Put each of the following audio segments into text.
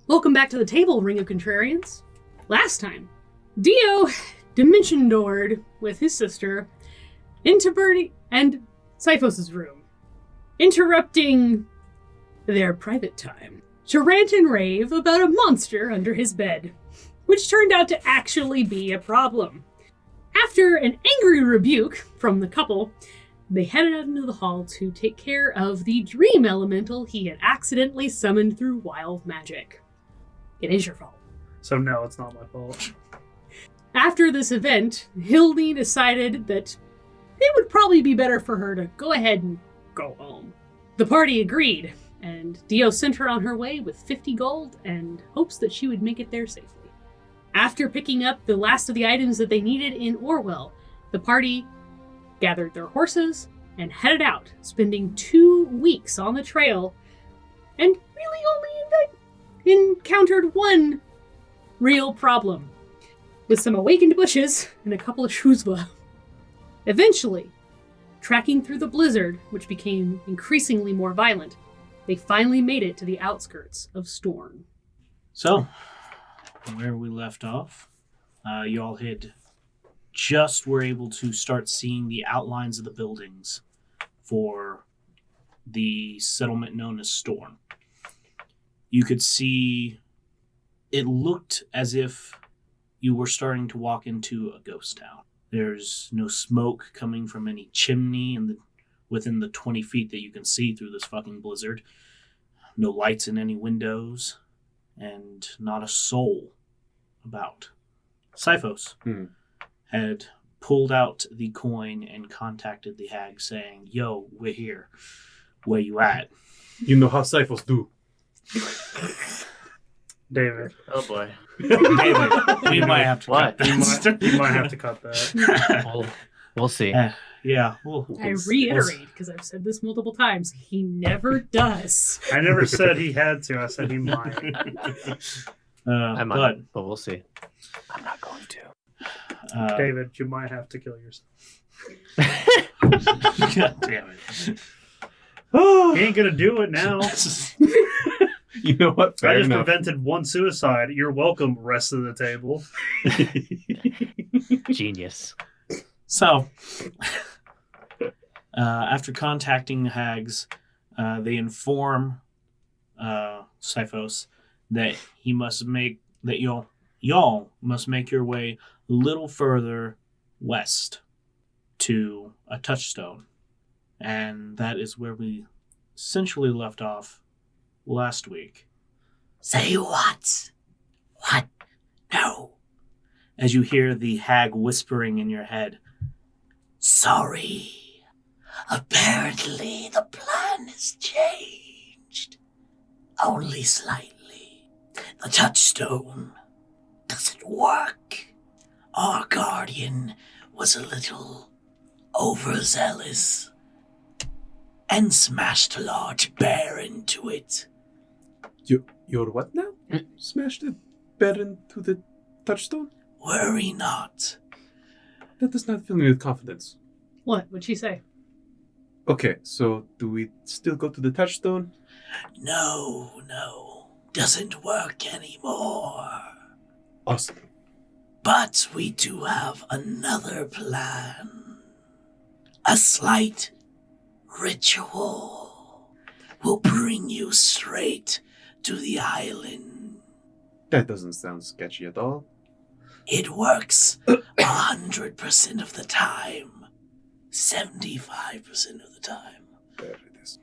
Welcome back to the table, Ring of Contrarians. Last time, Dio dimension doored with his sister into Bertie and Sifos' room, interrupting their private time to rant and rave about a monster under his bed, which turned out to actually be a problem. After an angry rebuke from the couple, they headed out into the hall to take care of the dream elemental he had accidentally summoned through wild magic. It is your fault. So no, it's not my fault. After this event, Hilney decided that it would probably be better for her to go ahead and go home. The party agreed, and Dio sent her on her way with 50 gold and hopes that she would make it there safely. After picking up the last of the items that they needed in Orwell, the party gathered their horses and headed out, spending 2 weeks on the trail, and really only encountered one real problem, with some awakened bushes and a couple of shuzva. Eventually, tracking through the blizzard, which became increasingly more violent, they finally made it to the outskirts of Storm. So, where we left off, y'all had just were able to start seeing the outlines of the buildings for the settlement known as Storm. You could see, it looked as if you were starting to walk into a ghost town. There's no smoke coming from any chimney within the 20 feet that you can see through this fucking blizzard. No lights in any windows, and not a soul about. Sifos had pulled out the coin and contacted the hag saying, "Yo, we're here. Where you at?" You know how Sifos do. David. Oh boy. David, we might have to cut that. You might have to cut that. We'll see. Yeah. I reiterate, because I've said this multiple times, he never does. I never said he had to. I said he might. I might, but we'll see. I'm not going to. David, you might have to kill yourself. God damn it. He ain't gonna do it now. You know what? Fair I just enough. prevented one suicide. You're welcome, rest of the table. Genius. So, after contacting the hags, they inform Sifos that y'all must make your way a little further west to a touchstone, and that is where we essentially left off last week. Say what? What? No. As you hear the hag whispering in your head, "Sorry. Apparently the plan has changed. Only slightly. The touchstone doesn't work. Our guardian was a little overzealous and smashed a large bear into it." You're what now? Smashed the bear into the touchstone? Worry not. That does not fill me with confidence. What? What'd she say? Okay, so do we still go to the touchstone? No. Doesn't work anymore. Awesome. But we do have another plan. A slight ritual will bring you straight to the island. That doesn't sound sketchy at all. It works 100% of the time. 75% of the time. There it is.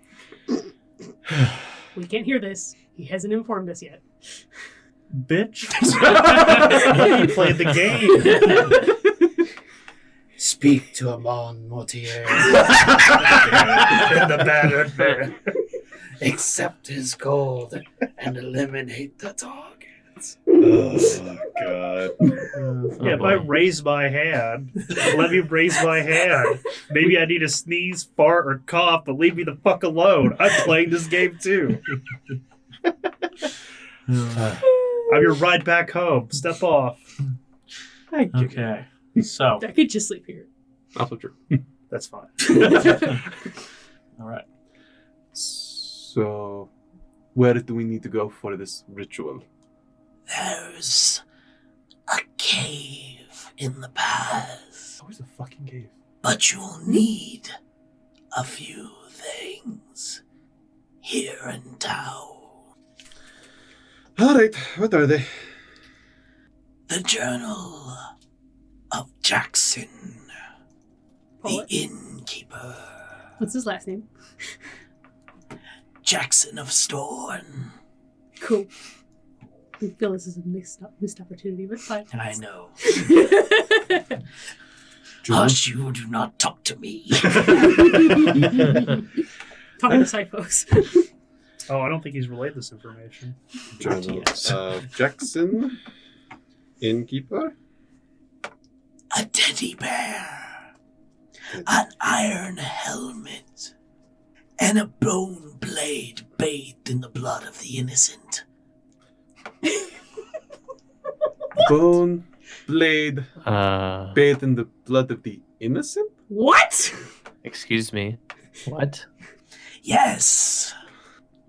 We can't hear this. He hasn't informed us yet. Bitch. You played the game. Speak to Amon Mortier. The battered bear. Accept his gold and eliminate the targets. Oh, God. Yeah, if I raise my hand, let me raise my hand. Maybe I need to sneeze, fart, or cough, but leave me the fuck alone. I'm playing this game too. I'm your ride back home. Step off. Okay. So, I could just sleep here. Also true. That's fine. all right. So, Where do we need to go for this ritual? There's a cave in the pass. Always a fucking cave. But you'll need a few things here in town. All right, what are they? The Journal of Jackson, the innkeeper. What's his last name? Jackson of Storn. Cool. I feel this is a missed opportunity, but fine. I know. John? Hush, you do not talk to me. Talking to Cyphos. Oh, I don't think he's relayed this information. Journal Jackson, innkeeper. A teddy bear, an iron helmet, and a bone blade bathed in the blood of the innocent. Bone blade Uh, bathed in the blood of the innocent? What? excuse me. What? Yes,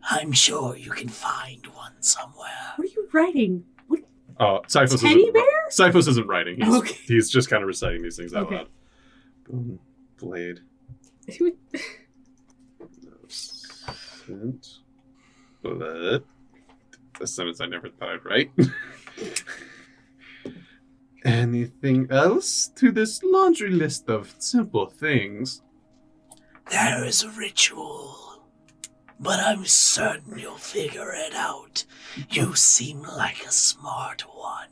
I'm sure you can find one somewhere. What are you writing? What? Oh, Cyphos Teddy isn't, bear? Cyphos isn't writing. He's, Okay. he's just kind of reciting these things out Okay. loud. Bone blade. Innocent blood. The sentence I never thought I'd write. Anything else to this laundry list of simple things? There is a ritual, but I'm certain you'll figure it out. You seem like a smart one.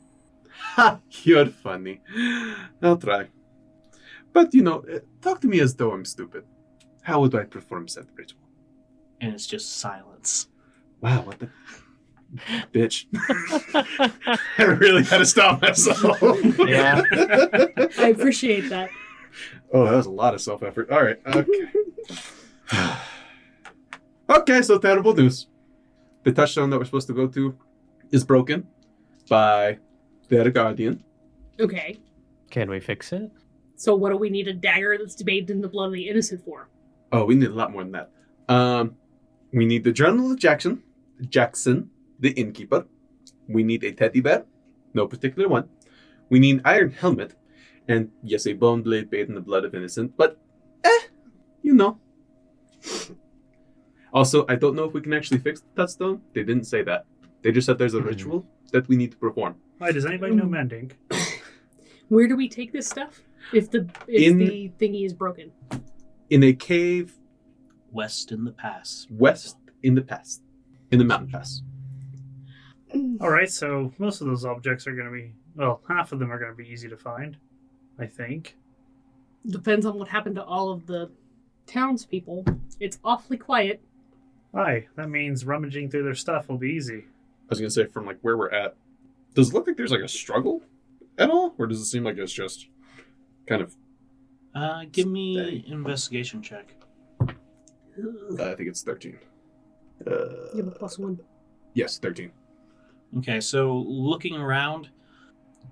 Ha! You're funny. I'll try. But, talk to me as though I'm stupid. How would I perform said ritual? And it's just silence. Wow, what the... Bitch. I really had to stop myself. Yeah. I appreciate that. Oh, that was a lot of self-effort. All right, okay. Okay, so terrible news. The touchstone that we're supposed to go to is broken by their guardian. Okay. Can we fix it? So what do we need a dagger that's bathed in the blood of the innocent for? Oh, we need a lot more than that. We need the Journal of Jackson, the innkeeper. We need a teddy bear, no particular one. We need an iron helmet, and yes, a bone blade bathed in the blood of innocent, but Also, I don't know if we can actually fix the touchstone. They didn't say that. They just said there's a ritual that we need to perform. Hi, does anybody know mending? Where do we take this stuff? If the thingy is broken. In a cave West in the pass. west in the pass. In the mountain pass. All right, so most of those objects are going to be, well, half of them are going to be easy to find, I think. Depends on what happened to all of the townspeople. It's awfully quiet. Aye, that means rummaging through their stuff will be easy. I was going to say, from where we're at, does it look like there's a struggle at all? Or does it seem like it's just kind of... Give me investigation check. I think it's 13. You have a +1. Yes, 13. Okay, so looking around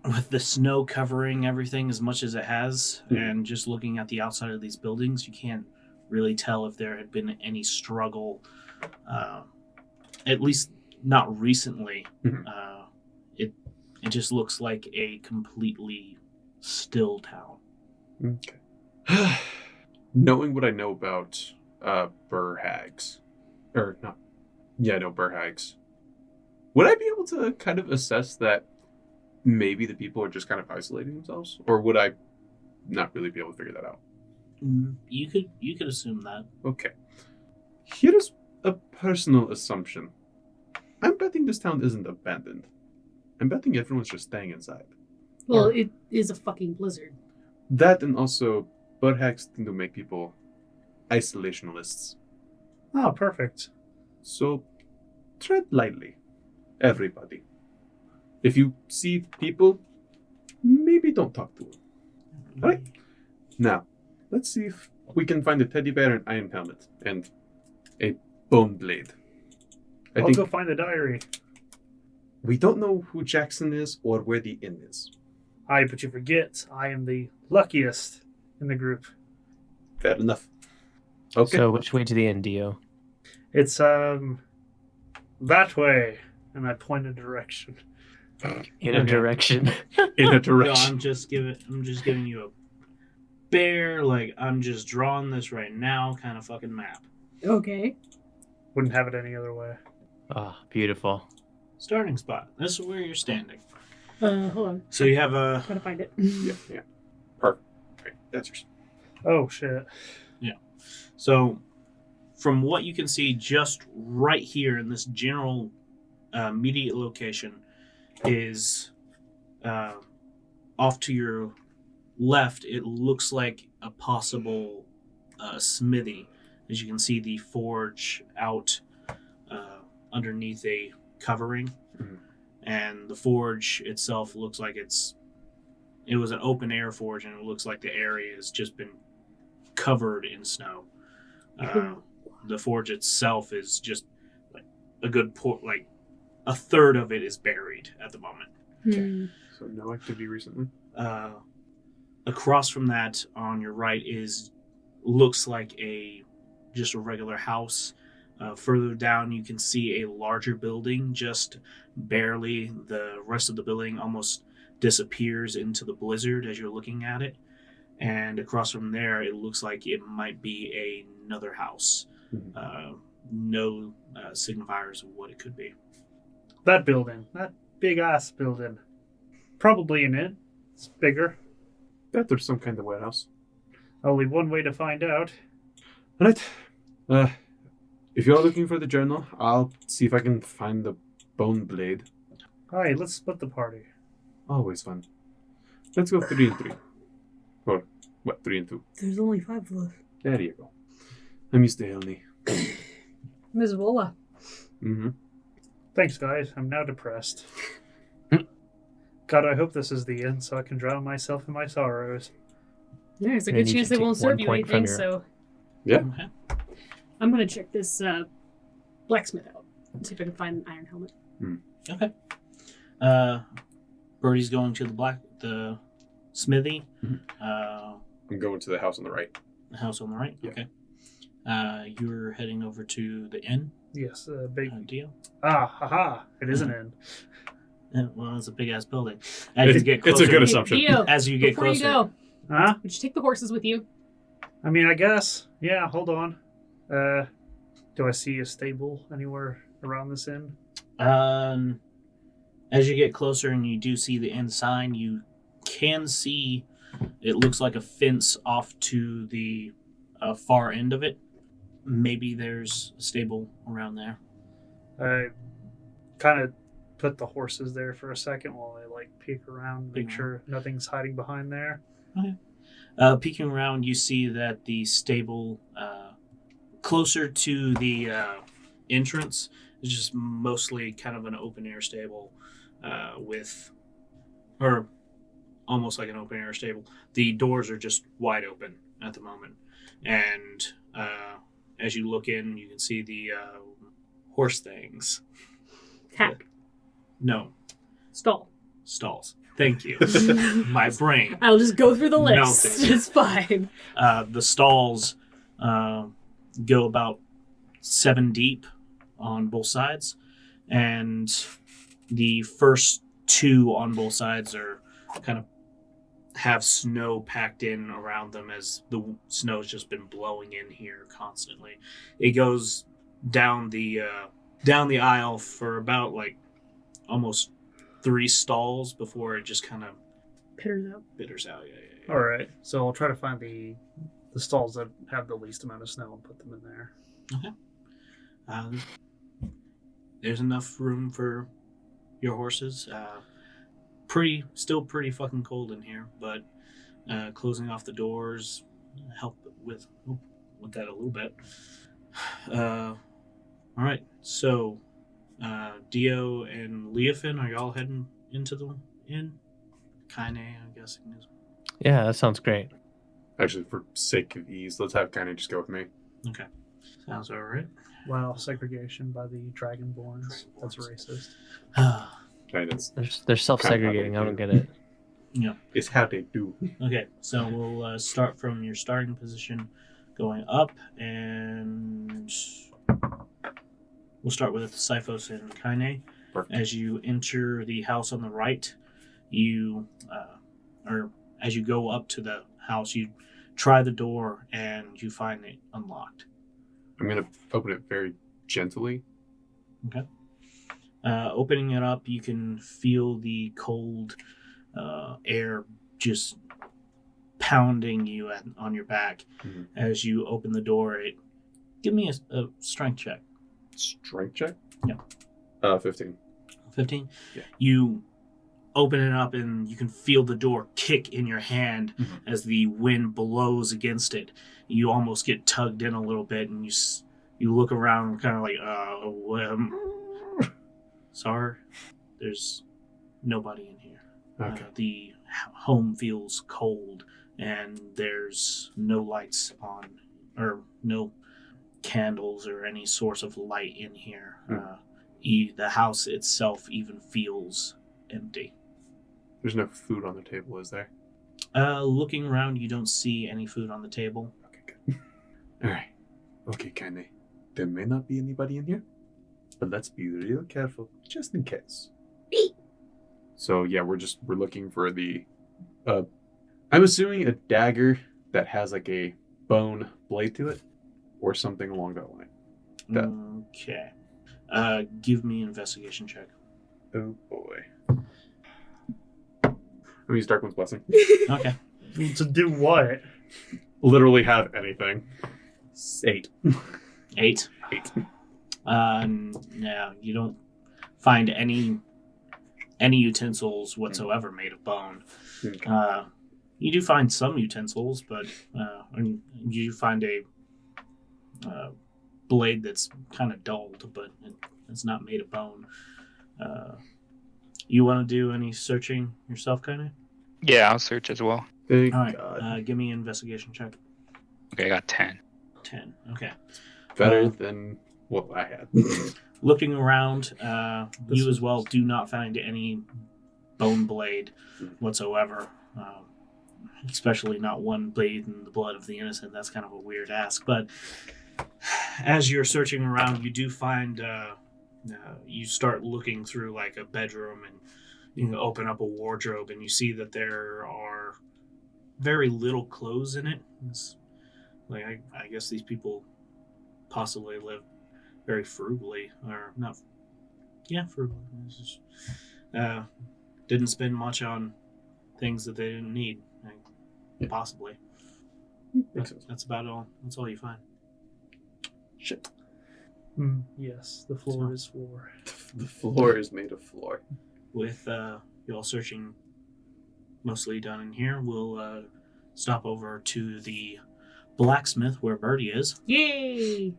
with the snow covering everything as much as it has, and just looking at the outside of these buildings, you can't really tell if there had been any struggle, at least not recently. Mhm. It just looks like a completely still town. Okay. Knowing what I know about Burhags, or not, yeah, no, Burhags, would I be able to kind of assess that maybe the people are just kind of isolating themselves, or would I not really be able to figure that out? You could assume that. Okay. Here's a personal assumption. I'm betting this town isn't abandoned. I'm betting everyone's just staying inside. Well, it is a fucking blizzard. That, and also Burhags tend to make people isolationalists. Oh, perfect. So tread lightly, everybody. If you see people, maybe don't talk to them. All right? Now, let's see if we can find a teddy bear, an iron helmet, and a bone blade. I I'll think go find the diary. we don't know who Jackson is or where the inn is. Aye, but you forget, I am the luckiest in the group. Fair enough. Okay. So which way to the end, Dio? It's, That way. And I point a direction. In a direction. In a No, direction. I'm just giving you a bare, like, I'm just drawing this right now kind of fucking map. Okay. Wouldn't have it any other way. Oh, beautiful. Starting spot. This is where you're standing. Hold on. So you have a... Gotta find it. Yeah. Perfect. Right, that's yours. Oh, shit. So from what you can see just right here in this general immediate location is off to your left. It looks like a possible smithy. As you can see the forge out underneath a covering. Mhm. And the forge itself looks like it was an open air forge, and it looks like the area has just been covered in snow. The forge itself is just like a good like a third of it is buried at the moment. So no activity recently. Across from that on your right looks like just a regular house. Further down, you can see a larger building, just barely. The rest of the building almost disappears into the blizzard as you're looking at it. And across from there, it looks like it might be another house. No signifiers of what it could be. That building. That big-ass building. Probably an inn. It's bigger. Bet there's some kind of warehouse. Only one way to find out. Alright. If you're looking for the journal, I'll see if I can find the bone blade. Alright, let's split the party. Always fun. Let's go 3 and 3. Or, what, 3 and 2? There's only 5 of us. There you go. I'm used to Hilney. Ms. Vola. Mm-hmm. Thanks, guys. I'm now depressed. God, I hope this is the end so I can drown myself in my sorrows. There's a And good you chance can they won't take 1 serve you point from anything, your- so Yeah. Okay. I'm gonna check this blacksmith out and see if I can find an iron helmet. Okay. Birdie's going to the smithy. I'm going to the house on the right. The house on the right. Yeah. Okay. You're heading over to the inn. Yes, big... Deal. haha. It is an inn. Well, it's a big ass building. As you get It's closer, a good assumption. Dio, As you get before closer, you go, Huh? would you take the horses with you? I mean, I guess. Yeah, hold on. Do I see a stable anywhere around this inn? as you get closer and you do see the inn sign, you can see it looks like a fence off to the far end of it. Maybe there's a stable around there. I kind of put the horses there for a second while I peek around, make sure nothing's hiding behind there. Peeking around, you see that the stable closer to the entrance is just mostly kind of an open air stable or almost like an open air stable. The doors are just wide open at the moment. And as you look in, you can see the horse things. Hack. No, Stall. stalls. Thank you. My brain. I'll just go through the list. Melted. It's fine. The stalls go about 7 deep on both sides, and the first 2 on both sides are kind of have snow packed in around them as the snow's just been blowing in here constantly. It goes down the aisle for about almost 3 stalls before it just kind of bitters out. Yeah. All right, so I'll try to find the stalls that have the least amount of snow and put them in there. Okay. There's enough room for your horses. Still pretty fucking cold in here, but closing off the doors help with that a little bit. All right, so Dio and Leofin, are y'all heading into the inn? Kaine, I'm guessing is. Yeah, that sounds great. Actually, for sake of ease, let's have kind of just go with me. Okay, sounds all right. Wow, segregation by the Dragonborns. That's racist. Kind of. They're self-segregating. I don't get it. Yeah. It's how they do. Okay, so we'll start from your starting position, going up, and We'll start with Sifos and Kaine. Perfect. As you enter the house on the right, you, or as you go up to the house, you try the door and you find it unlocked. I'm going to open it very gently. Okay. Opening it up, you can feel the cold air just pounding you on your back. Mm-hmm. As you open the door. Give me a strength check. Strength check? Yeah. 15. 15? Yeah. You open it up and you can feel the door kick in your hand as the wind blows against it. You almost get tugged in a little bit, and you look around kind of like, sorry, there's nobody in here. Okay. The home feels cold, and there's no lights on, or no candles or any source of light in here. The house itself even feels empty. There's no food on the table, is there? Looking around, you don't see any food on the table. Okay, good. All right. Okay, Kaine. There may not be anybody in here, but let's be real careful, just in case. So yeah, we're looking for the. I'm assuming a dagger that has like a bone blade to it, or something along that line. Okay. Give me an investigation check. Oh boy. Let me use Dark One's Blessing. Okay. To do what? Literally have anything. 8. 8. 8. No, you don't find any utensils whatsoever made of bone. Okay. You do find some utensils, but you find a blade that's kind of dulled, but it's not made of bone. You want to do any searching yourself, Kaine? Yeah, I'll search as well. Thank All right. God. Give me an investigation check. Okay, I got 10. 10. Okay. Better than what I had. Looking around, you as well do not find any bone blade whatsoever. Especially not one bathed in the blood of the innocent. That's kind of a weird ask. But as you're searching around, you do find, you start looking through like a bedroom, and you open up a wardrobe, and you see that there are very little clothes in it. It's like, I guess these people possibly live very frugally, or not. Yeah, frugally. It's just, didn't spend much on things that they didn't need. Possibly. That's about all. That's all you find. Shit. Yes, the floor is floor. The floor is made of floor. With you all searching mostly done in here, we'll stop over to the blacksmith where Birdie is. Yay!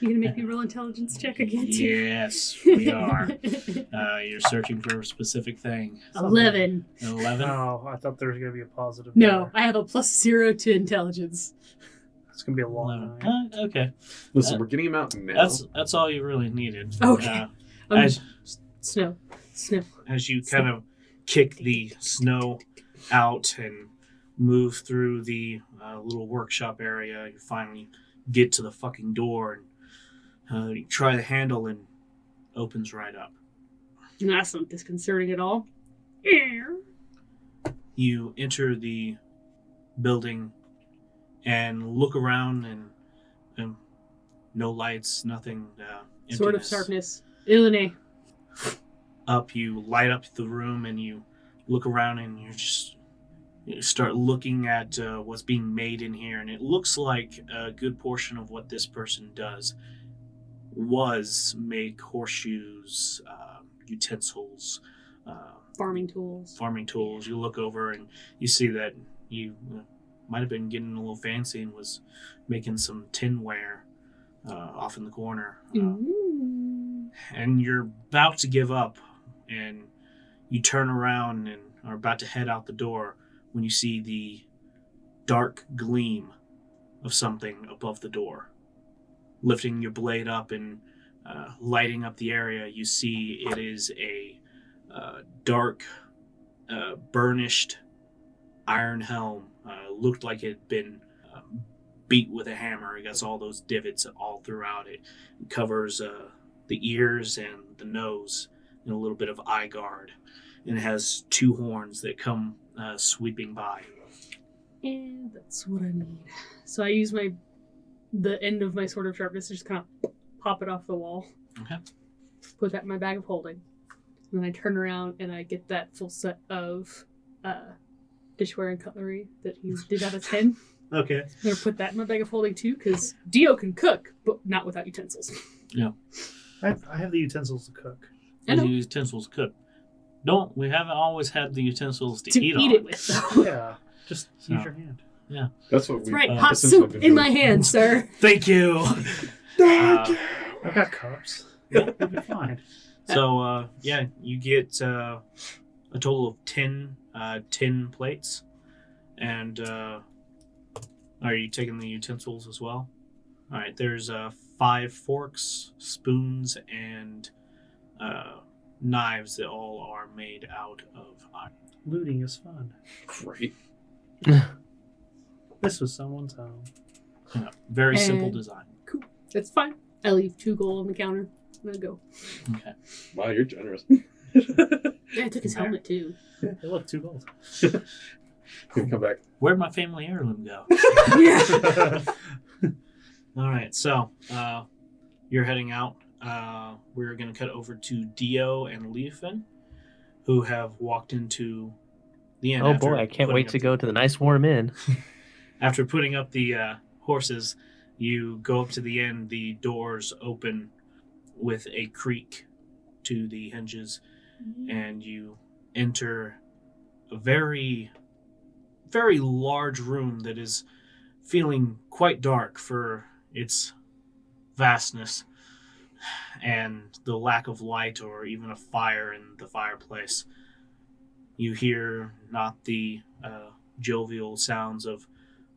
You gonna make me roll intelligence check again? Too? Yes, we are. You're searching for a specific thing. 11. 11? Oh, I thought there was gonna be a positive. No, there. I have a +0 to intelligence. It's gonna be a long night. Okay. Listen, we're getting him out now. That's all you really needed. Okay. Snow. As you kind of kick the snow out and move through the little workshop area, you finally get to the fucking door, and you try the handle and opens right up. That's not disconcerting at all. You enter the building and look around, and no lights, nothing. Sort of Emptiness. darkness. Hilney. Up, you light up the room, and you look around, and you start looking at what's being made in here, and it looks like a good portion of what this person does was make horseshoes, utensils, Farming tools. You look over and you see that you might have been getting a little fancy and was making some tinware off in the corner. And you're about to give up, and you turn around and are about to head out the door when you see the dark gleam of something above the door. Lifting your blade up and lighting up the area, you see it is a dark, burnished iron helm. Looked like it had been beat with a hammer. It got all those divots all throughout it. It covers ears and the nose and a little bit of eye guard. And it has 2 horns that come sweeping by. And that's what I need. So I use the end of my sword of sharpness to just kind of pop it off the wall. Okay. Put that in my bag of holding. And then I turn around and I get that full set of dishware and cutlery that he did out of 10. Okay. I'm going to put that in my bag of holding too, because Dio can cook, but not without utensils. Yeah. I have the utensils to cook. I know. The utensils to cook. We haven't always had the utensils to eat eat on. it with, though. Yeah. Just use your hand. Yeah. That's what That's we. right. that's Hot essentially soup been in doing. my hand, sir. Thank you. I've got cups. It'll be fine. So, you get a total of 10 plates. And are you taking the utensils as well? All right, there's 5 forks, spoons, and knives that all are made out of iron. Looting is fun. Great. This was someone's home. Yeah, very simple And- design. Cool. That's fine. I leave 2 gold on the counter. And I go. Okay. Wow, you're generous. Yeah, I took his helmet too. Hey, look, 2 gold. Can come back. Where'd my family heirloom go? Yeah. All right, so you're heading out. We're going to cut over to Dio and Leafin, who have walked into the inn. Oh after boy, I can't putting wait up to go to the nice warm inn. After putting up the horses, you go up to the inn. The doors open with a creak to the hinges, and you enter a very, very large room that is feeling quite dark for its vastness and the lack of light or even a fire in the fireplace. You hear not the jovial sounds of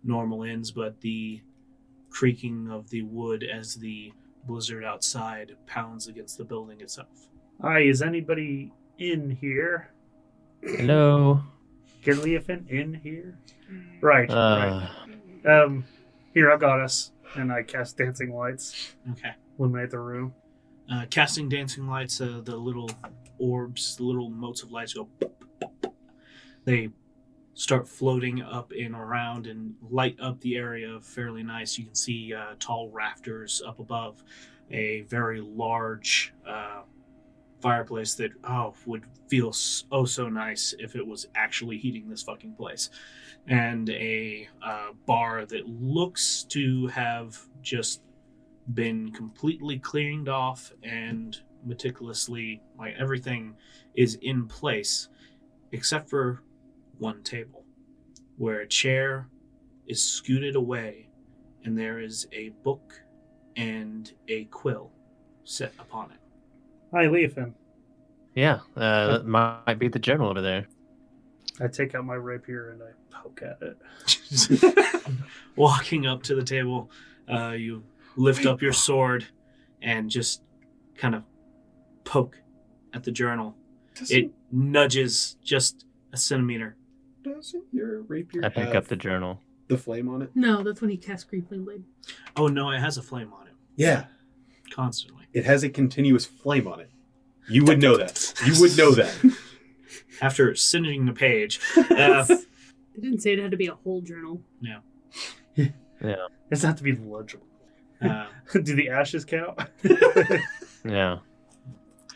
normal inns, but the creaking of the wood as the blizzard outside pounds against the building itself. Hi, is anybody in here? Hello. Can Leofin in here? Right, Uh, right. Here, I got us. And I cast dancing lights. Okay. Illuminate the room. Casting dancing lights, the little orbs, the little motes of lights go. They start floating up and around and light up the area fairly nice. You can see tall rafters up above, a very large fireplace that would feel so nice if it was actually heating this fucking place, and a bar that looks to have just been completely cleaned off and meticulously, like, everything is in place except for one table where a chair is scooted away and there is a book and a quill set upon it. Hi, Leofin. yeah, that might be the journal over there. I take out my rapier and I poke at it. Walking up to the table, you lift up your sword and just kind of poke at the journal. It nudges just a centimeter. Doesn't your rapier I pick have up the journal. the flame on it? No, that's when he casts Green Flame Blade. Oh no, it has a flame on it Yeah. constantly. It has a continuous flame on it. You would know that. You would know that. After singeing the page, They didn't say it had to be a whole journal. Yeah. It's not to be legible. uh, Do the ashes count? Yeah.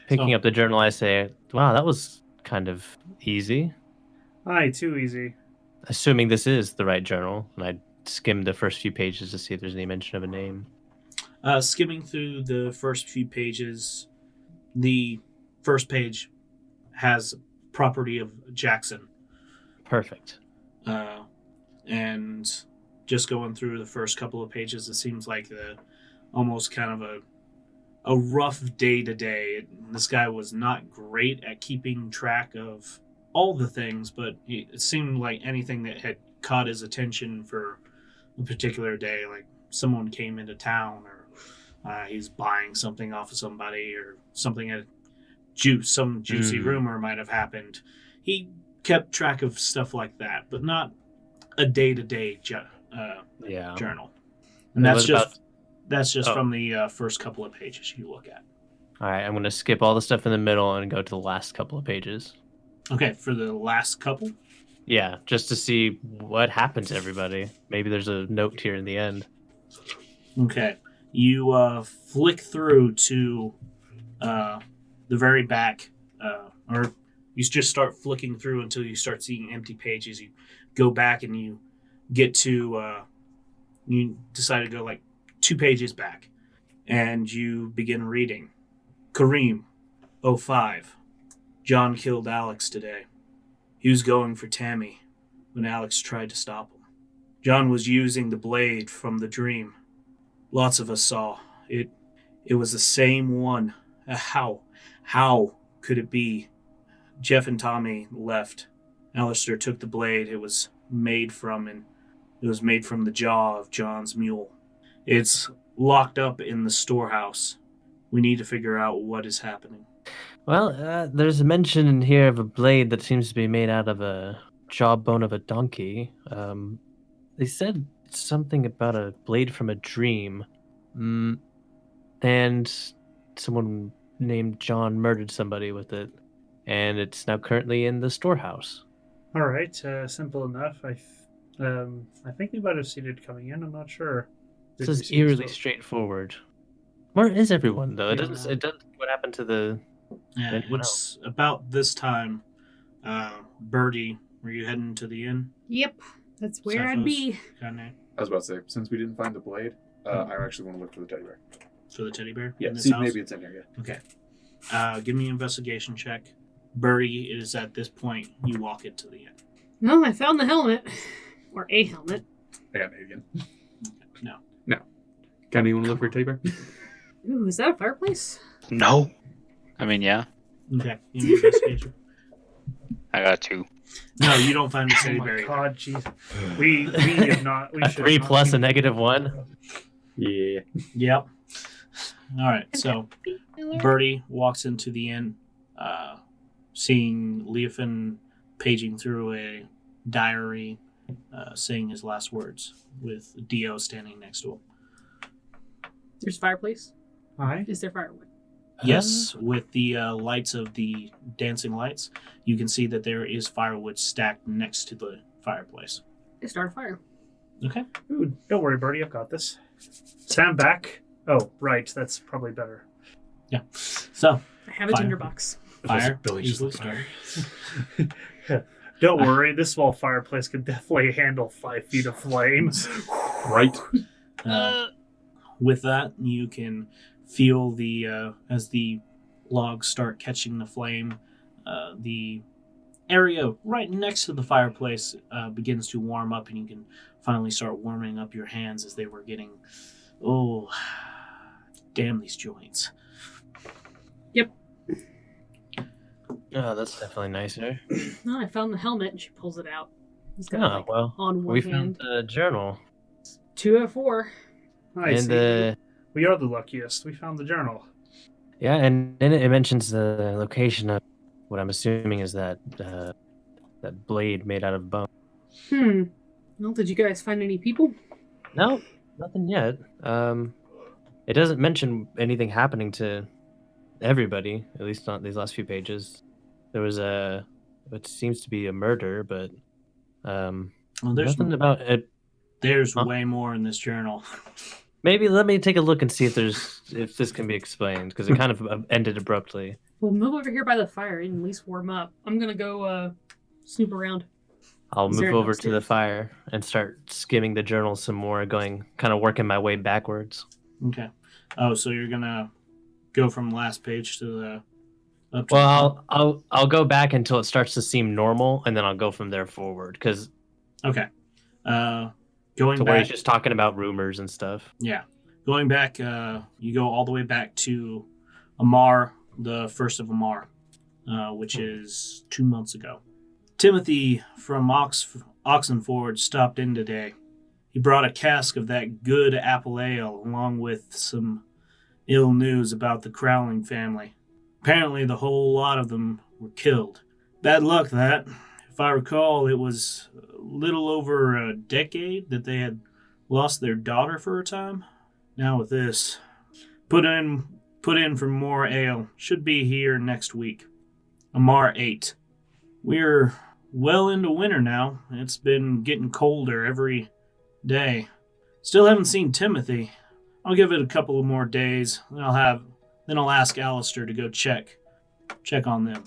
Picking So- up the journal, I say, wow, that was kind of easy. Aye, too easy. Assuming this is the right journal. And I skim the first few pages to see if there's any mention of a name. skimming through the first few pages, the first page has property of Jackson. Perfect. And just going through the first couple of pages, it seems like almost kind of a rough day to day. This guy was not great at keeping track of all the things, but it seemed like anything that had caught his attention for a particular day, like someone came into town, or he's buying something off of somebody, or something at some juicy rumor might have happened. He kept track of stuff like that, but not a day-to-day Yeah. journal. And And it that's was just about- from the first couple of pages you look at. All right, I'm going to skip all the stuff in the middle and go to the last couple of pages. Okay, for the last couple? Yeah, just to see what happened to everybody. Maybe there's a note here in the end. Okay. You flick through to the very back, or you just start flicking through until you start seeing empty pages. You go back and you get to, you decide to go like 2 pages back, and you begin reading. Kareem, 05. John killed Alex today. He was going for Tammy when Alex tried to stop him. John was using the blade from the dream. Lots of us saw. It was the same one. How could it be? Jeff and Tommy left. Alistair took the blade it was made from, and it was made from the jaw of John's mule. It's locked up in the storehouse. We need to figure out what is happening. Well, there's a mention in here of a blade that seems to be made out of a jawbone of a donkey. They said something about a blade from a dream. And someone named John murdered somebody with it. And it's now currently in the storehouse. All right, simple enough. I think we might have seen it coming in. I'm not sure. This is eerily straightforward. Where is everyone, though? It doesn't. What happened to the? Yeah, it's about this time. Birdie, were you heading to the inn? Yep, that's where I'd be. I was about to say, since we didn't find the blade, I actually want to look for the teddy bear. For the teddy bear? Yeah, in this see, house? maybe it's in here. Yeah. Okay. Give me an investigation check. Birdie is at this point. You walk into the inn. No, I found the helmet. Or a helmet. I got it again. No. Can anyone look for a teddy bear? Ooh, is that a fireplace? No. I mean, yeah. Okay. Give me an investigation. I got 2. No, you don't find the Oh teddy my bear. god, jeez. We have not. We A should 3 have not plus a seen- -1. Yeah. Yep. All right. So Birdie walks into the inn, seeing Leofin paging through a diary, saying his last words, with Dio standing next to him. There's fireplace. Aye. Is there firewood? Yes, with the lights of the dancing lights, you can see that there is firewood stacked next to the fireplace. I start a fire. Okay. Ooh, don't worry, Birdie. I've got this. Stand back. Oh, right. That's probably better. Yeah. So, I have a Fire. tinderbox. fire Billy easily just started. Don't worry. This small fireplace can definitely handle 5 feet of flames. Right. With that, you can feel the as the logs start catching the flame, the area right next to the fireplace begins to warm up, and you can finally start warming up your hands as they were getting. Oh, damn these joints! Oh, that's definitely nicer. Oh, I found the helmet and she pulls it out. It's got Oh, well, on one we hand. found the journal. 2 out of 4. I And see. We are the luckiest. We found the journal. yeah, and then it mentions the location of what I'm assuming is that that blade made out of bone. Well, did you guys find any people? No, nothing yet. It doesn't mention anything happening to everybody, at least not these last few pages. There was what seems to be a murder, but Well, there's nothing about it. there's Huh? way more in this journal. Maybe let me take a look and see if this can be explained, because it kind of ended abruptly. We'll move over here by the fire and at least warm up. I'm gonna go snoop around. I'll Is there move an over to the upstairs? fire and start skimming the journal some more, kind of working my way backwards. Okay. Oh, so you're gonna go from last page to the up to Well, I'll go back until it starts to seem normal, and then I'll go from there forward. Because okay. Going to where back, he's just talking about rumors and stuff. yeah. Going back, you go all the way back to Amar, the first of Amar, which is 2 months ago. Timothy from Oxenford stopped in today. He brought a cask of that good apple ale along with some ill news about the Crowling family. Apparently the whole lot of them were killed. Bad luck, that. If I recall, it was a little over a decade that they had lost their daughter for a time. Now with this, put in put in for more ale. Should be here next week. Amar 8. We're well into winter now. It's been getting colder every day. Still haven't seen Timothy. I'll give it a couple of more days. Then I'll ask Alistair to go check on them.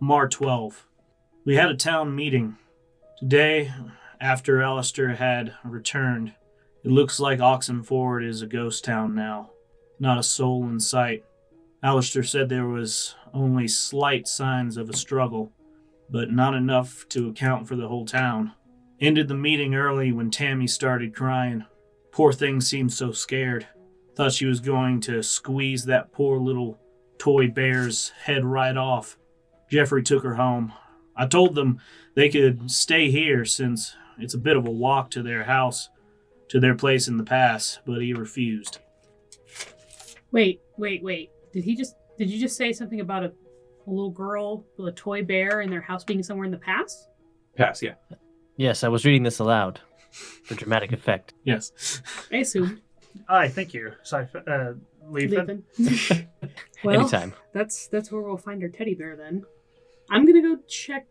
Amar 12. We had a town meeting. Today, after Alistair had returned, it looks like Oxenford is a ghost town now. Not a soul in sight. Alistair said there was only slight signs of a struggle, but not enough to account for the whole town. Ended the meeting early when Tammy started crying. Poor thing seemed so scared. Thought she was going to squeeze that poor little toy bear's head right off. Jeffrey took her home. I told them they could stay here since it's a bit of a walk to their house, to their place in the pass, but he refused. Wait. Did you just say something about a little girl with a toy bear and their house being somewhere in the past? Pass, yeah. Yes, I was reading this aloud for dramatic effect. Yes. I assumed. Aye, thank you. Leaving. Well, Anytime. that's where we'll find our teddy bear then. I'm gonna go check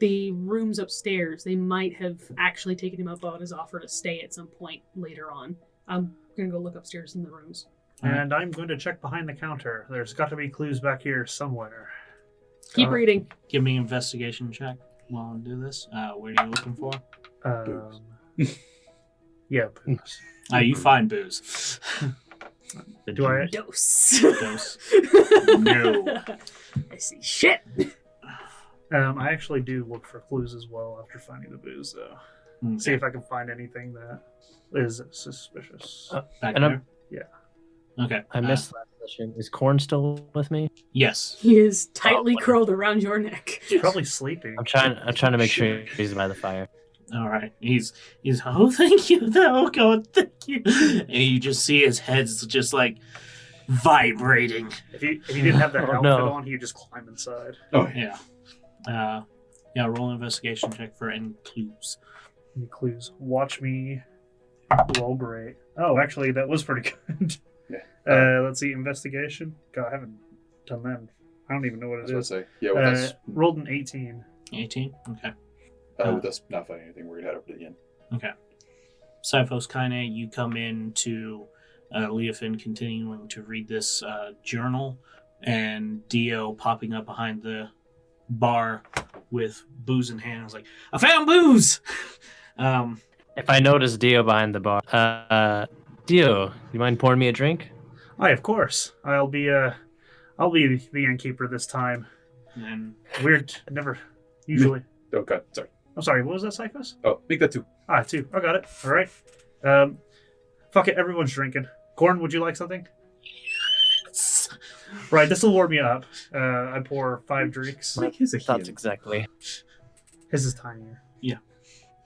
the rooms upstairs. They might have actually taken him up on his offer to stay at some point later on. I'm gonna go look upstairs in the rooms. And I'm going to check behind the counter. There's got to be clues back here somewhere. Keep reading. Give me an investigation check while I do this. What are you looking for? Yeah, booze. You find booze. Do I? Dose. Dose. No. I see shit. I actually do look for clues as well after finding the booze, though. Okay. See if I can find anything that is suspicious. Back And there? Yeah. Okay. I missed last session. Is Corn still with me? Yes. He is tightly Oh, curled around your neck. He's probably sleeping. I'm trying to make sure he's by the fire. All right. He's oh, thank you. Oh God, thank you. And you just see his head's just like vibrating. If he didn't have that Oh, outfit no. on, he'd just climb inside. Oh, Yeah. Roll an investigation check for any clues. Any clues? Watch me roll great. Oh, actually, that was pretty good. Yeah. Let's see, investigation. God, I haven't done that. I don't even know what I it was is. about to say. Yeah, with us, Rolled an 18. 18? Okay. with us not finding anything, we're gonna head over to the inn. Okay. Cyphos Kaine, you come in to Leofin continuing to read this journal, and Dio popping up behind the bar with booze in hand. I was like, I found booze! If I notice Dio behind the bar, Dio, you mind pouring me a drink? Aye, of course. I'll be the innkeeper this time. And Weird. Never. Usually. Oh god, sorry. I'm sorry. What was that, Cyphos? Oh, make that 2. Ah, 2. I got it. All right. Fuck it. Everyone's drinking. Corn, would you like something? Right. This will warm you up. I pour 5 drinks. Like his Thoughts exactly. His is tinier.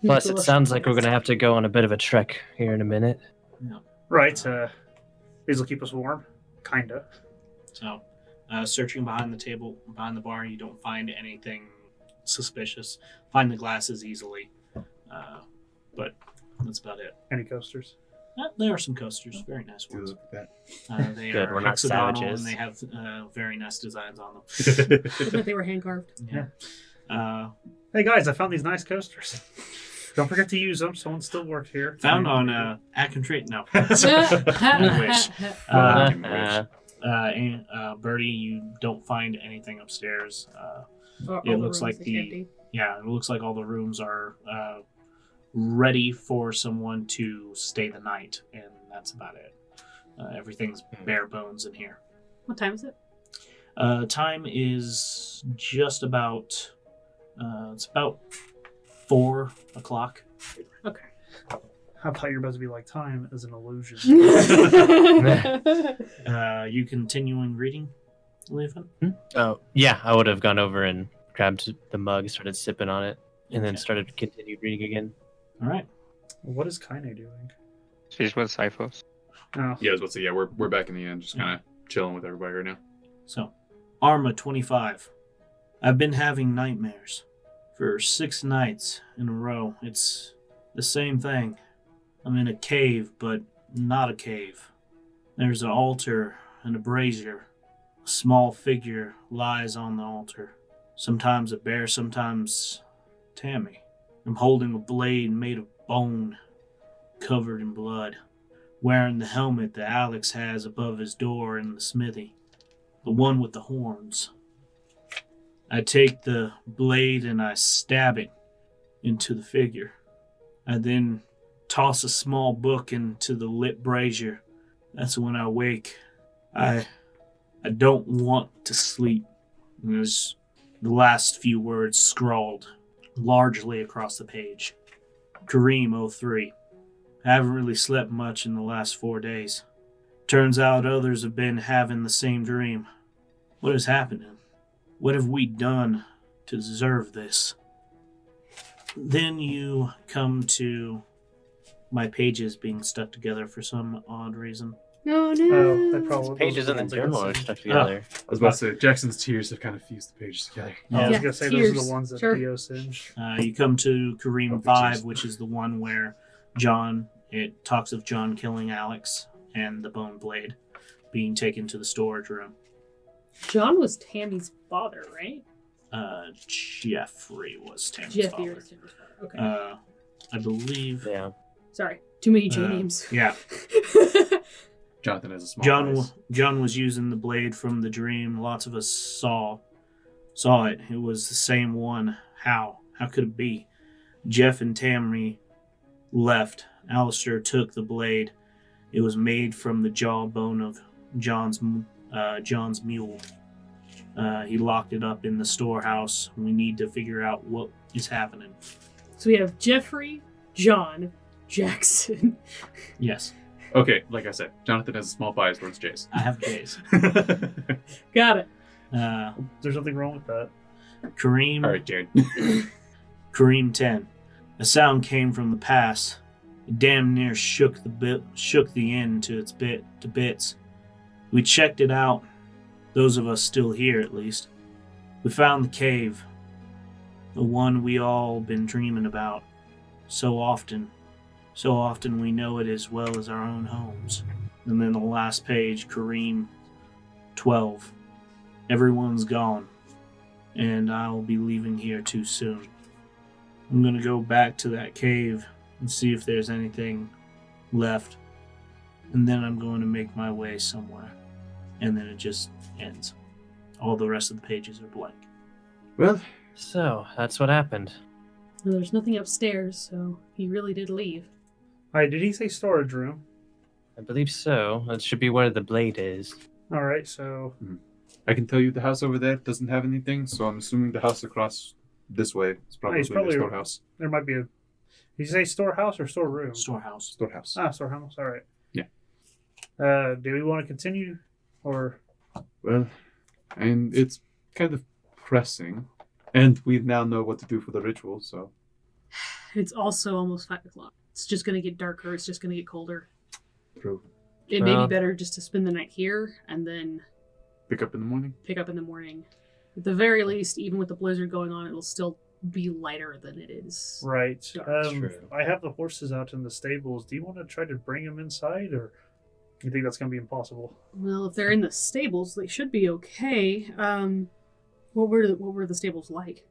Plus, it sounds like we're gonna have to go on a bit of a trek here in a minute. Right. These will keep us warm. Kinda. so, searching behind the bar, you don't find anything suspicious. Find the glasses easily. But that's about it. Any coasters? There are some coasters. Very nice Do ones. look at that. They Good, are we're not hexagonal savages. and they have very nice designs on them. I thought they were hand carved. Yeah. Hey guys, I found these nice coasters. Don't forget to use them. Someone still worked here. Found on Acontrate. No. Birdie, you don't find anything upstairs. It looks like it looks like all the rooms are ready for someone to stay the night, and that's about it. Everything's bare bones in here. What time is it? Time is just about it's about 4 o'clock. Okay. I thought you were about to be like, time is an illusion. You continuing reading, Leofin? Oh, yeah, I would have gone over and grabbed the mug, started sipping on it, and then Okay. continued reading again. All right. What is Kaine doing? She's with Cyphos. Oh, Yeah, I was about to say, yeah, we're back in the inn, just kind of chilling with everybody right now. So, Arma 25. I've been having nightmares for 6 nights in a row. It's the same thing. I'm in a cave, but not a cave. There's an altar and a brazier. A small figure lies on the altar. Sometimes a bear, sometimes Tammy. I'm holding a blade made of bone, covered in blood, wearing the helmet that Alex has above his door in the smithy, the one with the horns. I take the blade and I stab it into the figure. I then toss a small book into the lit brazier. That's when I wake. I don't want to sleep. And there's the last few words scrawled largely across the page. Kareem 03. I haven't really slept much in the last 4 days. Turns out others have been having the same dream. What is happening? What have we done to deserve this? Then you come to my pages being stuck together for some odd reason. No, Oh, no. they probably Pages in the journal are stuck together. I was about to say, Jackson's tears have kind of fused the pages together. I was Yeah, gonna say those tears. are the ones that Sure. Dio singed. You come to Kareem Oh, 5, jeez. which is the one where it talks of John killing Alex and the bone blade being taken to the storage room. John was Tammy's father, right? Jeffrey was Tammy's Jeffrey father. was Tammy's father. Okay. I believe. Yeah. Sorry. Too many J names. Yeah. Jonathan has a small John was using the blade from the dream. Lots of us saw it. It was the same one. How could it be? Jeff and Tammy left. Alistair took the blade. It was made from the jawbone of John's mule. He locked it up in the storehouse. We need to figure out what is happening. So we have Jeffrey, John, Jackson. Yes, Okay, like I said, Jonathan has a small bias towards Jace. I have days. Got it. There's nothing wrong with that. Kareem. All right, Jared. Kareem 10. A sound came from the pass. It damn near shook the inn to bits. We checked it out. Those of us still here, at least. We found the cave. The one we all been dreaming about. So often we know it as well as our own homes. And then the last page, Kareem 12. Everyone's gone. And I'll be leaving here too soon. I'm gonna go back to that cave and see if there's anything left. And then I'm going to make my way somewhere. And then it just ends. All the rest of the pages are blank. Well, So that's what happened. Well, there's nothing upstairs, so he really did leave. Alright, did he say storage room? I believe so. That should be where the blade is. Alright, so I can tell you the house over there doesn't have anything, so I'm assuming the house across this way is probably he's probably- the storehouse. there might be a... Did you say storehouse or storeroom? Storehouse. Storehouse. Ah, storehouse, alright. Yeah. Do we want to continue? Or... Well, and it's kind of pressing. And we now know what to do for the ritual, so... It's also almost 5 o'clock. It's just going to get darker. It's just going to get colder. True. It may be Well- better just to spend the night here and then Pick up in the morning? pick up in the morning. At the very least, even with the blizzard going on, it'll still be lighter than it is. Right. That's true. I have the horses out in the stables. Do you want to try to bring them inside, or you think that's going to be impossible? Well, if they're in the stables, they should be okay. What were the stables like?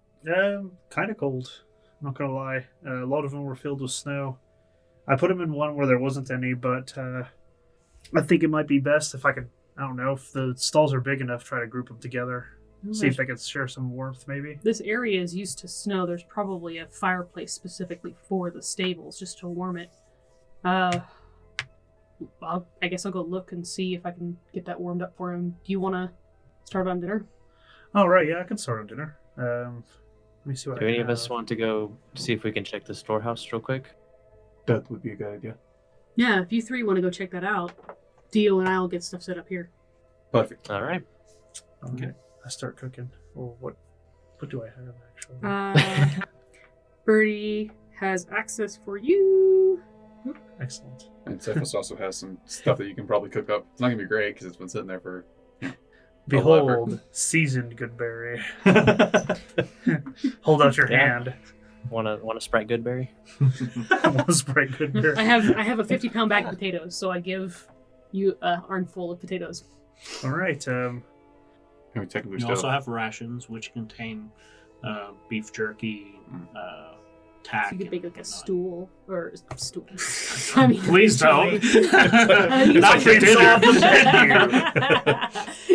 Kind of cold. I'm not gonna lie. A lot of them were filled with snow. I put them in one where there wasn't any, but I think it might be best if I could. I don't know if the stalls are big enough. Try to group them together. See if they could share some warmth, maybe. This area is used to snow. There's probably a fireplace specifically for the stables, just to warm it. I guess I'll go look and see if I can get that warmed up for him. Do you want to start on dinner? Oh right, yeah, I can start on dinner. Let me see what. Do I any of have. us want to go see if we can check the storehouse real quick? That would be a good idea. Yeah, if you three want to go check that out, Dio and I'll get stuff set up here. Perfect. All right. Okay. I start cooking. Well, what do I have actually? Birdie has access for you. Excellent. And Cephas also has some stuff that you can probably cook up. It's not going to be great because it's been sitting there for... Behold, seasoned goodberry. Hold out your Yeah. hand. Want to Sprite Goodberry? I want to spray goodberry. I have a 50-pound bag of potatoes, so I give You armful of potatoes. All right. And we technically You still also have rations, which contain beef jerky, tack. So you could make like a and stool or stool. I mean, Please don't. Not for dinner.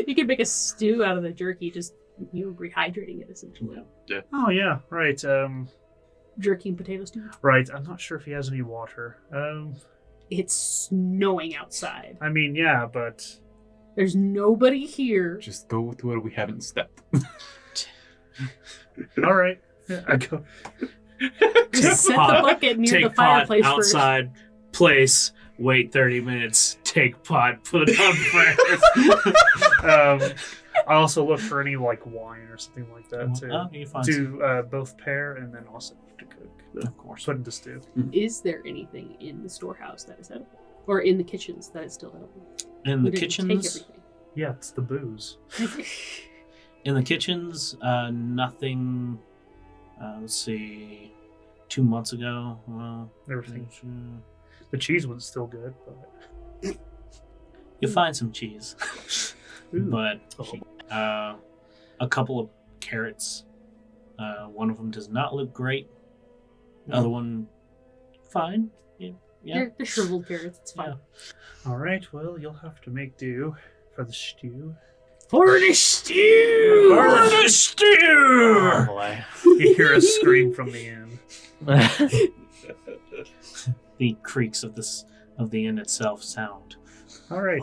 You could make a stew out of the jerky, just rehydrating it essentially. Oh yeah, right. Jerky and potato stew. Right. I'm not sure if he has any water. It's snowing outside. I mean, yeah, but There's nobody here. just go with what we haven't stepped. all right. I go. Just set the bucket near the fireplace pot outside, place, wait 30 minutes, take pot, put it on fire. I also look for any like wine or something like that You find some, to both pair and then also to cook. of course. Put into stew. Is there anything in the storehouse that is edible? Or in the kitchens that is still edible? In We the didn't kitchens, Yeah, it's the booze. take everything. Nothing. Let's see. 2 months ago, well, Everything. The cheese was still good, but you'll find some cheese, Ooh. but Oh. a couple of carrots. One of them does not look great. The other one, fine. Yeah. They're shriveled carrots. It's fine. All right. Well, you'll have to make do for the stew. For the stew! For the stew! Oh boy. You hear a scream from the inn. The creaks of the inn itself sound. All right.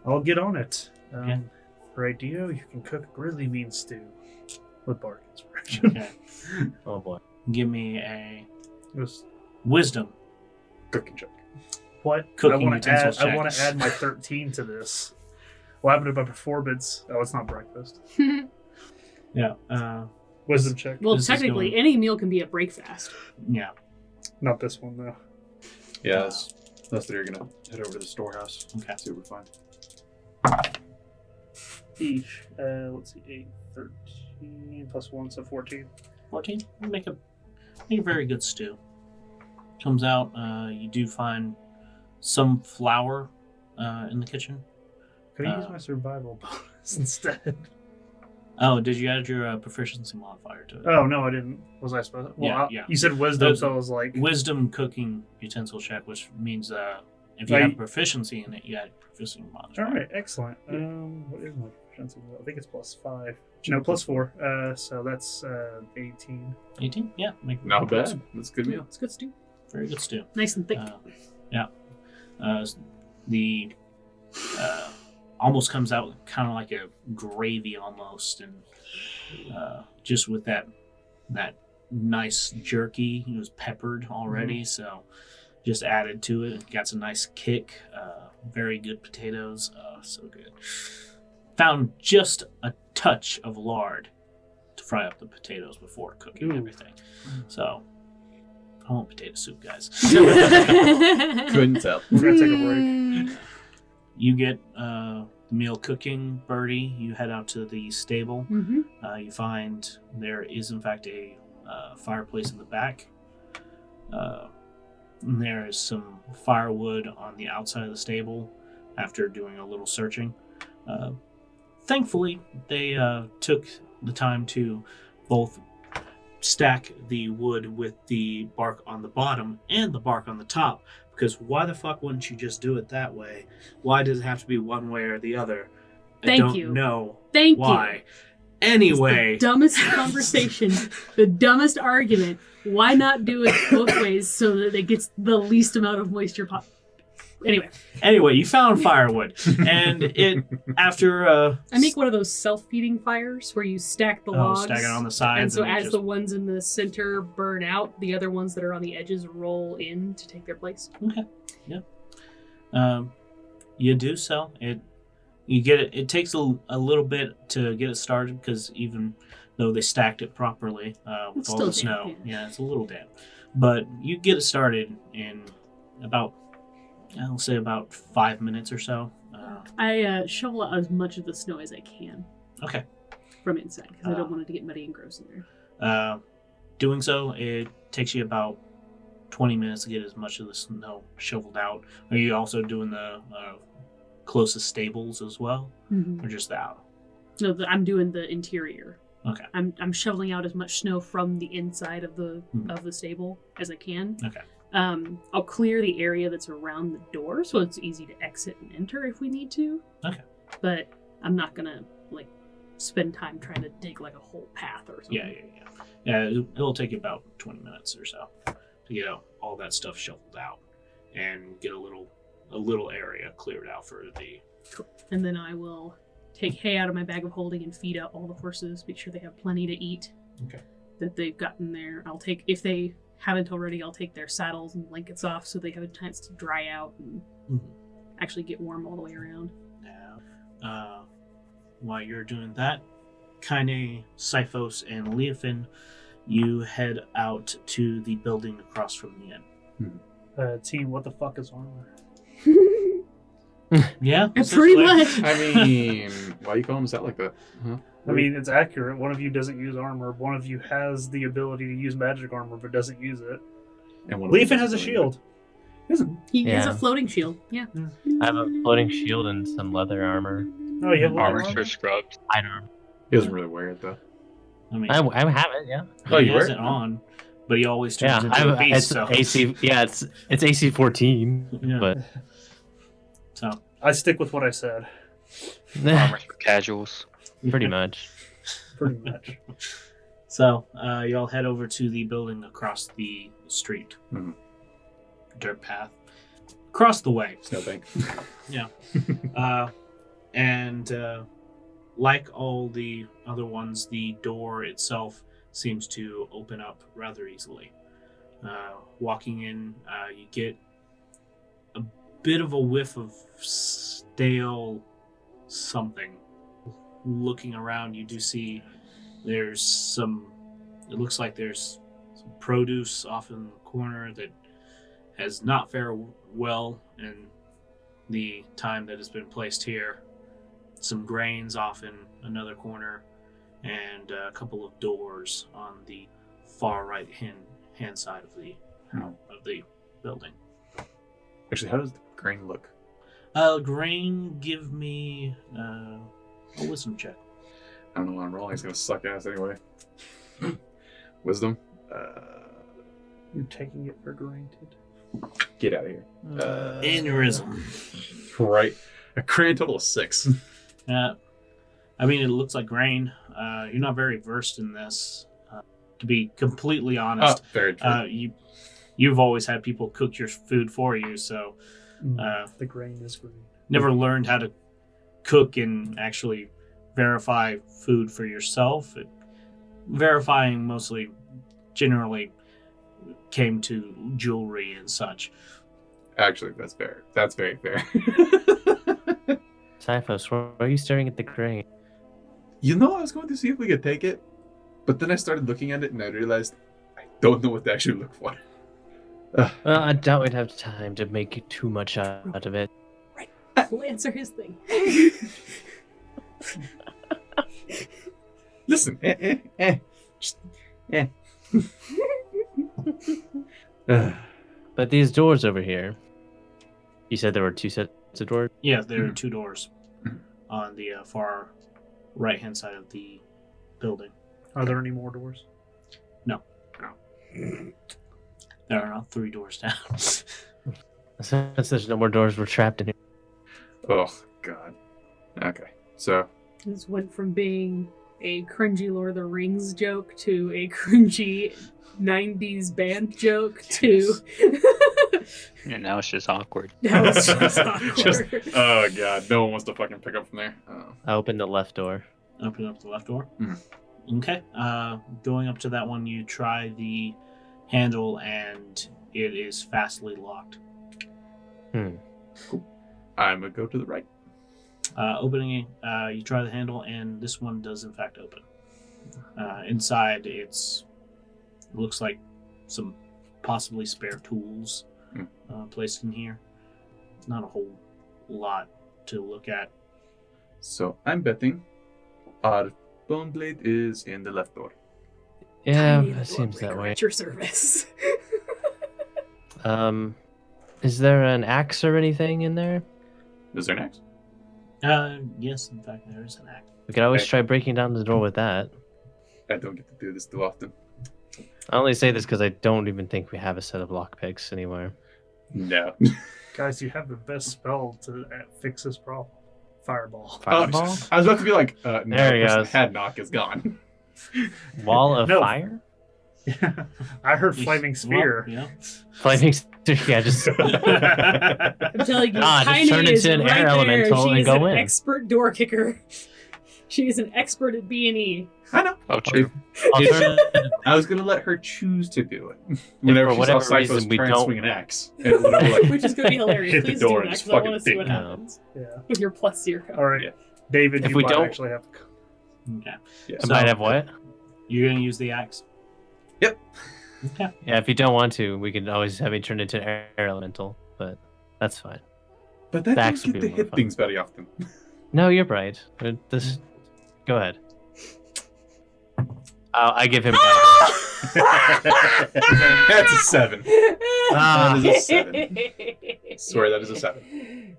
I'll get on it. Yeah. For idea, you can cook a really mean stew with bargains. Okay. Oh boy. Give me a Just wisdom. Cooking check. what? Cooking I want utensils to add. I check. want to add my 13 to this. What happened to my performance? Oh, it's not breakfast. Yeah. Wisdom check. Well, This is technically, going- any meal can be a breakfast. Yeah. Not this one though. Yeah, that's that you're gonna head over to the storehouse. Okay. See what we find. Each. Let's see. 8, 13 plus 1, so 14. 14. Make a very good stew. Comes out. You do find some flour in the kitchen. Could I use my survival bonus instead? Oh, did you add your proficiency modifier to it? Oh no, I didn't. Was I supposed to? Well, Yeah, I- yeah. You said wisdom, Those- so I was like, Wisdom cooking utensil check, which means if you Right. have proficiency in it, you add proficiency modifier. all right, excellent. What is my proficiency? I think it's plus 5. No, plus 4. So that's 18. 18? Yeah. Not bad. That's a good meal. It's good stew. Very good stew. Nice and thick. Yeah. The almost comes out kind of like a gravy almost, and just with that nice jerky. It was peppered already, so just added to it. Got some nice kick. Very good potatoes. So good. Found just a touch of lard to fry up the potatoes before cooking Ooh. everything. So I want potato soup, guys. Couldn't tell. We're gonna take a break. You get the meal cooking, Birdie. You head out to the stable. Mm-hmm. You find there is, in fact, a fireplace in the back. And there is some firewood on the outside of the stable after doing a little searching. Thankfully, they took the time to both stack the wood with the bark on the bottom and the bark on the top, because why the fuck wouldn't you just do it that way? Why does it have to be one way or the other? I Thank don't you. know Thank why. you. Anyway, The dumbest conversation, the dumbest argument. Why not do it both ways so that it gets the least amount of moisture pop? Anyway, you found firewood, and it after I make one of those self-feeding fires where you stack the logs. stack it on the sides, And so it as just- the ones in the center burn out, the other ones that are on the edges roll in to take their place. you do so. You get it. It takes a little bit to get it started because even though they stacked it properly with It's all still the snow, damp, yeah, it's a little damp. But you get it started in about, I'll say about 5 minutes or so. I shovel out as much of the snow as I can Okay. from inside because I don't want it to get muddy and gross in there. Doing so, it takes you about 20 minutes to get as much of the snow shoveled out. Are you also doing the closest stables as well, or just the out? No, I'm doing the interior. Okay. I'm shoveling out as much snow from the inside of the stable as I can. Okay. I'll clear the area that's around the door so it's easy to exit and enter if we need to. Okay. But I'm not gonna spend time trying to dig like a whole path or something. Yeah. It'll take you about 20 minutes or so to get all that stuff shoveled out and get a little area cleared out for the. Cool. And then I will take hay out of my bag of holding and feed out all the horses. Make sure they have plenty to eat. Okay. That they've gotten there. I'll take, if they haven't already, I'll take their saddles and blankets off so they have a chance to dry out and actually get warm all the way around. Now, while you're doing that, Kaine, Siphos, and Leofin, you head out to the building across from the inn. Team, what the fuck is armor? Yeah, Pretty much. I mean, why you calling us out like that? Huh? I mean, it's accurate. One of you doesn't use armor. One of you has the ability to use magic armor, but doesn't use it. And one Leafin has a shield. He has a Yeah. floating shield. Yeah. I have a floating shield and some leather armor. Oh, you have leather Armor's armor? for scrubs. Iron armor. He doesn't really wear it though. I mean, I have it, yeah. Oh, he you has wear it it? on, but he always Yeah, turns into a beast. it's So AC. Yeah, it's AC 14, yeah. but So I stick with what I said, Armor's for casuals. pretty much. pretty much. So, y'all head over to the building across the street. Mhm. Dirt path. Across the way. Snowbank. Yeah. And like all the other ones, the door itself seems to open up rather easily. Walking in, you get a bit of a whiff of stale something. Looking around, you do see there's it looks like there's some produce off in the corner that has not fared well in the time that has been placed here. Some grains off in another corner, and a couple of doors on the far right hand side of the building. Actually, how does the grain look? Grain, give me a wisdom check. I don't know what I'm rolling. It's gonna suck ass anyway. Wisdom. You're taking it for granted. Get out of here. Aneurysm. Right. A grand total of 6. I mean, it looks like grain. You're not very versed in this, to be completely honest. Very true. You've always had people cook your food for you, so The grain is green. never learned how to cook and actually verify food for yourself. Verifying mostly, generally, came to jewelry and such. Actually, that's fair. That's very fair. Siphos, why are you staring at the grain? You know, I was going to see if we could take it, but then I started looking at it and I realized I don't know what to actually look for. Well, I doubt we'd have time to make too much out of it. We'll answer his thing. Listen, Just, But these doors over here, you said there were 2 sets of doors? Yeah, there are 2 doors on the far right-hand side of the building. Are there any more doors? There are now 3 doors down. Since there's no more doors, we're trapped in here. Oh, God. Okay, so This went from being a cringy Lord of the Rings joke to a cringy 90s band joke to And now it's just awkward. now it's just awkward. oh, God, no one wants to fucking pick up from there. Oh. I opened the left door. Open up the left door. Mhm. Okay. Going up to that one, you try the handle, and it is fastly locked. I'm gonna go to the right. Opening it, you try the handle, and this one does in fact open. Inside, it looks like some possibly spare tools placed in here. Not a whole lot to look at. So I'm betting our bone blade is in the left door. Yeah, Tiny it seems that Lordbreaker way. At your service. Is there an axe or anything in there? Is there next? Yes, in fact, there is an axe. We could always Okay. try breaking down the door with that. I don't get to do this too often. I only say this because I don't even think we have a set of lockpicks anywhere. No. Guys, you have the best spell to fix this problem. Fireball. Fireball? I was about to be like, no, There he goes. Head knock is gone. Wall of No. fire? I heard flaming spear. Well, yeah. Flaming yeah, just I'm telling you, Ah, just Tiny turn is into an right air there. elemental She and is go an in. expert door kicker. She is an expert at B&E. I know. Oh, true. alternative. I was gonna let her choose to do it. Whenever for she whatever saw Cyphos reason we try and don't- swing an axe, and literally like, Which is going to be hilarious. Hit the Please door do and that just because I want to fucking see what ding. happens Yeah. with your +0. All right. Yeah. David, If you we might don't- actually have Okay. yeah. I might have what? You're gonna use the axe. Yep. Okay. Yeah, if you don't want to, we could always have it turned into an air elemental, but that's fine. But that The axe doesn't would get be to more hit fun. things very often. No, you're right. This, go ahead. I give him. That's a 7. Ah. That is a 7. Swear that is a 7.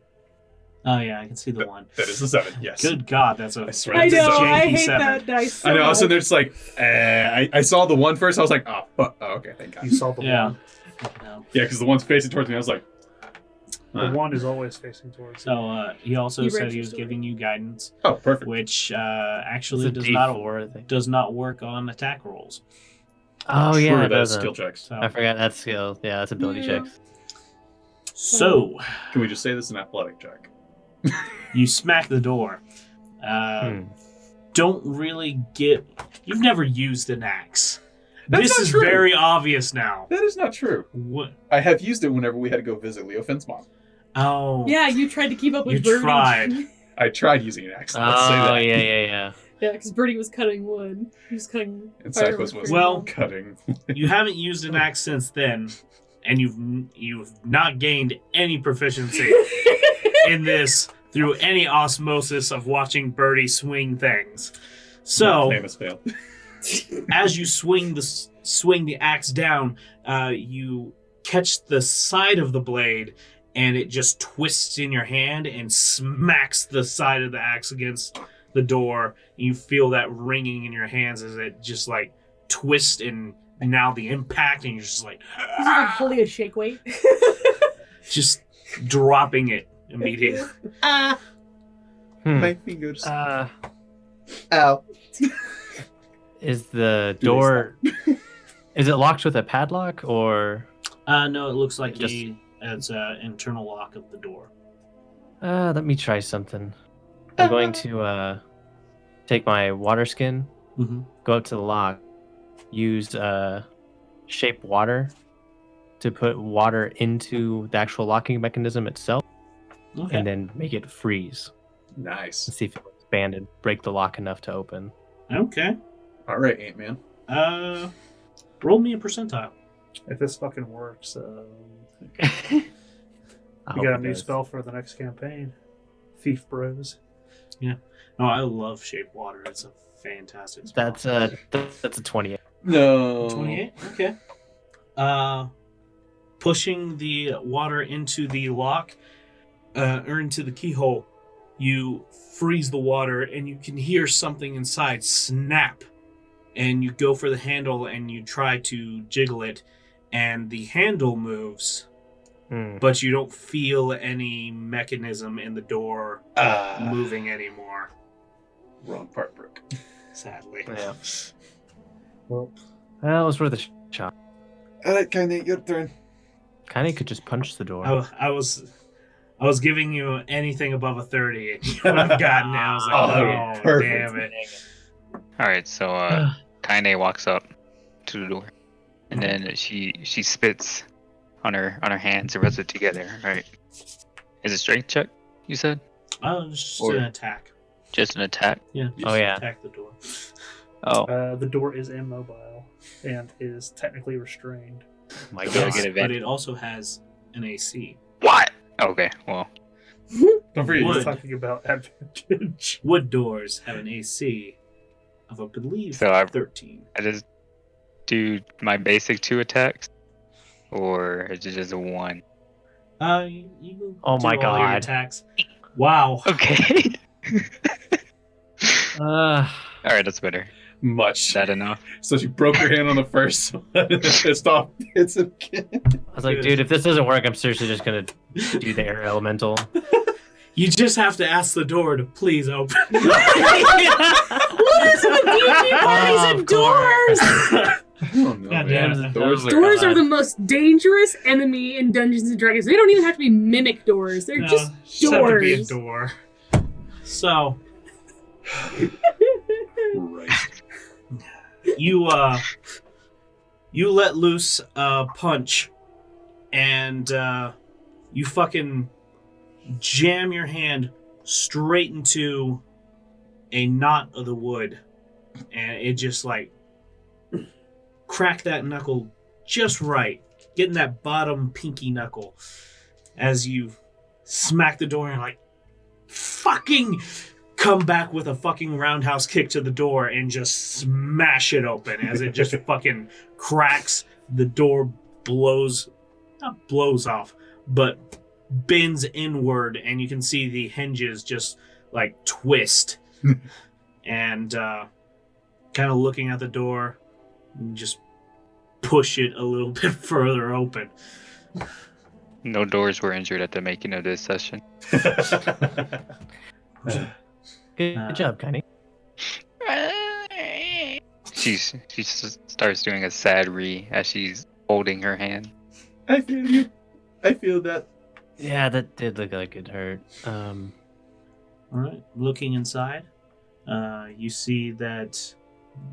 Oh yeah, I can see the one. That is a 7. Yes. Good God, that's a. I swear I that's a know, janky I hate 7. that dice so I know. So much. there's like, I saw the one first. I was like, oh, fuck. Oh, okay, thank God. you saw the Yeah. one. No. Yeah, because the one's facing towards me. I was like, The one is always facing towards you. So he also He said read he your was story. giving you guidance, oh, perfect. which It's actually a D4, I think. does not work on attack rolls. Oh yeah, Sure, it that's doesn't. skill checks. So, I forgot that's skill. Yeah, that's ability Yeah. checks. so Can we just say this is an athletic check? you smack the door. Don't really get. You've never used an axe. That's This not is true. very obvious now. That is not true. What? I have used it whenever we had to go visit Leo Finn's mom. Oh. Yeah, you tried to keep up with You Birdie. tried. I tried using an axe. Let's say Oh that. yeah. Yeah, because Birdie was cutting wood. He was cutting And firewood Cyphos was for Well- him. cutting. You haven't used an axe since then, and you've not gained any proficiency in this through any osmosis of watching Birdie swing things. So famous fail. as you swing the axe down, you catch the side of the blade, and it just twists in your hand and smacks the side of the axe against the door. You feel that ringing in your hands as it just like twists, and now the impact, and you're just like He's like holding a shake weight. just dropping it immediately. My fingers. Ow. Is the door? Is it locked with a padlock or? No, it looks like Just- it's an internal lock of the door. Let me try something. I'm going to take my water skin, Mm-hmm. go up to the lock, use shape water to put water into the actual locking mechanism itself, Okay. and then make it freeze Nice. and see if it will expand and break the lock enough to open. Okay. All right, Ant-Man. Roll me a percentile. If this fucking works, I we hope got a it new does. spell for the next campaign. Thief Bros. No, I love shape water. It's a fantastic spell. That's a 28. No. 28. Okay. Pushing the water into the lock, or into the keyhole, you freeze the water, and you can hear something inside snap. And you go for the handle, and you try to jiggle it, and the handle moves, but you don't feel any mechanism in the door moving anymore. Wrong part broke. Sadly. Yeah. Well, Well, it was worth a shot. All right, Kanye, your turn. Kinda could just punch the door. I was giving you anything above a 30, and you would have gotten it. I was like, Oh, oh, perfect. damn it. All right, so Kaine walks up to the door, and then she spits on her hands and rubs it together. Right? Is it strength check? You said Oh, it's just Or- an attack. just an attack. Yeah. Oh, just yeah. Attack the door. Oh, the door is immobile and is technically restrained. My So God. I get But advantage. it also has an AC. What? Okay, well, Don't forget. Wood. He's talking about advantage. Wood doors have an AC of, I believe, So I- 13. I just do my basic 2 attacks, or is it just a 1? You can Oh do my all your God. attacks. Wow. Okay. Uh, All right, that's better. Much. Is that enough? So she broke her hand on the first one and pissed off hits him again. I was like, dude, if this doesn't work, I'm seriously just gonna do the air elemental. You just have to ask the door to please open. What is with D&D parties Oh, and of course. doors? I don't know, God man. damn it. Doors are the most dangerous enemy in Dungeons and Dragons. They don't even have to be mimic doors. They're just have to be a doors. door. So Right. you let loose a punch, and you fucking jam your hand straight into a knot of the wood, and it just like crack that knuckle just right, getting that bottom pinky knuckle as you smack the door and like fucking come back with a fucking roundhouse kick to the door and just smash it open as it just fucking cracks. The door not blows off, but bends inward, and you can see the hinges just like twist. And kind of looking at the door, and just push it a little bit further open. No doors were injured at the making of this session. Good job, Kenny. She starts doing a sad as she's holding her hand. I feel you. I feel that. Yeah, that did look like it hurt. All right, looking inside, you see that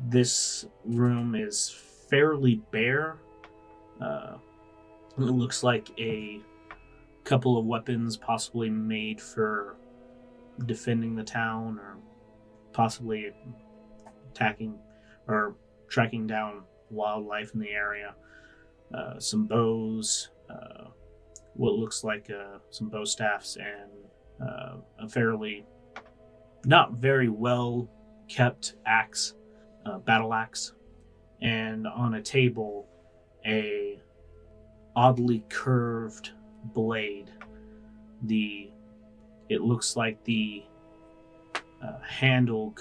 this room is fairly bare. It looks like a couple of weapons possibly made for defending the town, or possibly attacking or tracking down wildlife in the area. Some bows, what looks like some bow staffs, and a fairly not very well kept axe, battle axe, and on a table a oddly curved blade. It looks like the handle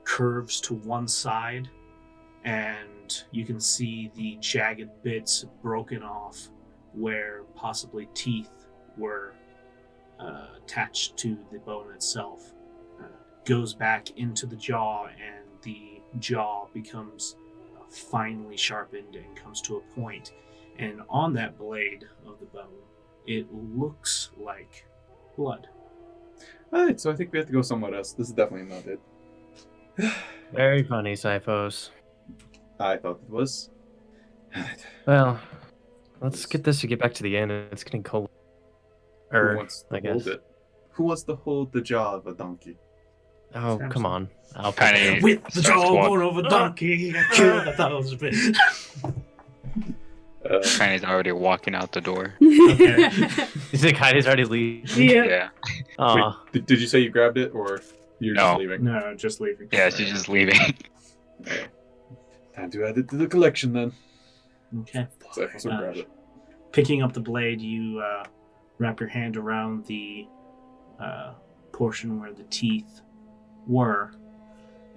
curves to one side, and you can see the jagged bits broken off where possibly teeth were attached to the bone itself. Goes back into the jaw, and the jaw becomes finely sharpened and comes to a point. And on that blade of the bone, it looks like blood. Alright, so I think we have to go somewhere else. This is definitely not it. Very funny, Syphos. I thought it was. Well, let's get this to get back to the inn. It's getting cold. Who wants to I guess. hold it? Who wants to hold the jaw of a donkey? Oh, come on. I'll pick Kinda- it up. With the Starts jawbone of a donkey, I killed 1,000 fish. Tiny's already walking out the door. Okay. Is the guy who's already leaving? Yeah. Yeah. Aw. Wait, did you say you grabbed it, or you're No. just leaving? No, just leaving. Yeah, she's just leaving. Okay. Time to add it to the collection then. Okay. So I also grab it. Picking up the blade, you wrap your hand around the portion where the teeth were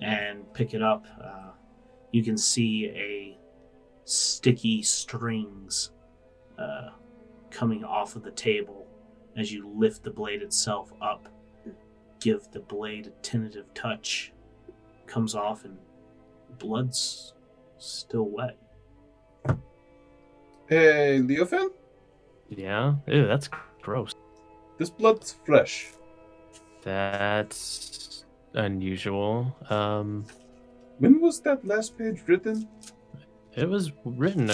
and pick it up. You can see a sticky strings coming off of the table as you lift the blade itself up. Give the blade a tentative touch. Comes off, and blood's still wet. Hey, Leofan? Yeah? Ew, that's gross. This blood's fresh. That's unusual. When was that last page written? It was written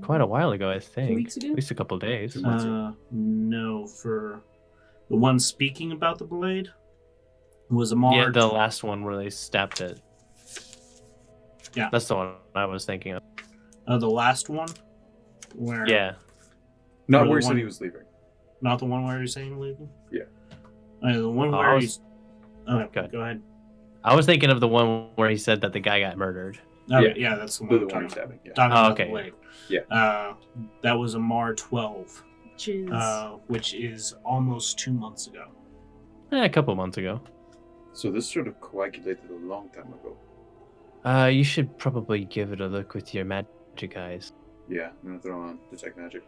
quite a while ago, I think. weeks ago? At least a couple days. No, for the one speaking about the blade was a Yeah, Mard. the last one where they stabbed it. Yeah. That's the one I was thinking of. The last one, where Yeah. Not Or where the he said one- he was leaving. not the one where you're saying leaving. Yeah. The one Oh, where I he's. Okay, Good. go ahead. I was thinking of the one where he said that the guy got murdered. Yeah, that's the one. The I'm one you're talking stabbing. Yeah. Talking about okay. the blade. Yeah. That was a Mar 12, Jeez. which is almost 2 months ago. A couple months ago. So this should have coagulated a long time ago. You should probably give it a look with your magic eyes. Yeah, I'm gonna throw on detect magic.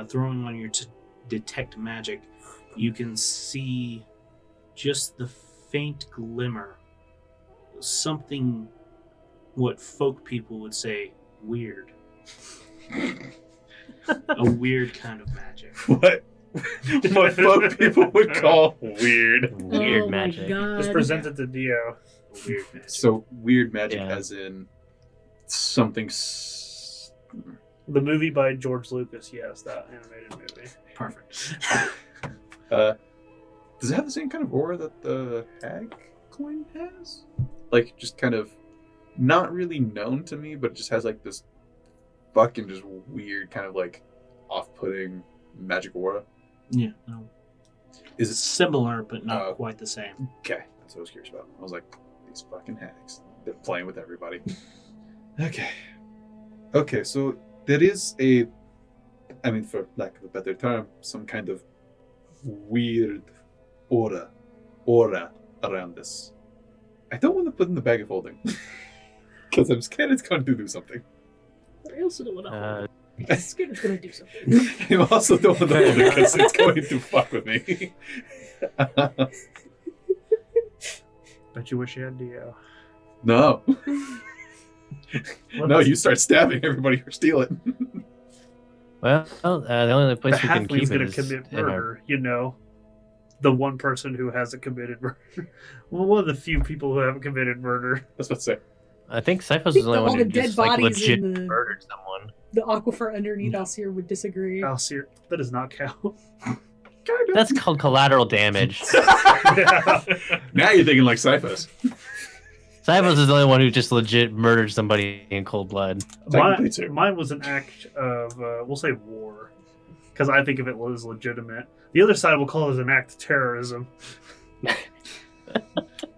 Throwing on your detect magic, you can see just the faint glimmer. Something what folk people would say weird. A weird kind of magic. What? What folk people would call weird. Weird Oh my magic. God. Just present it to Dio. Weird magic. So weird magic, Yeah. as in something. The movie by George Lucas, yes, that animated movie. Perfect. Does it have the same kind of aura that the hag coin has? Like, just kind of not really known to me, but it just has like this fucking just weird kind of like off-putting magic aura. Yeah. No. Is It's it similar, but not quite the same. okay? That's what I was curious about. I was like, these fucking hags, they're playing with everybody. Okay, so there is a, I mean, for lack of a better term, some kind of weird aura around this. I don't want to put in the bag of holding because I'm scared it's going to do something. I also don't want to hold Uh, it. I'm scared it's going to do something. I also don't want to hold it because it's going to fuck with me. Bet you wish you had Dio. No. No, you start stabbing everybody or steal it. well, the only The place we can halfling's keep it gonna is commit in our... murder, you know. The one person who hasn't committed murder. Well, one of the few people who haven't committed murder. I was about to say. I think Cyphos I is think the only all one the who dead just like bodies legit in the- murdered someone. The aquifer underneath Alcir would disagree. Alcir, that does not count. That's called collateral damage. Yeah. Now you're thinking like Cyphos. Cyphos is the only one who just legit murdered somebody in cold blood. Technically, too. Mine was an act of, we'll say war. Because I think of it as legitimate. The other side will call it an act of terrorism.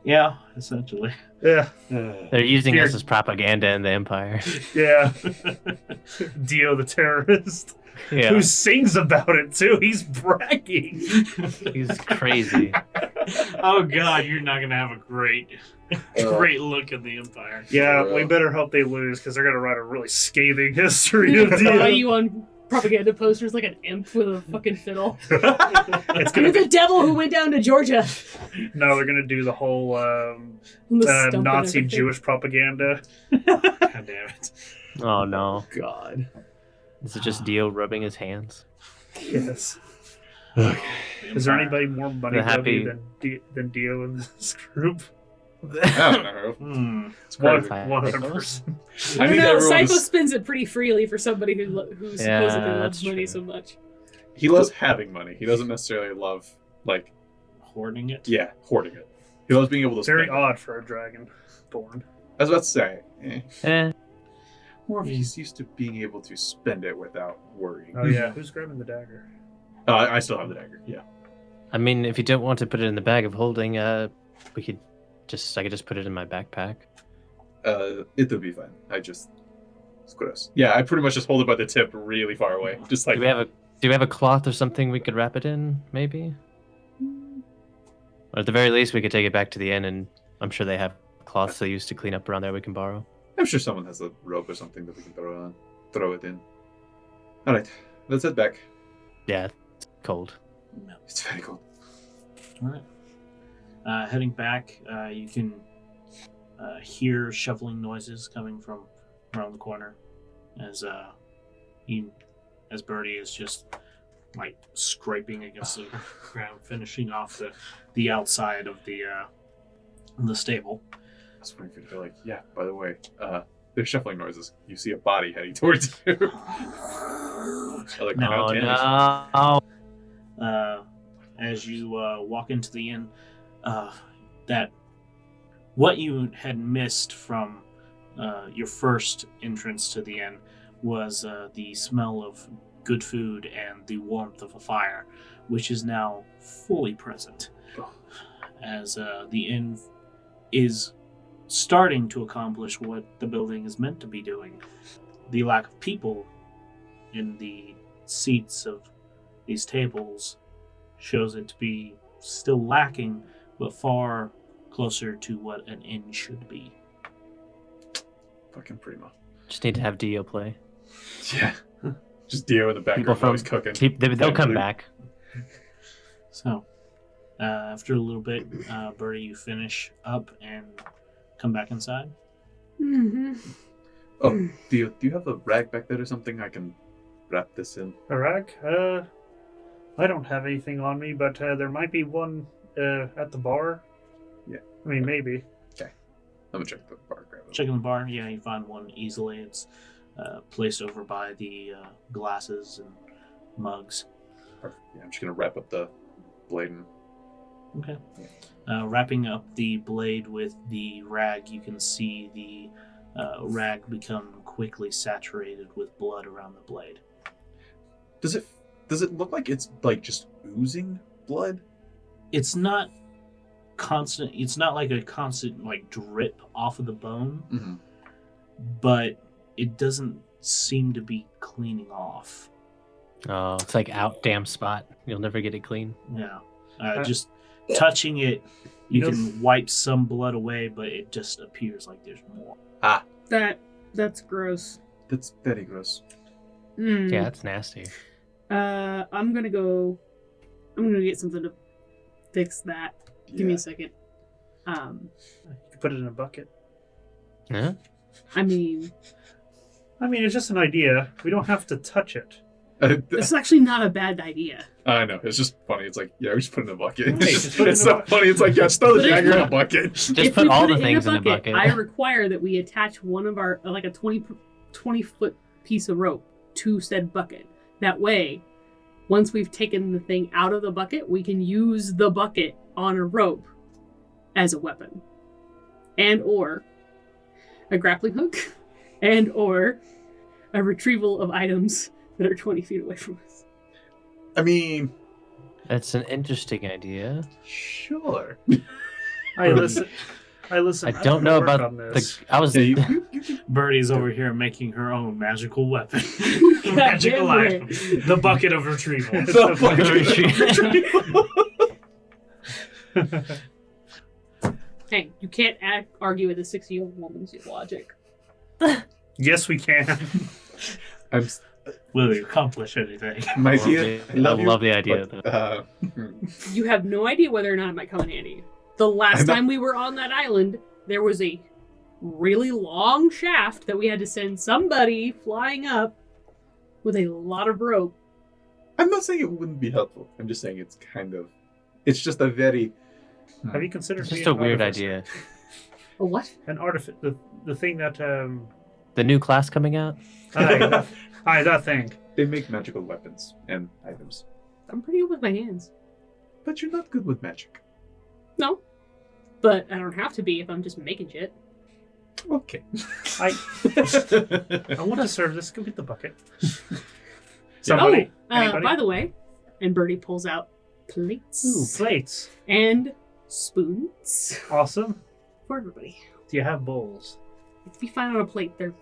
Yeah, essentially. Yeah, They're using Fear- us as propaganda in the Empire. yeah. Dio the terrorist. Yeah, Who sings about it, too. He's bragging. he's crazy. Oh god, you're not gonna have a great look at the Empire. Yeah, we better hope they lose, because they're going to write a really scathing history of Draw Dio. you on propaganda posters like an imp with a fucking fiddle. It's You're gonna the devil who went down to Georgia. No, they're going to do the whole On the stump and Nazi everything. Jewish propaganda. God damn it. Oh no. God. Is it just Dio rubbing his hands? Yes. The Is there Empire. anybody more money The happy- than Dio in this group? I don't know. Hmm. It's crazy. 100%. I don't need know. everyone Psycho to spends it pretty freely for somebody who supposedly loves that's money true. so much. He loves having money. He doesn't necessarily love, like, Hoarding it? yeah, hoarding it. He loves being able to Very spend it. odd for a dragon born. I was about to say, more of Yeah. he's used to being able to spend it without worrying. Oh yeah, who's grabbing the dagger? I still have the dagger. Yeah. I mean, if you don't want to put it in the bag of holding, I could just put it in my backpack. It would be fine. It's gross. Yeah, I pretty much just hold it by the tip, really far away, just like. Do we have a cloth or something we could wrap it in? Maybe. Or at the very least, we could take it back to the inn, and I'm sure they have cloths they use to clean up around there we can borrow. I'm sure someone has a rope or something that we can throw it in. All right, let's head back. Yeah, it's cold. It's very cold. All right. Heading back, you can hear shuffling noises coming from around the corner as Birdie is just like scraping against the ground, finishing off the outside of the stable. I was waiting for you to be like, yeah. By the way, there's shuffling noises. You see a body heading towards you. Like, No, no. As you walk into the inn, that what you had missed from your first entrance to the inn was the smell of good food and the warmth of a fire, which is now fully present. As the inn is starting to accomplish what the building is meant to be doing. The lack of people in the seats of these tables shows it to be still lacking, but far closer to what an inn should be. Fucking primo. Just need to have Dio play. Yeah. Just Dio in the background always cooking. They'll come back. So, after a little bit, Birdie, you finish up and come back inside. Mm-hmm. Oh, do you have a rag back there or something I can wrap this in? A rag? I don't have anything on me, but there might be one at the bar. Yeah. I mean, maybe. Okay. Let me check the bar. Grab it. Checking the bar, yeah, you find one easily. It's placed over by the glasses and mugs. Perfect. Yeah, I'm just gonna wrap up the blade and... Okay. Wrapping up the blade with the rag, you can see the rag become quickly saturated with blood around the blade. Does it look like it's like just oozing blood? It's not constant. It's not like a constant like drip off of the bone, Mm-hmm. but it doesn't seem to be cleaning off. Oh, it's like out damn spot. You'll never get it clean. Yeah. Just touching it, you You know- can wipe some blood away, but it just appears like there's more. That's gross. That's very gross. Mm. Yeah, it's nasty. I'm gonna get something to fix that. Give me a second. You could put it in a bucket. Yeah. I mean, it's just an idea. We don't have to touch it. it's actually not a bad idea. I know. It's just funny. It's like, yeah, we just put it in a bucket. Right, just put it It's in so a bucket. funny. It's like, yeah, just throw the But if dagger in we- a bucket. Just If put we all put the it things in the bucket. I require that we attach one of our like a 20-foot piece of rope to said bucket. That way, once we've taken the thing out of the bucket, we can use the bucket on a rope as a weapon, and or a grappling hook, and or a retrieval of items that are 20 feet away from us. I mean, That's an interesting idea. sure. I listen. I I'm don't gonna know work about on this. I was. Yeah, you Birdie's over here making her own magical weapon. God Magical damn item. it. The bucket of retrieval. The bucket. Hey, you can't argue with a 60-year-old woman's logic. Yes, we can. I'm Will you accomplish anything? my I dear. love the idea. But, You have no idea whether or not it might come in handy. The last I'm not- time we were on that island, there was a really long shaft that we had to send somebody flying up with a lot of rope. I'm not saying it wouldn't be helpful. I'm just saying it's kind of. It's just a very. Have you considered It's being just a an weird artificer? idea. A what? An artificer. The thing that The new class coming out. that thing. They make magical weapons and items, I'm pretty good with my hands. but you're not good with magic. No. But I don't have to be if I'm just making shit. Okay. I want to serve this. Go get the bucket. Somebody. Anybody? By the way, and Birdie pulls out plates Ooh, plates. and spoons Awesome. for everybody. Do you have bowls? If you find on a plate, they're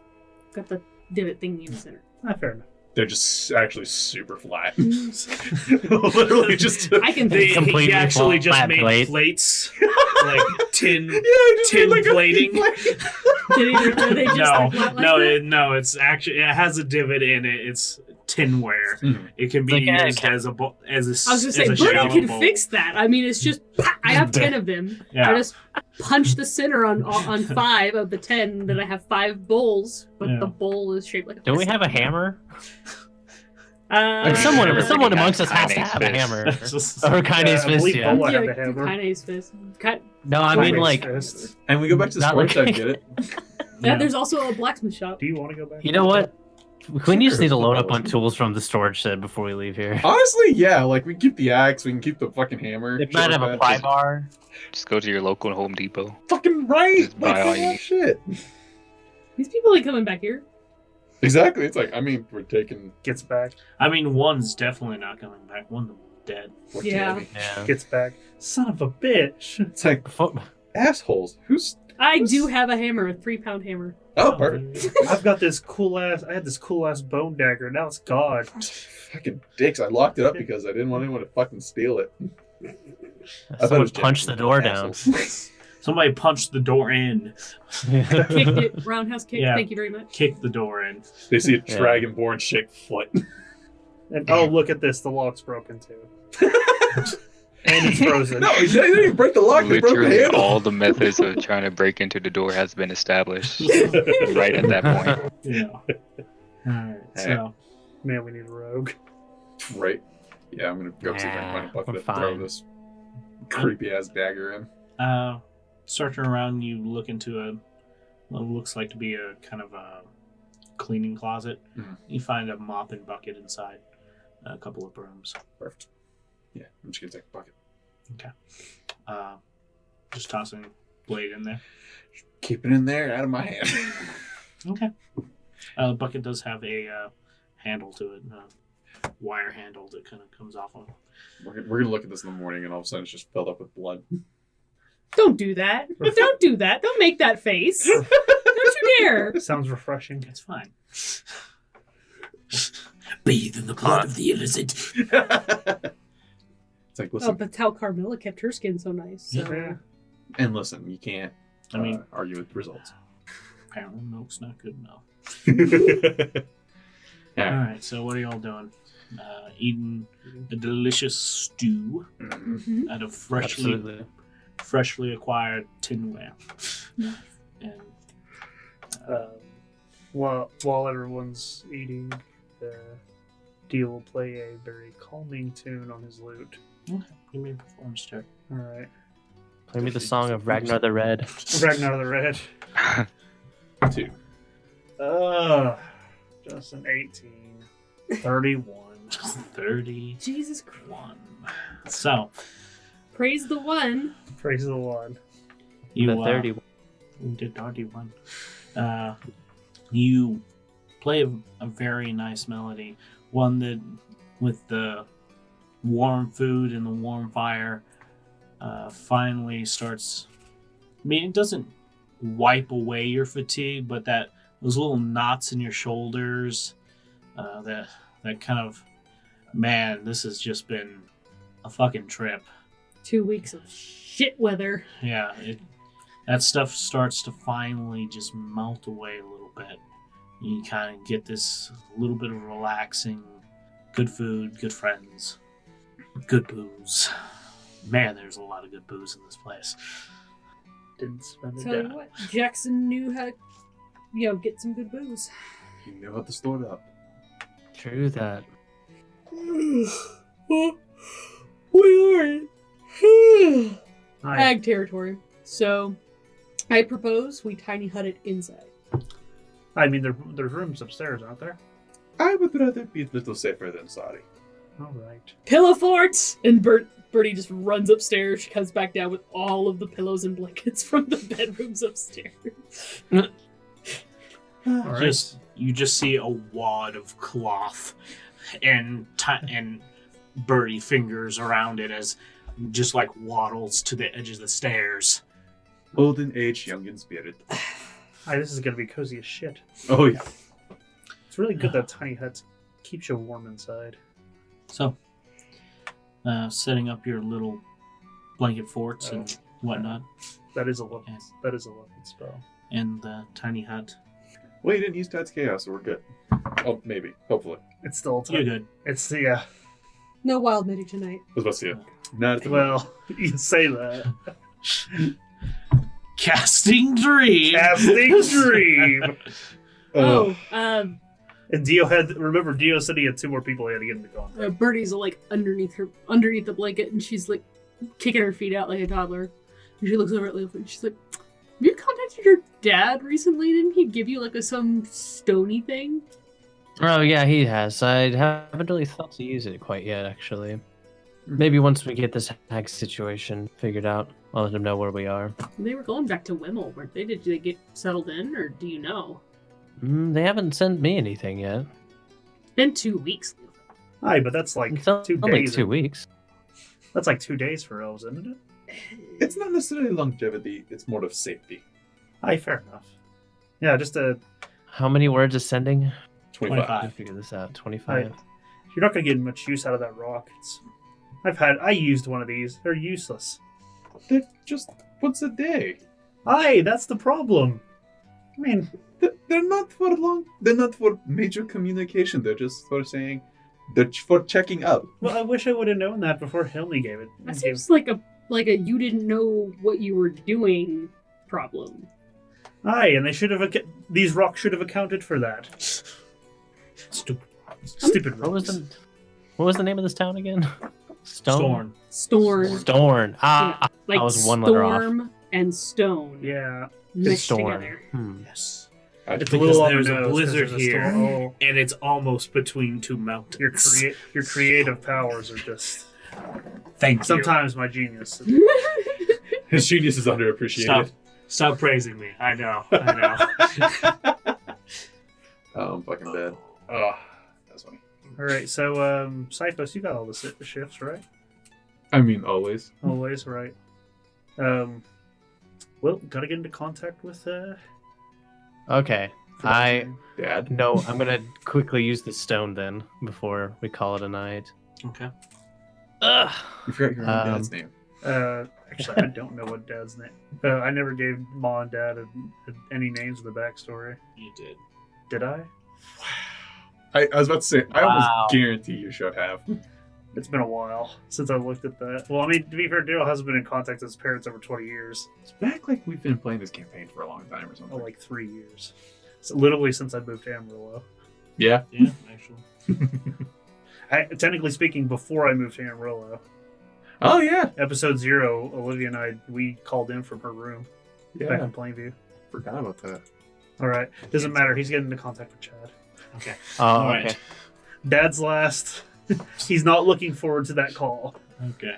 got the divot thing in the center. Fair enough. They're just actually super flat. Literally just. I can They, Completely he actually flat just made plate. plates, like tin. Yeah, I just Tin made like a plating. plate. Are they just No, like no, that? no. It's actually it has a divot in it. It's tinware. Mhm. It can be It's like a used as a bo- as a. I was gonna say, as a Birdie shallow can bowl. fix that. I mean, it's just I have 10 of them. Yeah. I just punch the center on 5 of the 10. Then I have 5 bowls, but Yeah. the bowl is shaped like a. Don't we fist. have a hammer? Uh, Someone got amongst us has to Kaine's have a fist. hammer. It's just- Or Kaine's I fist, believe yeah. Bola had Yeah, the hammer. Kaine's fist. No, I mean Kaine's like, fist. And we go back to the Not storage like- shed, get it? Yeah, there's also a blacksmith shop. Do you want to go back? you know what? We just need to load up Sure. on tools from the storage shed before we leave here. Honestly, yeah. Like we can keep the axe, we can keep the fucking hammer. They shit might like have a that. pry bar. Just go to your local Home Depot. Fucking right. Just buy Like, all you that need. shit. These people ain't coming back here. Exactly. It's like I mean, we're taking. Gets back. I mean, one's definitely not coming back. One of them is dead. Yeah. Yeah. Gets back. Son of a bitch. It's like Before, assholes. Who's I do have a hammer, a 3-pound hammer. Oh, perfect. I've got this cool ass. I had this cool ass bone dagger. Now it's gone. Fucking dicks. I locked it up because I didn't want anyone to fucking steal it. I thought it Someone was punched the door down. assholes. Somebody punched the door in. Kicked it. Roundhouse kick. Yeah. Thank you very much. Kicked the door in. They see a Yeah. dragonborn shaped foot. And oh, look at this. The lock's broken too. And it's frozen. No, they didn't even break the lock. They broke the Literally handle. all the methods of trying to break into the door has been established right at that point. Yeah. Alright, so Man, we need a rogue. Right. Yeah, I'm gonna go see if I can find a bucket we're and throw fine. this creepy ass dagger in. searching around, you look into what looks like to be a kind of a cleaning closet. Mhm. You find a mop and bucket inside, a couple of brooms. Perfect. Yeah, I'm just gonna take a bucket. Just tossing blade in there. Keep it in there, out of my hand. Okay. The bucket does have a handle to it, wire handle that kind of comes off of. We're gonna look at this in the morning, and all of a sudden it's just filled up with blood. Don't do that. Don't do that. Don't make that face. Don't you dare. Sounds refreshing. It's fine. Bathe in the blood of the innocent. It's like, Oh, listen, that's how Carmilla kept her skin so nice. So. Yeah. and listen, you can't I mean, argue with the results. apparently milk's not good enough. Yeah. Alright, so what are y'all doing? Eating a delicious stew Mhm. out of Absolutely. freshly acquired tinware. And While everyone's eating, Dio will play a very calming tune on his lute. give me a performance check. All right. Play me the song of Ragnar the Red. Ragnar the Red. 2. Just an 18. 31. 31. Jesus Christ. So, Praise the one. Praise the one. you The 30. we did 31. You play a very nice melody, one that with the warm food and the warm fire finally starts. I mean, it doesn't wipe away your fatigue, but those little knots in your shoulders, that kind of, man, this has just been a fucking trip. 2 weeks of shit weather. Yeah, that stuff starts to finally just melt away a little bit. You kind of get this little bit of relaxing, good food, good friends, good booze. Man, there's a lot of good booze in this place. Didn't spend a Tell you dime. what, Jackson knew how to, get some good booze. You know how to store it up. True that. We are in Hi. ag territory. So, I propose we tiny hut it inside. I mean, there's rooms upstairs, aren't there? I would rather be a little safer than sorry. All right. Pillow forts! And Bertie just runs upstairs. She comes back down with all of the pillows and blankets from the bedrooms upstairs. All right. You just see a wad of cloth and birdie fingers around it as just like waddles to the edge of the stairs. Olden age, young in spirit. Hi, this is gonna be cozy as shit. Oh yeah. It's really good that tiny hut keeps you warm inside. So, setting up your little blanket forts and whatnot, That is a lovely. Yes. That is a lovely spell. and the tiny hut. Well, you didn't use Dad's Chaos, so we're good. Oh, maybe. Hopefully. It's still You're good. It's No wild magic tonight. I was about to say it. Not at the well, you say that. Casting dream. Casting dream. Oh, And Dio Dio said he had 2 more people he had to get into contract. Bertie's like underneath the blanket, and she's like kicking her feet out like a toddler. And she looks over at Leopold, and she's like, "Have you contacted your dad recently? Didn't he give you like some stony thing?" Oh yeah, he has. I haven't really thought to use it quite yet, actually. Maybe once we get this hack situation figured out, I'll let him know where we are. They were going back to Wimmel, weren't they? Did they get settled in, or do you know? They haven't sent me anything yet. It's been 2 weeks. Aye, but that's like It's 2 only days. 2 weeks. That's like 2 days for elves, isn't it? It's not necessarily longevity, it's more of safety. Aye, fair enough. Yeah, just a. How many words is sending? 25. Let me figure this out. 25. You're not gonna get much use out of that rock. I used one of these. They're useless. They're just once a day. Aye, that's the problem. I mean, They're not for long. They're not for major communication. They're just for saying. They're for checking up. well, I wish I would have known that before Hilney gave it. That seems like a you didn't know what you were doing problem. Aye, and they should have. These rocks should have accounted for that. Stupid What rocks. was the name of this town again? Storm. Storm. Storn. Ah, Like I was one letter off. storm and stone Yeah, mixed Storm. together. Yes. it's Because a little on there's the a nose 'cause blizzard there's a here. storm. Oh, And it's almost between two mountains. your creative powers are just. Thank you. Sometimes my genius. His genius is underappreciated. Stop praising me. I know. Oh, I'm fucking dead. Oh, that's funny. All right, so Cyphos, you got all the shifts, right? I mean, always. Always, right? Well, gotta get into contact with. Okay. Dad. No, I'm gonna quickly use the stone then before we call it a night. Okay. Ugh. You forgot your own dad's name. Actually, I don't know what Dad's name. I never gave Mom and Dad any names of the backstory. You did. Did I? I was about to say, I Wow. almost guarantee you should have. It's been a while since I looked at that. Well, I mean, to be fair, Daryl hasn't been in contact with his parents over 20 years. It's back like we've been playing this campaign for a long time or Oh, something. like 3 years. So literally since I moved to Amarillo. Yeah. Yeah, actually. Technically speaking, before I moved to Amarillo. Oh, yeah. Episode 0, Olivia and we called in from her room back in Plainview. Forgot about that. All right. Doesn't matter. He's getting into contact with Chad. Okay. Oh, All right. okay. Dad's last. He's not looking forward to that call. Okay.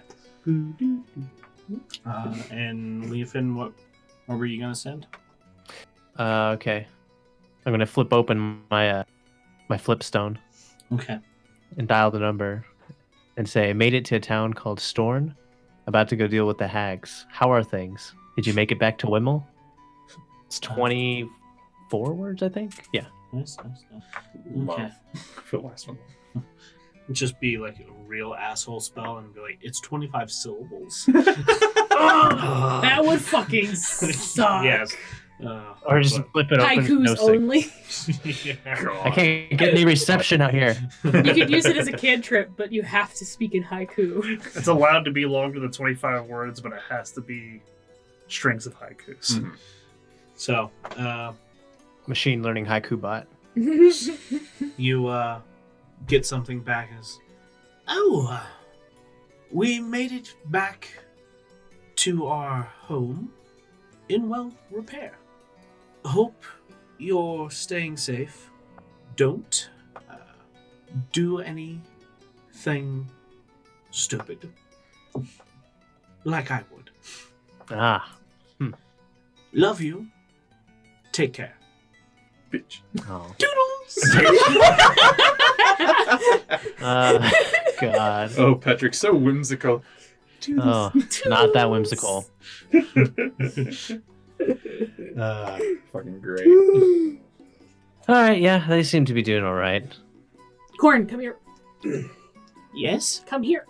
And Leofin, what were you gonna send? Okay. I'm gonna flip open my my flip stone Okay. and dial the number and say, made it to a town called Storn. About to go deal with the hags. How are things? Did you make it back to Wimmel? It's 24 words, I think. Yeah. Nice. Okay. Love. For the last one. Just be like a real asshole spell and be like, it's 25 syllables. That would fucking suck. Yes. Or just flip it open. Haikus no sig- only. I can't get any reception out here. You could use it as a cantrip, but you have to speak in haiku. It's allowed to be longer than 25 words, but it has to be strings of haikus. Mhm. So, Machine learning haiku bot. you get something back as, we made it back to our home in well repair. Hope you're staying safe. Don't do anything stupid like I would. Ah. Love you. Take care. Bitch. Oh. Doodles. God. Oh, Patrick, so whimsical. Oh, not that whimsical. Fucking great. All right, yeah, they seem to be doing all right. Corn, come here. Yes. Come here.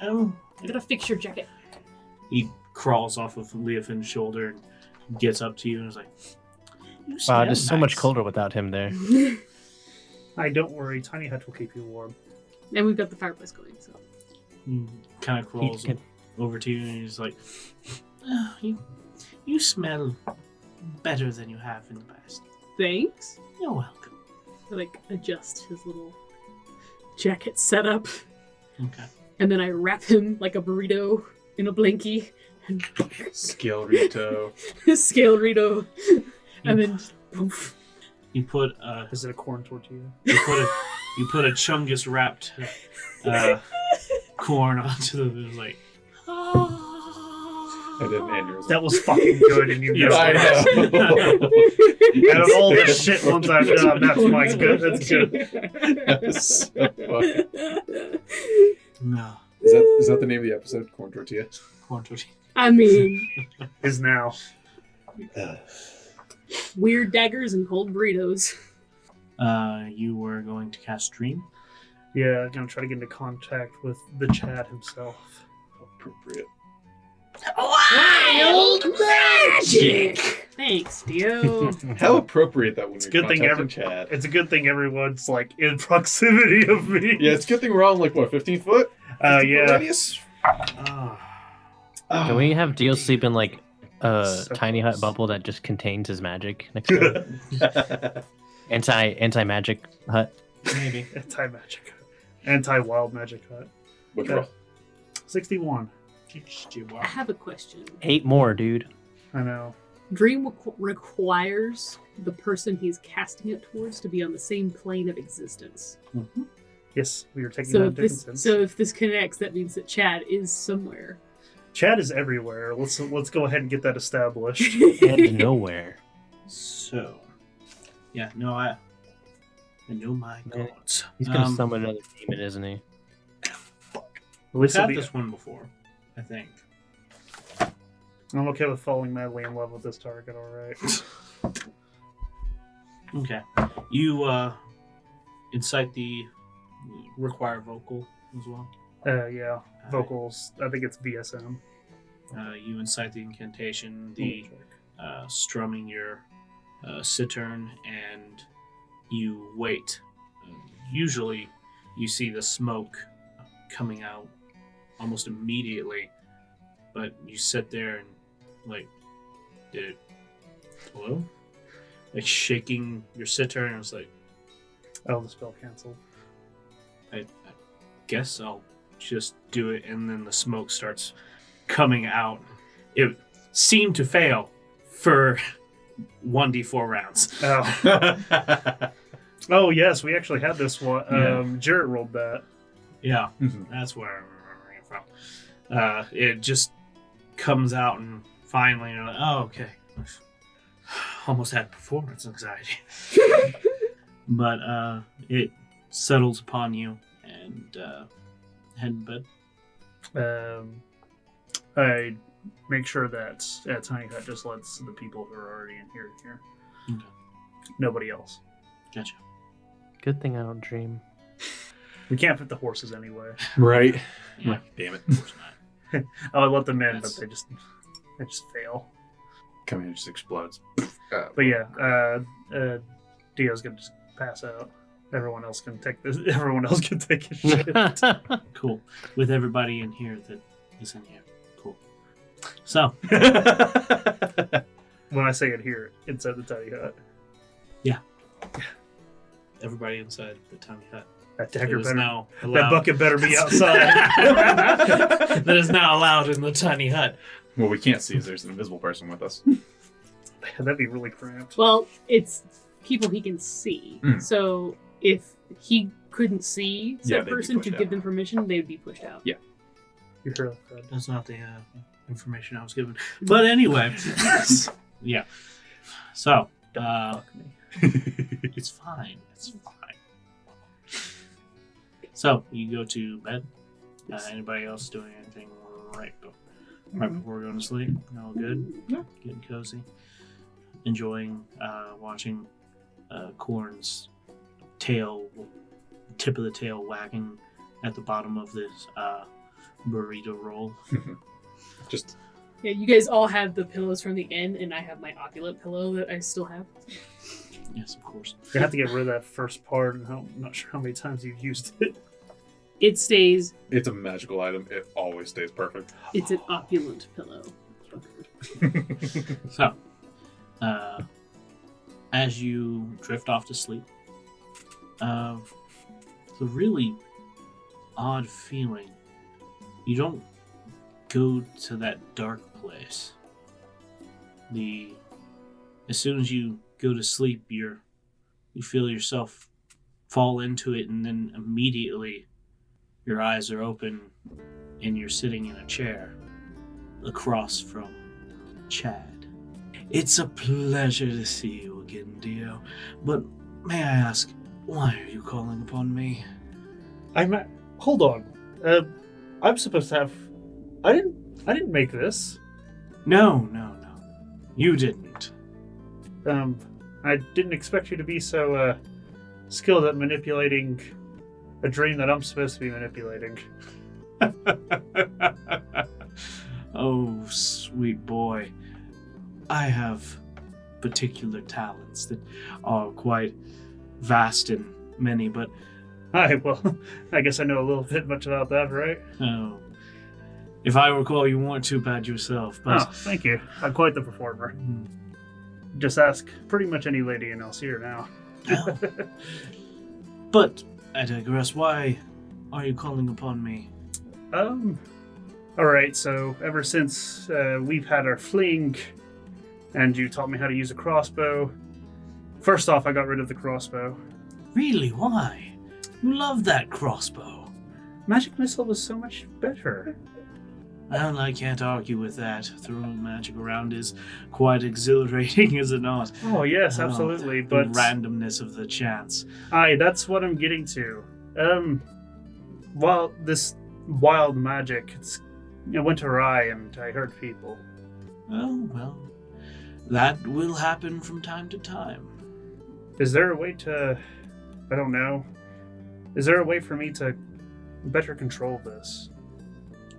Oh. I'm gonna fix your jacket. He crawls off of Leofin's shoulder and gets up to you and is like, "You Wow, smell just so much nice." colder without him there. Hey, don't worry. Tiny Hut will keep you warm. And we've got the fireplace going, so. Kind of crawls can- over to you and he's like, "Oh, you smell better than you have in the past. Thanks. You're welcome." I, like, adjust his little jacket setup, Okay. and then I wrap him like a burrito in a blankie, and Skill Rito. scale Rito, and then just poof. You put Is it a corn tortilla? you put a chungus wrapped corn onto the like. And then Andrew's That was fucking good, and you Yeah, missed I it. know. Out of all the shit ones I've done, that's my good. That's good. That's so funny. No. Is that the name of the episode? Corn tortilla? Corn tortilla. I mean, Is now. Weird daggers and cold burritos. You were going to cast Dream. Yeah, I'm gonna try to get into contact with the Chad himself. Appropriate. Wild magic! Thanks, Dio. How appropriate that when It's a you're good thing contacting Chad. It's a good thing everyone's like in proximity of me. Yeah, it's a good thing we're all like what, 15 foot? 15 foot Yeah. radius? Can we have Dio sleep in like a So tiny close. hut bubble that just contains his magic next to it? Anti magic hut. Maybe. Anti-magic hut. Anti-wild magic hut. What's Yeah. wrong? 61. I have a question. 8 more, dude. I know. Dream requires the person he's casting it towards to be on the same plane of existence. Yes, we were taking So that if into this consideration. if this connects, that means that Chad is somewhere. Chad is everywhere. Let's go ahead and get that established. And nowhere. So, yeah, no, I know my gods. He's gonna summon another demon, isn't he? At We've least had this one before, I think. I'm okay with falling madly in love with this target. All right. Okay. You incite the require vocal as well. Yeah. Vocals. I think it's VSM. You incite the incantation, the strumming your cittern, and you wait. Usually, you see the smoke coming out almost immediately, but you sit there and hello? Like shaking your cittern, and it's like, Oh, the spell canceled. I guess I'll just do it, and then the smoke starts coming out. It seemed to fail for 1d4 rounds. Oh. Oh yes, we actually had this one. Yeah. Jarrett rolled that. Yeah, that's where I'm remembering it from. It just comes out, and finally you're like, oh, okay. Almost had performance anxiety. But it settles upon you, and head to bed. I make sure that Tiny Hut just lets the people who are already in here. Okay. Nobody else. Gotcha. Good thing I don't dream. We can't fit the horses anyway. Right. Yeah. Damn it. Of course not. Oh, I let them in, That's- but they just fail. Come here, it just explodes. But yeah, Dio's gonna just pass out. Everyone else can take this. Everyone else can take his shit. Cool. With everybody in here that is in here. Cool. So, When I say it here, inside the Tiny Hut, everybody inside the tiny hut. that That dagger is better. now That allowed. bucket better be outside. That is now allowed in the tiny hut. What we can't see is there's an invisible person with us. That'd be really cramped. Well, it's people he can see. Mm. So if he couldn't see Yeah, said they'd be person to pushed give out. them permission, they would be pushed out. You heard that, Fred. That's not the information I was given. But anyway, yeah. So, Fuck me. it's fine. It's fine. So, you go to bed. Anybody else doing anything right before going to sleep? All good? Yeah. Getting cozy? Enjoying watching Corn's tail, tip of the tail wagging at the bottom of this burrito roll. Just Yeah, you guys all have the pillows from the inn, and I have my opulent pillow that I still have. Yes, of course. You have to get rid of that first part, and I'm not sure how many times you've used it. It stays. it's a magical item. It always stays perfect. It's an opulent pillow. So, as you drift off to sleep, the really odd feeling, you don't go to that dark place. As soon as you go to sleep, you feel yourself fall into it, and then immediately your eyes are open and you're sitting in a chair across from Chad. It's a pleasure to see you again, Dio. But may I ask, why are you calling upon me? Hold on. I'm supposed to have. I didn't make this. No. You didn't. I didn't expect you to be so skilled at manipulating a dream that I'm supposed to be manipulating. Oh, sweet boy. I have particular talents that are quite vast and many, but Well, I guess I know a little bit much about that, right? oh, if I recall, you weren't too bad yourself. But Oh, thank you. I'm quite the performer. Just ask pretty much any lady and I'll see her now. Oh. But I digress. Why are you calling upon me? Alright, so ever since we've had our fling and you taught me how to use a crossbow, first off, I got rid of the crossbow. Really? Why? You love that crossbow. Magic missile was so much better. Well, I can't argue with that. Throwing magic around is quite exhilarating, is it not? Oh, yes, absolutely, The but... randomness of the chance. Aye, that's what I'm getting to. While this wild magic, it went awry and I hurt people. Oh, well, that will happen from time to time. Is there a way to... I don't know. Is there a way for me to better control this?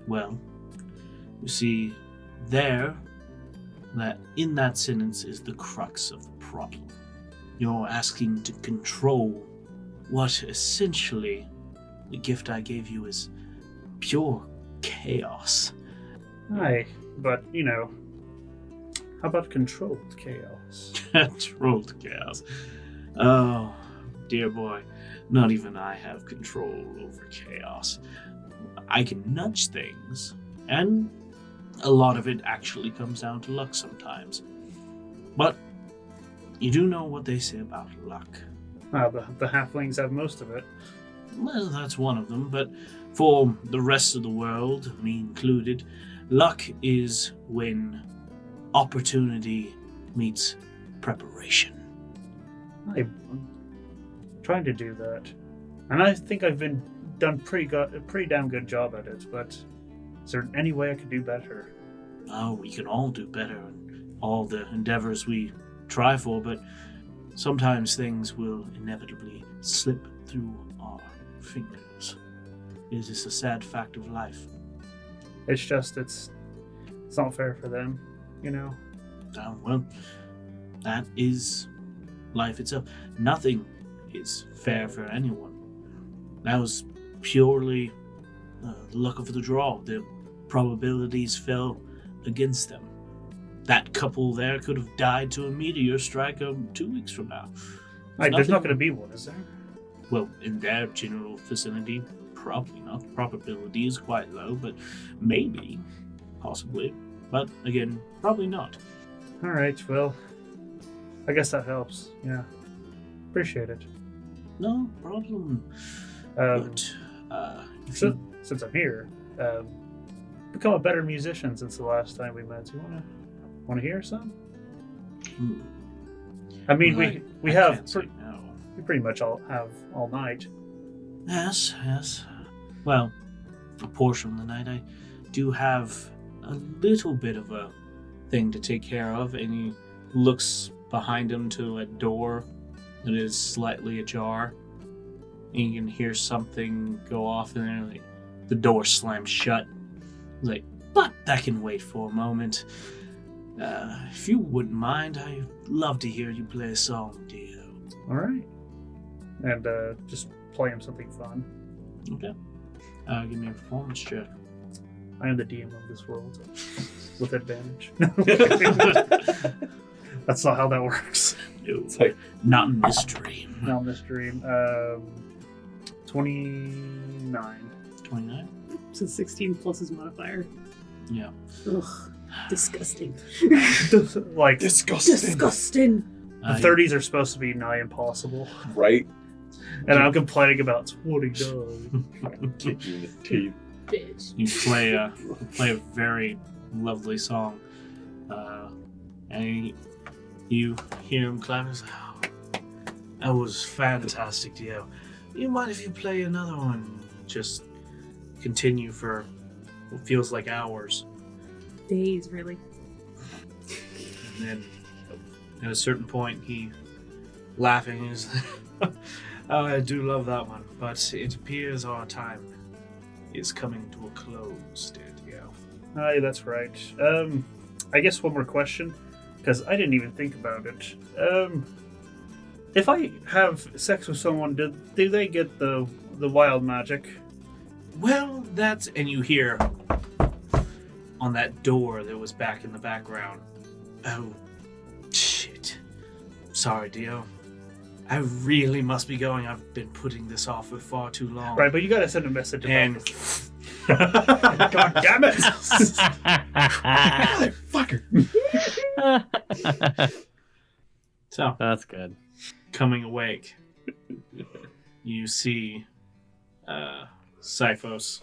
Well, you see, in that sentence is the crux of the problem. You're asking to control what essentially the gift I gave you is pure chaos. Aye, but, how about controlled chaos? Controlled chaos. Oh, dear boy, not even I have control over chaos. I can nudge things, and a lot of it actually comes down to luck sometimes. But you do know what they say about luck. Well, the halflings have most of it. Well, that's one of them, but for the rest of the world, me included, luck is when opportunity meets preparation. I'm trying to do that. And I think I've done a pretty damn good job at it, but is there any way I could do better? Oh, we can all do better in all the endeavors we try for, but sometimes things will inevitably slip through our fingers. It is a sad fact of life. It's just, it's not fair for them, Well, that is life itself. Nothing is fair for anyone. That was purely the luck of the draw. The probabilities fell against them. That couple there could have died to a meteor strike 2 weeks from now. There's not going to be one, is there? Well, in their general vicinity, probably not. The probability is quite low, but maybe, possibly. But again, probably not. Alright, well, I guess that helps, yeah. Appreciate it. No problem. Since I'm here, become a better musician since the last time we met. You wanna hear some? I mean, we have we pretty much all have all night. Yes. Well, a portion of the night I do have a little bit of a thing to take care of, and he looks behind him to a door that is slightly ajar. And you can hear something go off, and then the door slams shut. He's like, but that can wait for a moment. If you wouldn't mind, I'd love to hear you play a song, Dio. Alright. And just play him something fun. Okay. Give me a performance check. I am the DM of this world. With advantage. That's not how that works. No, it's like, not in this dream. Not in this dream. 29. 29? So 16 plus his modifier. Yeah. Ugh. Disgusting. Like, Disgusting. the 30s are supposed to be nigh impossible. Right? And I'm complaining about 29. Kick you in the teeth. Bitch. You play a very lovely song, and you hear him clap. He's like, oh, that was fantastic, Dio. You mind if you play another one? Just continue for what feels like hours, Days, really. and then At a certain point, he, laughing, is, "Oh, I do love that one, but it appears our time is coming to a close, dear Dio." Aye, that's right. I guess one more question, because I didn't even think about it. If I have sex with someone, do they get the wild magic? Well, and you hear on that door that was back in the background. "Oh, shit. Sorry, Dio. I really must be going. I've been putting this off for far too long." Right, but you gotta send a message about And this. God damn it! Motherfucker. so, That's good. coming awake, you see Sifos.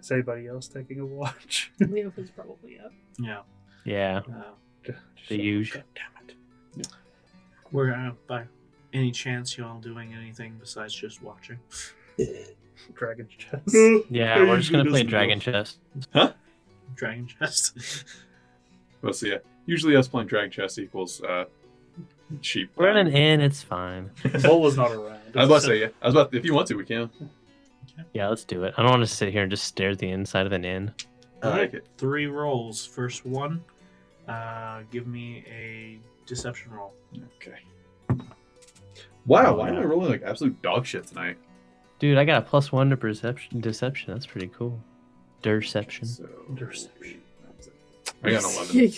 Is anybody else taking a watch? Leo is probably up. Yeah. Yeah, Uh, the usual. Damn it. we're by any chance y'all doing anything besides just watching? Dragon chest. Yeah, we're just gonna play Dragon Chest. Dragon Chest. Well, so yeah, usually us playing Drag Chess equals cheap. We're in an inn, it's fine. Bull was not around. I was about to say, yeah. I was about if you want to, we can. Yeah, let's do it. I don't want to sit here and just stare at the inside of an inn. I like it. 3 rolls. First one, give me a deception roll. Okay. Wow, why am I rolling like absolute dog shit tonight? Dude, I got a +1 to deception. That's pretty cool. Deception. So, Deception. I got an 11.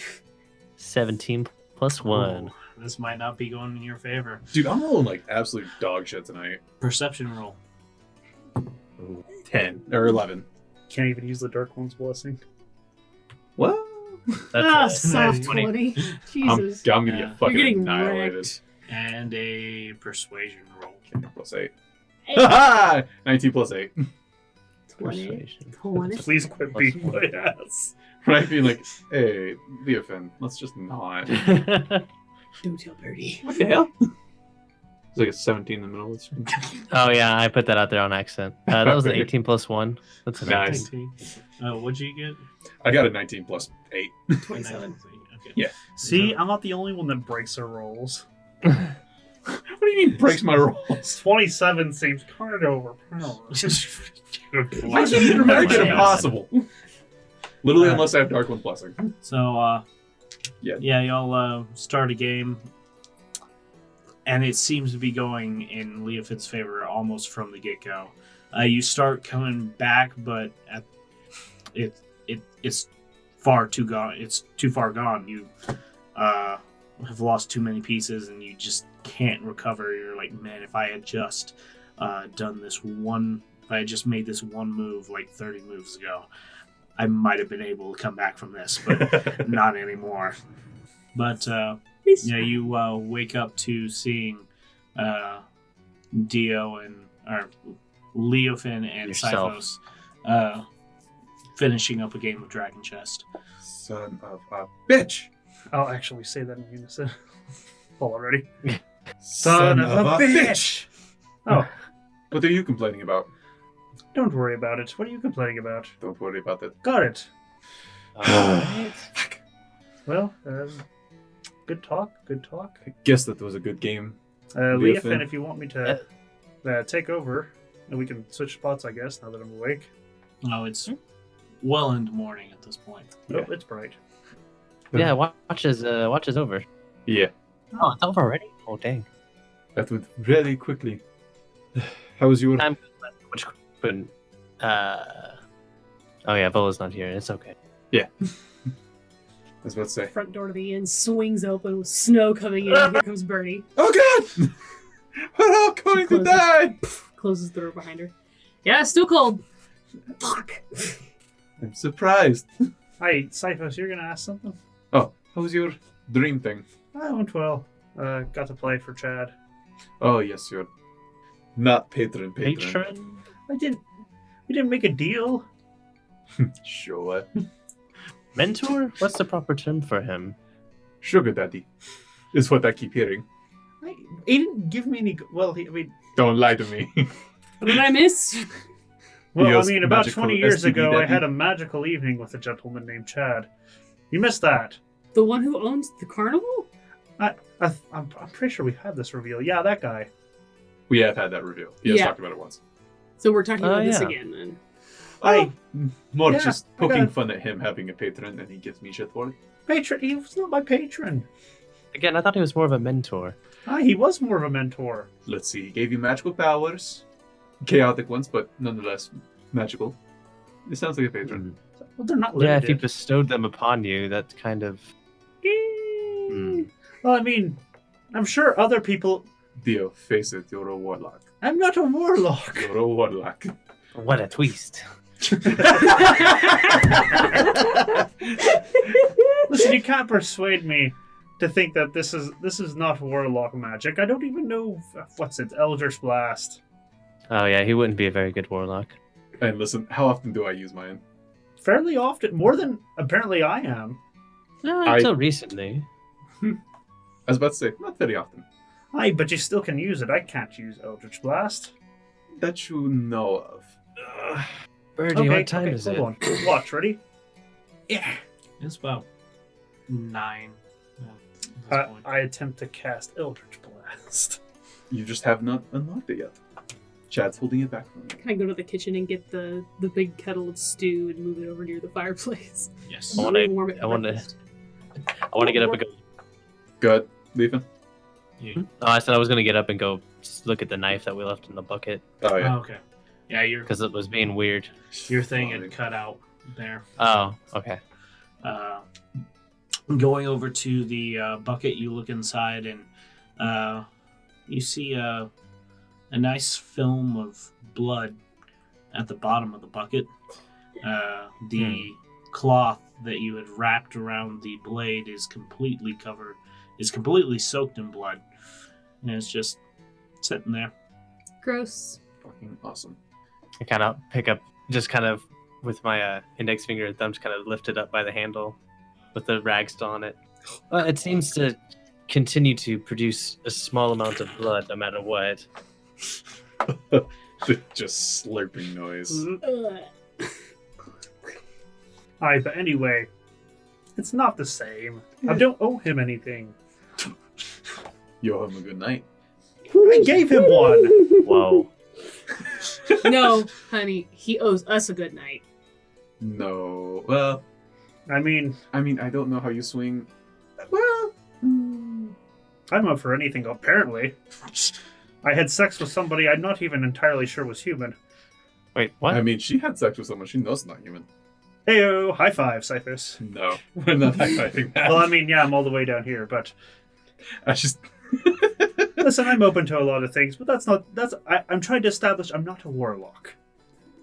17 + 1. Ooh, this might not be going in your favor. Dude, I'm rolling like absolute dog shit tonight. Perception roll. 10 or 11. Can't even use the Dark One's blessing. What? That's Soft 20. 20. I'm Jesus. gonna Yeah. get fucking You're getting annihilated. wrecked. And a persuasion roll. Okay, +8. Hey, 19 + 8. 20. Persuasion. 20. Please quit beating my ass. Right? Being like, hey, Leofin, let's just not. Don't tell Birdie. What the hell? It's like a 17 in the middle. It's Oh yeah, I put that out there on accident. That was an 18 + 1. That's a Nice. 19. What'd you get? I got a 19 + 8. 27. Okay. Yeah. See, I'm not the only one that breaks their rolls. What do you mean breaks my rolls? 27 seems kind of overpowered. Why should you make it God. impossible? Literally, unless I have Dark One blessing. So, Yeah. y'all start a game, and it seems to be going in Leofit's favor almost from the get-go. You start coming back, but it's far too gone. It's too far gone. You have lost too many pieces, and you just can't recover. You're like, man, if I had just done this one, if I had just made this one move like 30 moves ago, I might have been able to come back from this, but not anymore. But yeah, you wake up to seeing Dio or Leofin and Yourself. Sifos finishing up a game of Dragon Chest. Son of a bitch! I'll actually say that in unison. Already. Son of a bitch! Oh, What are you complaining about? don't worry about it. What are you complaining about? Don't worry about that. Got it. Alright. Well, good talk. Good talk. I guess that was a good game. Leofin, Leofin. if you want me to take over, and we can switch spots, I guess, now that I'm awake. Oh, it's well into morning at this point. Oh, it's bright. Yeah, watch is over. Yeah, Oh, it's over already? Oh dang. that went really quickly. How was your... I'm but oh yeah, Vola's not here. It's okay. I was about to say. Front door to the inn swings open with snow coming in. Here comes Birdie. Oh god! We're all going to Closes. die! Closes the door behind her. Yeah, it's still cold. Fuck. I'm surprised. Hi, Sifos, you're gonna ask something? Oh, how was your dream thing? I went well. Got to play for Chad. Oh, yes, you're not patron. Patron? We didn't make a deal. Sure. Mentor? What's the proper term for him? Sugar daddy is what I keep hearing. He didn't give me any. Well, Don't lie to me. What did I miss? Well, Theo's I mean, about magical 20 years STD ago, I daddy. had a magical evening with a gentleman named Chad. You missed that. The one who owns the carnival? I'm pretty sure we've had this reveal. Yeah, that guy. We have had that reveal. He has Yeah. talked about it once. So we're talking about this yeah. again then. More Yeah, just I poking got- fun at him having a patron, and he gives me shit for it. Patron. He was not my patron. Again, I thought he was more of a mentor. He was more of a mentor. Let's see. He gave you magical powers, chaotic ones, but nonetheless magical. It sounds like a patron. Well, they're not Yeah, if he limited. bestowed them upon you, that's kind of. Well, I mean, I'm sure other people. Dio, face it, you're a warlock. I'm not a warlock. You're a warlock. What a twist. Listen, you can't persuade me to think that this is not warlock magic. I don't even know what's it. Eldritch Blast. Oh, yeah, he wouldn't be a very good warlock. And listen, how often do I use mine? Fairly often, more than apparently I am. No, I- until recently. I was about to say, not very often. Aye, but you still can use it. I can't use Eldritch Blast. That you know of. Birdie, what time is it? hold on. Watch, ready? Yeah. It's about 9. At this point. I attempt to cast Eldritch Blast. You just have not unlocked it yet. Chad's holding it back from you. Can I go to the kitchen and get the big kettle of stew and move it over near the fireplace? Yes. I wanna- Warm it for I wanna- breakfast. I want to get up and go. Go ahead, Leafin. You, Oh, I said I was going to get up and go look at the knife that we left in the bucket Oh yeah. oh, okay. Yeah, because it was being weird. your thing had Fine. cut out there. Oh, okay. Going over to the bucket, you look inside and you see a nice film of blood at the bottom of the bucket. The cloth that you had wrapped around the blade is completely soaked in blood, and it's just sitting there. Gross. Fucking awesome. I kind of pick up, just kind of with my index finger and thumb, just kind of lift it up by the handle with the rag still on it. It seems to continue to produce a small amount of blood no matter what. Just slurping noise. Ugh. Aye, but anyway, it's not the same. I don't owe him anything. You owe him a good night. I gave him one. Whoa. No, honey, he owes us a good night. No. Well, I mean, I don't know how you swing. Well, I'm up for anything, apparently. I had sex with somebody I'm not even entirely sure was human. Wait, what? I mean, she had sex with someone she knows not human. Heyo, high five, Cyphus. No, we're not high-fiving that. Well, I mean, yeah, I'm all the way down here, but I just. listen, I'm open to a lot of things, but I'm trying to establish I'm not a warlock.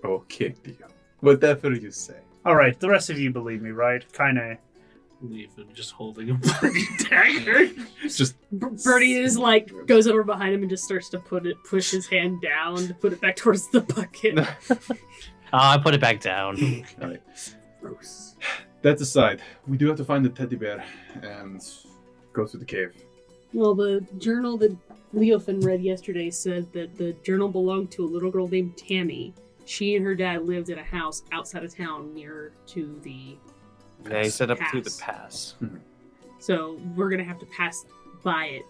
Okay, Dio. Whatever you say. All right, the rest of you believe me, right? Kinda. Leave him just holding a bloody dagger. It's just. Bertie is like goes over behind him and just starts to push his hand down to put it back towards the bucket. I put it back down. Alright. That aside, we do have to find the teddy bear and go to the cave. Well, the journal that Leofin read yesterday said that the journal belonged to a little girl named Tammy. She and her dad lived in a house outside of town near to the. Yeah, he set up through the Pass. pass. So we're gonna have to pass by it,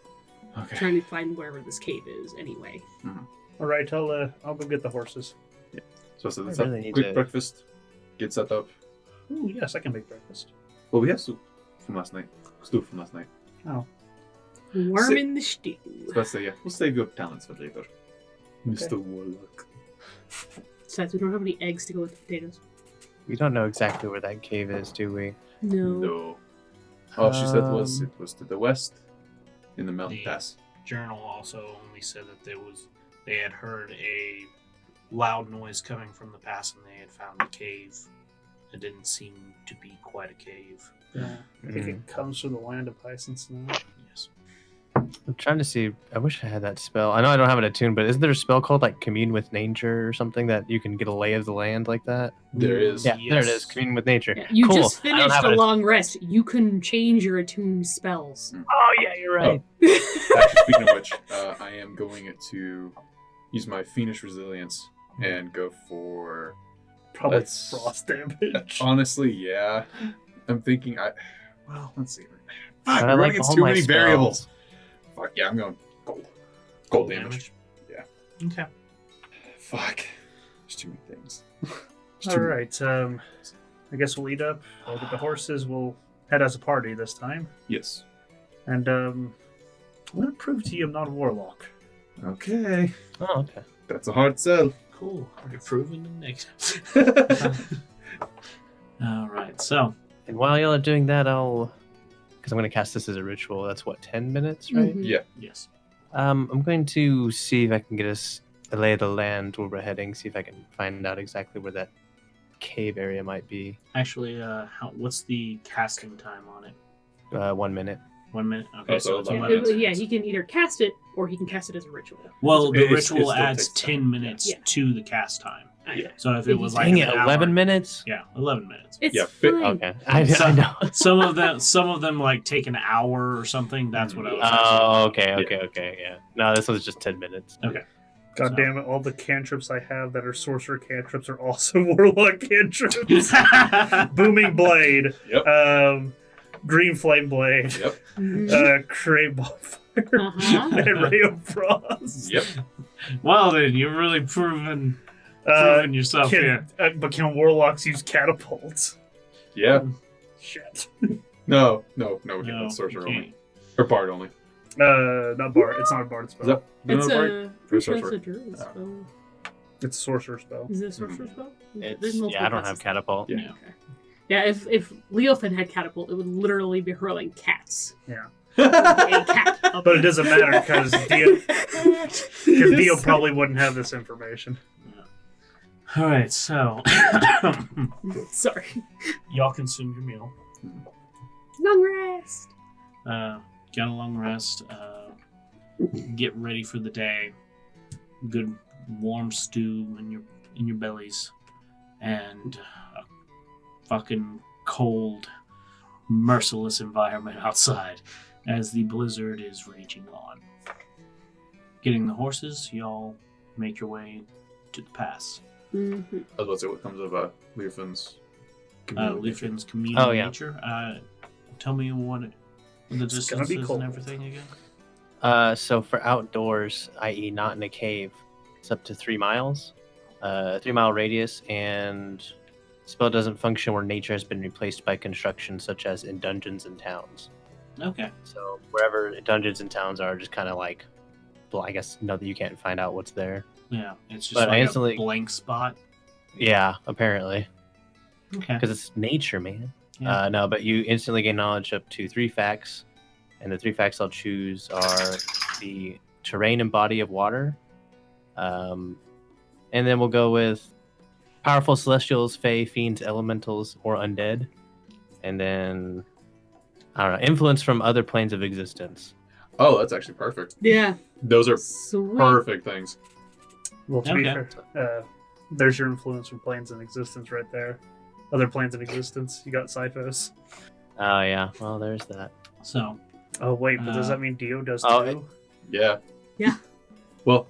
Okay. trying to find wherever this cave is. Anyway. All right, I'll go get the horses. So let's I have really need quick to- breakfast. Get set up. Ooh, yes, I can make breakfast. Well, we have soup from last night. Stew from last night. Worm Sit- in the stew. So let's say, yeah, we'll save your talents for later. Mr. Warlock. Besides, we don't have any eggs to go with the potatoes. We don't know exactly where that cave is, do we? No. No. All she said was Um, it was to the west in the mountain The- pass. Journal also only said that they had heard a loud noise coming from the pass and they had found a cave. It didn't seem to be quite a cave. Yeah, I think it comes from the land of ice and snow. Yes. I'm trying to see. I wish I had that spell. I know I don't have it attuned, but isn't there a spell called like Commune with Nature or something that you can get a lay of the land like that? There is. Yeah, there it Yes. is. Commune with Nature. Yeah, you cool. just I don't finished have a it. long rest. You can change your attuned spells. Oh yeah, you're right. Actually, speaking of which, I am going to use my Fiendish Resilience and go for. Probably Let's- frost damage. Honestly, yeah. I'm thinking Well, let's see. Fuck, But we're I running like against all too my many variables. spells. Fuck yeah, I'm going gold. Gold damage. Yeah. Okay. Fuck. There's too many things. All right. I guess we'll eat up. We'll get the horses. We'll head as a party this time. Yes. And I'm gonna prove to you I'm not a warlock. Okay. Oh, okay. That's a hard sell. Cool. You're proving the negative. All right. So, And while y'all are doing that, because I'm going to cast this as a ritual. That's what, 10 minutes, right? Mhm. Yeah. yes. I'm going to see if I can get us a lay of the land where we're heading. See if I can find out exactly where that cave area might be. Actually, what's the casting time on it? 1 minute. 1 minute. Okay, Oh, so so it's it's 11 11. minutes. Yeah, he can either cast it or he can cast it as a ritual. Well, the It ritual still adds takes 10 time. minutes Yeah. to the cast time. Yeah. So if it was like Dang an it, hour, 11 minutes? Yeah, 11 minutes. It's Yeah, fine. Okay. I know. Some of them like take an hour or something. That's what I was. Oh, okay, yeah. No, this was just 10 minutes. Okay. God So- damn it! All the cantrips I have that are sorcerer cantrips are also warlock cantrips. Booming blade. Yep. Green flame blade. Yep. Mhm. Create bonfire. Uh-huh. And ray of frost. Yep. Well, then you're really proving yourself here. But can warlocks use catapults? Yeah. Shit. No, we can't. No, That's sorcerer okay. only. Or bard only. Not bard. It's not a bard Is spell. that It's no, bard? a First it's a sorcerer. druid spell. It's a sorcerer spell. Is it a sorcerer spell? There's It's, multiple yeah, I don't have classes. catapult. Yeah. Yeah. Okay. Yeah, if Leofin had catapult, it would literally be hurling cats. Yeah. A cat. up But it doesn't matter because Dio probably wouldn't have this information. All right, so Sorry. y'all consumed your meal. Long rest. Get a long rest. Get ready for the day. Good warm stew in your bellies, and a fucking cold, merciless environment outside as the blizzard is raging on. Getting the horses, y'all make your way to the pass. Mm-hmm. I was about to say, what comes of Leofin's Leofin's communal Oh, yeah. nature. Tell me what the It's gonna be distances cold. and everything again. So for outdoors, i.e. not in a cave, it's up to 3 miles. 3-mile radius, and spell doesn't function where nature has been replaced by construction, such as in dungeons and towns. Okay. So wherever dungeons and towns are, just kind of like, well, I guess no, that you can't find out what's there. Yeah, it's just But I like instantly- a blank spot. Yeah, apparently, Okay. because it's nature, man. Yeah. No, but you instantly gain knowledge up to 3 facts, and the 3 facts I'll choose are the terrain and body of water, and then we'll go with powerful celestials, fae, fiends, elementals, or undead, and then I don't know, influence from other planes of existence. Oh, that's actually perfect. Yeah. Those are Sweet. perfect things. Well, to be Okay. fair, there's your influence from planes in existence right there. Other planes in existence. You got Cyphos. Oh yeah, well there's that. So, Oh wait, but does Uh, that mean Dio does oh, too? Yeah. Yeah. Well,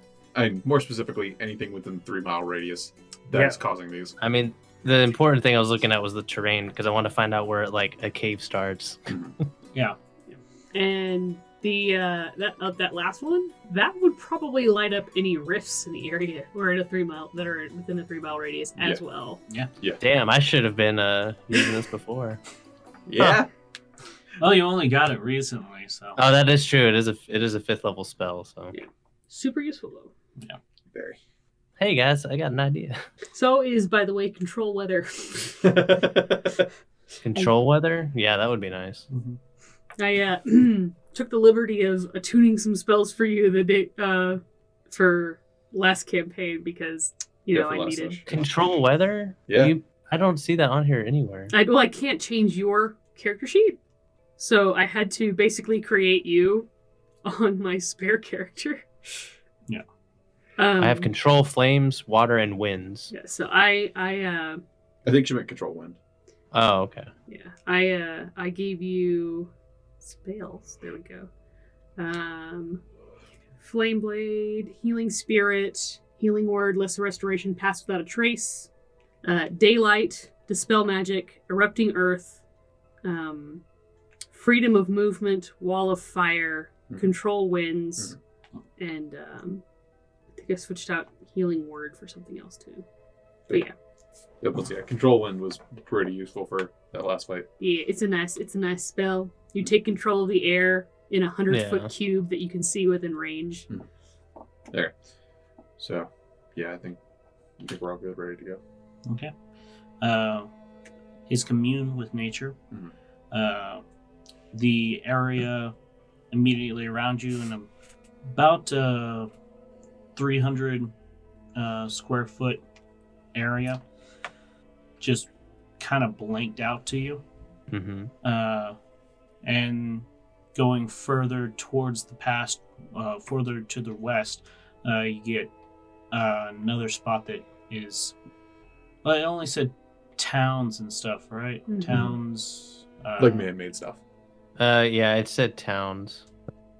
more specifically, anything within 3-mile radius that's Yeah. causing these. I mean, the important thing I was looking at was the terrain because I want to find out where like a cave starts. yeah. And the that last one, that would probably light up any rifts in the area or in a 3 mile that are within a 3 mile radius as well. Damn, I should have been using this before. Yeah. Well, you only got it recently, so. Oh, that is true. It is a 5th level spell. So, Yeah. Super useful though. Very. hey guys, I got an idea. So is, by the way, control weather. Control weather? Yeah, that would be nice. I took the liberty of attuning some spells for you the day for last campaign because Yeah, know for I last needed. session. Control weather? Yeah. I don't see that on here anywhere. I can't change your character sheet, so I had to basically create you on my spare character. Yeah. I have control flames, water, and winds. Yeah, so I I think she meant control wind. Oh, okay. yeah, I gave you spells. There we go. Flame Blade, Healing Spirit, Healing Word, Lesser Restoration, Pass Without a Trace, Daylight, Dispel Magic, Erupting Earth, freedom of movement, wall of fire, Mhm. control winds, and I think I switched out healing word for something else too. But yeah. Yeah, control wind was pretty useful for that last fight. Yeah, it's a nice spell. You take control of the air in a 100-foot cube that you can see within range. There. So, yeah, I think we're all good, ready to go. Okay. His commune with nature. The area immediately around you in about 300 square foot area just kind of blanked out to you. And going further towards the past, further to the west, you get another spot that is, well, it only said towns and stuff, right? Towns. Like man-made stuff. Yeah, it said towns.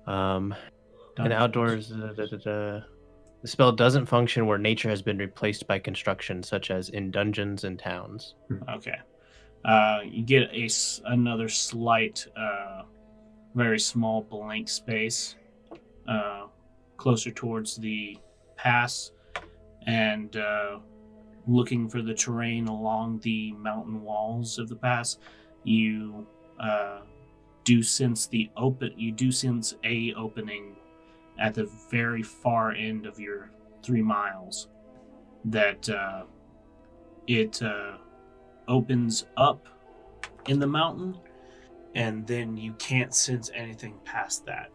And outdoors, the spell doesn't function where nature has been replaced by construction, such as in dungeons and towns. Okay. You get another slight, very small blank space closer towards the pass, and looking for the terrain along the mountain walls of the pass, you do sense a opening at the very far end of your 3 miles that it opens up in the mountain, and then you can't sense anything past that.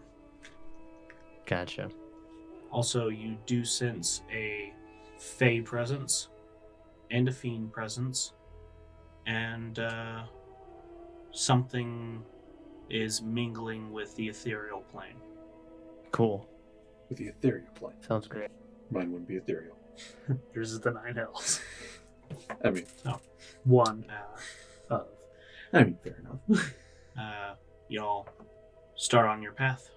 Gotcha. Also, you do sense a Fey presence and a Fiend presence, and something is mingling with the ethereal plane. Cool. With the ethereal plane. Sounds great. Mine wouldn't be ethereal. Yours is the 9 hells. I mean, One of. I mean, fair enough. Y'all start on your path.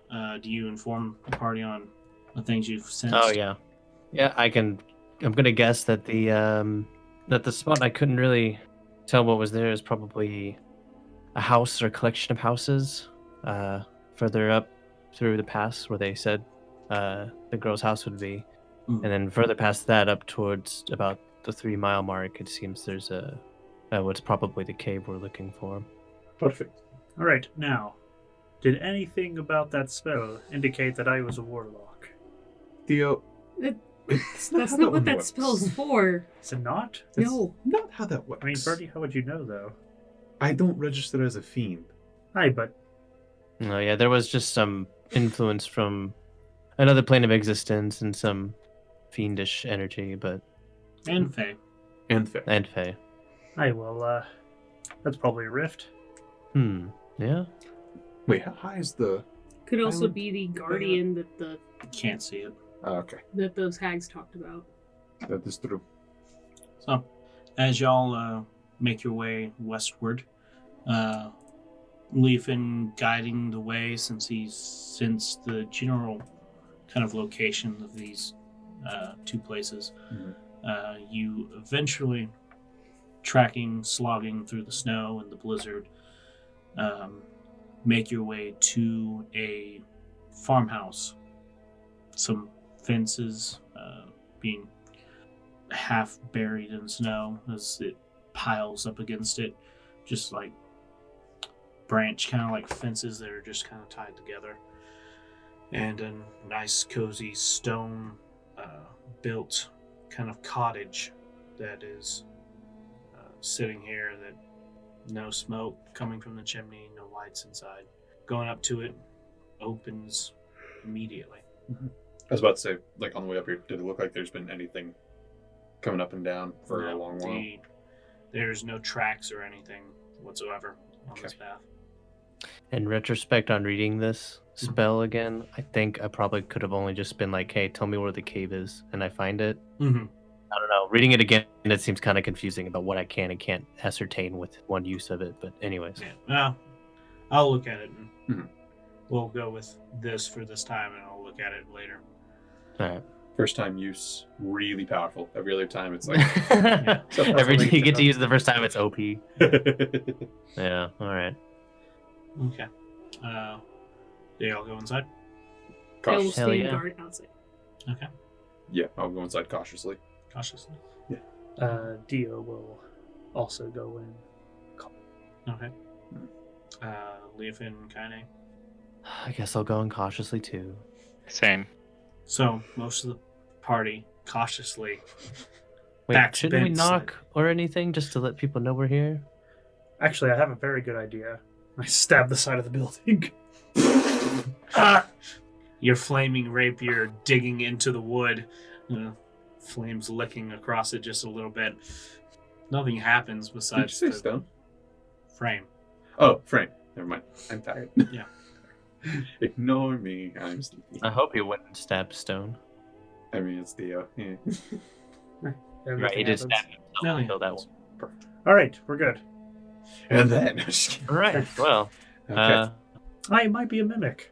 Do you inform the party on the things you've sensed? Oh yeah, yeah. I'm gonna guess that the spot I couldn't really tell what was there is probably a house or collection of houses further up through the pass where they said the girl's house would be, and then further past that up towards about the 3 mile mark, it seems there's what's probably the cave we're looking for. Perfect. All right, now, did anything about that spell indicate that I was a warlock? Theo, That's not what that spell's for. Is it not? No. Not how that works. I mean, Bertie, how would you know, though? I don't register as a fiend. Aye, but Oh yeah, there was just some influence from another plane of existence and some fiendish energy, but And Fey. And fair. and Fey. aye, well, that's probably a rift. Yeah. Wait, how high is the... Could also would- be the guardian that Can't see it. okay, that those hags talked about. that is true. So, as y'all make your way westward, Leafin guiding the way since he's sensed the general kind of location of these two places. You eventually, slogging through the snow and the blizzard, make your way to a farmhouse. Some fences being half buried in snow as it piles up against it, just like branch kind of like fences that are just kind of tied together, and a nice cozy stone built kind of cottage that is sitting here, that no smoke coming from the chimney, no lights inside. Going up to it opens immediately. I was about to say, like, on the way up here, did it look like there's been anything coming up and down for a long while? There's no tracks or anything whatsoever on this path. In retrospect, on reading this spell again, I think I probably could have only just been like, "Hey, tell me where the cave is," and I find it. Mm-hmm. I don't know. Reading it again, it seems kind of confusing about what I can and can't ascertain with one use of it. But anyways, Yeah. Well, I'll look at it, and Mhm. we'll go with this for this time, and I'll look at it later. all right. First time use, really powerful. Every other time, it's like... Every time you get to use it the first time, it's OP. Yeah. All right. Okay. They all go inside. I will Cautious. Hell stand yeah. guard outside. Okay. Yeah, I'll go inside cautiously. Cautiously. Dio will also go in. Okay. Leaf and Kaine. I guess I'll go in cautiously too. Same. So most of the party cautiously. Wait, Backs shouldn't we bent knock or anything just to let people know we're here? Actually, I have a very good idea. I stab the side of the building. Your flaming rapier digging into the wood, flames licking across it just a little bit. Nothing happens Did you besides say the stone? frame. Oh, frame. Never mind. I'm tired. Yeah. Ignore me. I'm sleepy. I hope you went and stabbed Stone. I mean, it's Dio. Yeah. And Right, he nothing did happens. stab himself. No, Until that one. All right, we're good. And then, no, just kidding. All right. Well, Okay. I might be a mimic.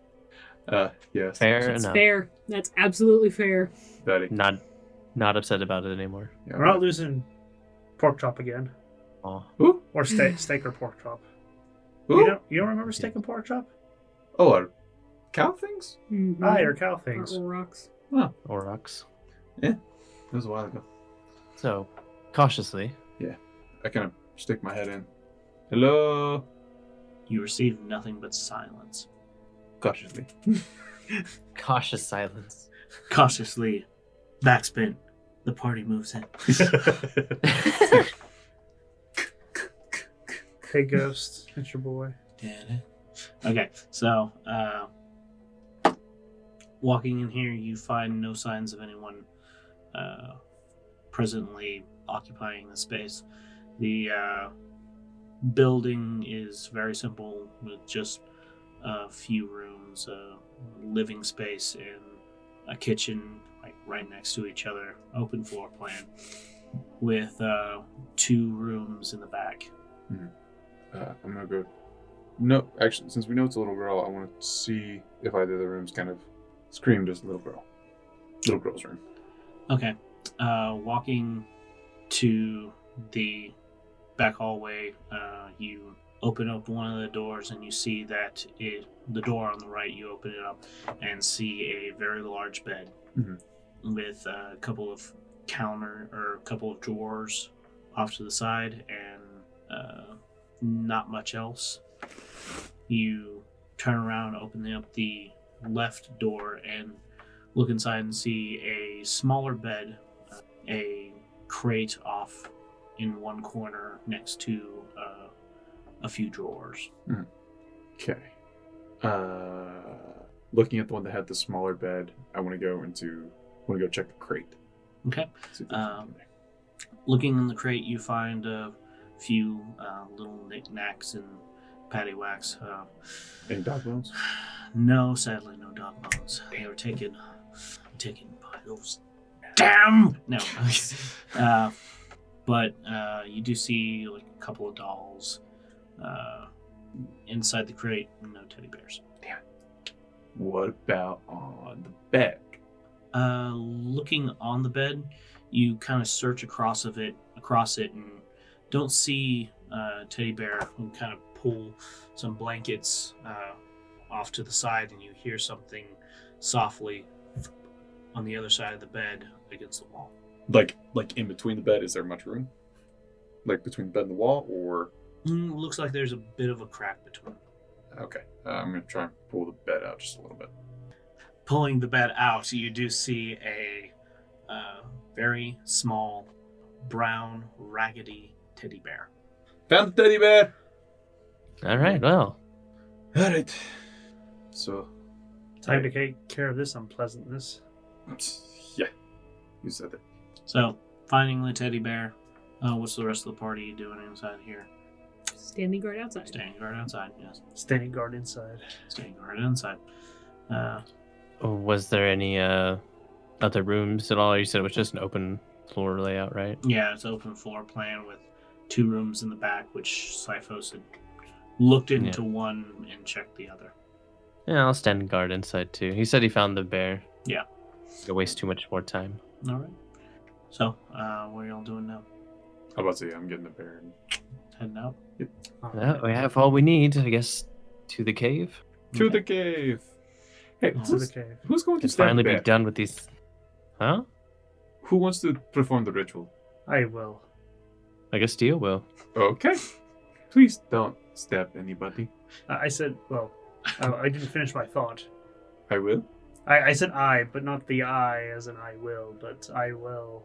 Yes. fair It's enough. fair. That's absolutely fair. Betty. Not upset about it anymore. Yeah, We're not losing pork chop again, Oh, Who? or steak or pork chop. Who? You don't remember steak and pork chop? Oh, cow things? Mm-hmm. Aye, or cow things. Rocks. Aurochs. That was a while ago. So, cautiously. I kind of stick my head in. Hello? You receive nothing but silence. Cautiously. Cautious silence. Cautiously, backspin. The party moves in. Hey, ghost, it's your boy. Okay, so walking in here, you find no signs of anyone presently occupying the space. The building is very simple, with just a few rooms, living space, and a kitchen right next to each other. Open floor plan with 2 rooms in the back. I'm gonna go. No, actually, since we know it's a little girl, I want to see if either of the rooms kind of screamed as little girl. Little girl's room. Okay. Walking to the back hallway, you open up one of the doors and you see that the door on the right, you open it up and see a very large bed with a couple of drawers off to the side and not much else. You turn around, open up the left door, and look inside and see a smaller bed, a crate off in one corner next to a few drawers. Okay. Looking at the one that had the smaller bed, I want to go check the crate. Okay. See if there's anything there. Looking in the crate, you find a few little knickknacks and paddywhacks. Any dog bones? No, sadly, no dog bones. They were taken by those damn. No, but you do see like a couple of dolls inside the crate. No teddy bears. What about on the bed? Looking on the bed, you kind of search across it, and don't see teddy bear. You kind of pull some blankets off to the side, and you hear something softly on the other side of the bed against the wall. Like in between the bed, is there much room? Like between the bed and the wall, or? Looks like there's a bit of a crack between. Okay, I'm gonna try and pull the bed out just a little bit. Pulling the bed out, you do see a very small, brown, raggedy teddy bear. Found the teddy bear. All right. Well, All right. So, Time to take care of this unpleasantness. yeah, you said it. So, finding the teddy bear, what's the rest of the party doing inside here? Standing guard outside. Standing guard outside, yes. Standing guard inside. Standing guard inside. was there any other rooms at all? You said it was just an open floor layout, right? Yeah, it's open floor plan with 2 rooms in the back, which Sifos had looked into one and checked the other. Yeah, I'll stand guard inside too. He said he found the bear. Yeah. Don't waste too much more time. All right. So, what are y'all doing now? I'm about to say I'm getting the bear. Heading out? Yeah, we have all we need, I guess, to the cave. To Okay. the cave. Hey, Oh. To the cave. who's going to Can stand finally be back? done with these. Huh? Who wants to perform the ritual? I will. I guess Dio will. Okay. Please don't stab anybody. I said, well, I didn't finish my thought. I will. I said I, but not the I as in I will, but I will.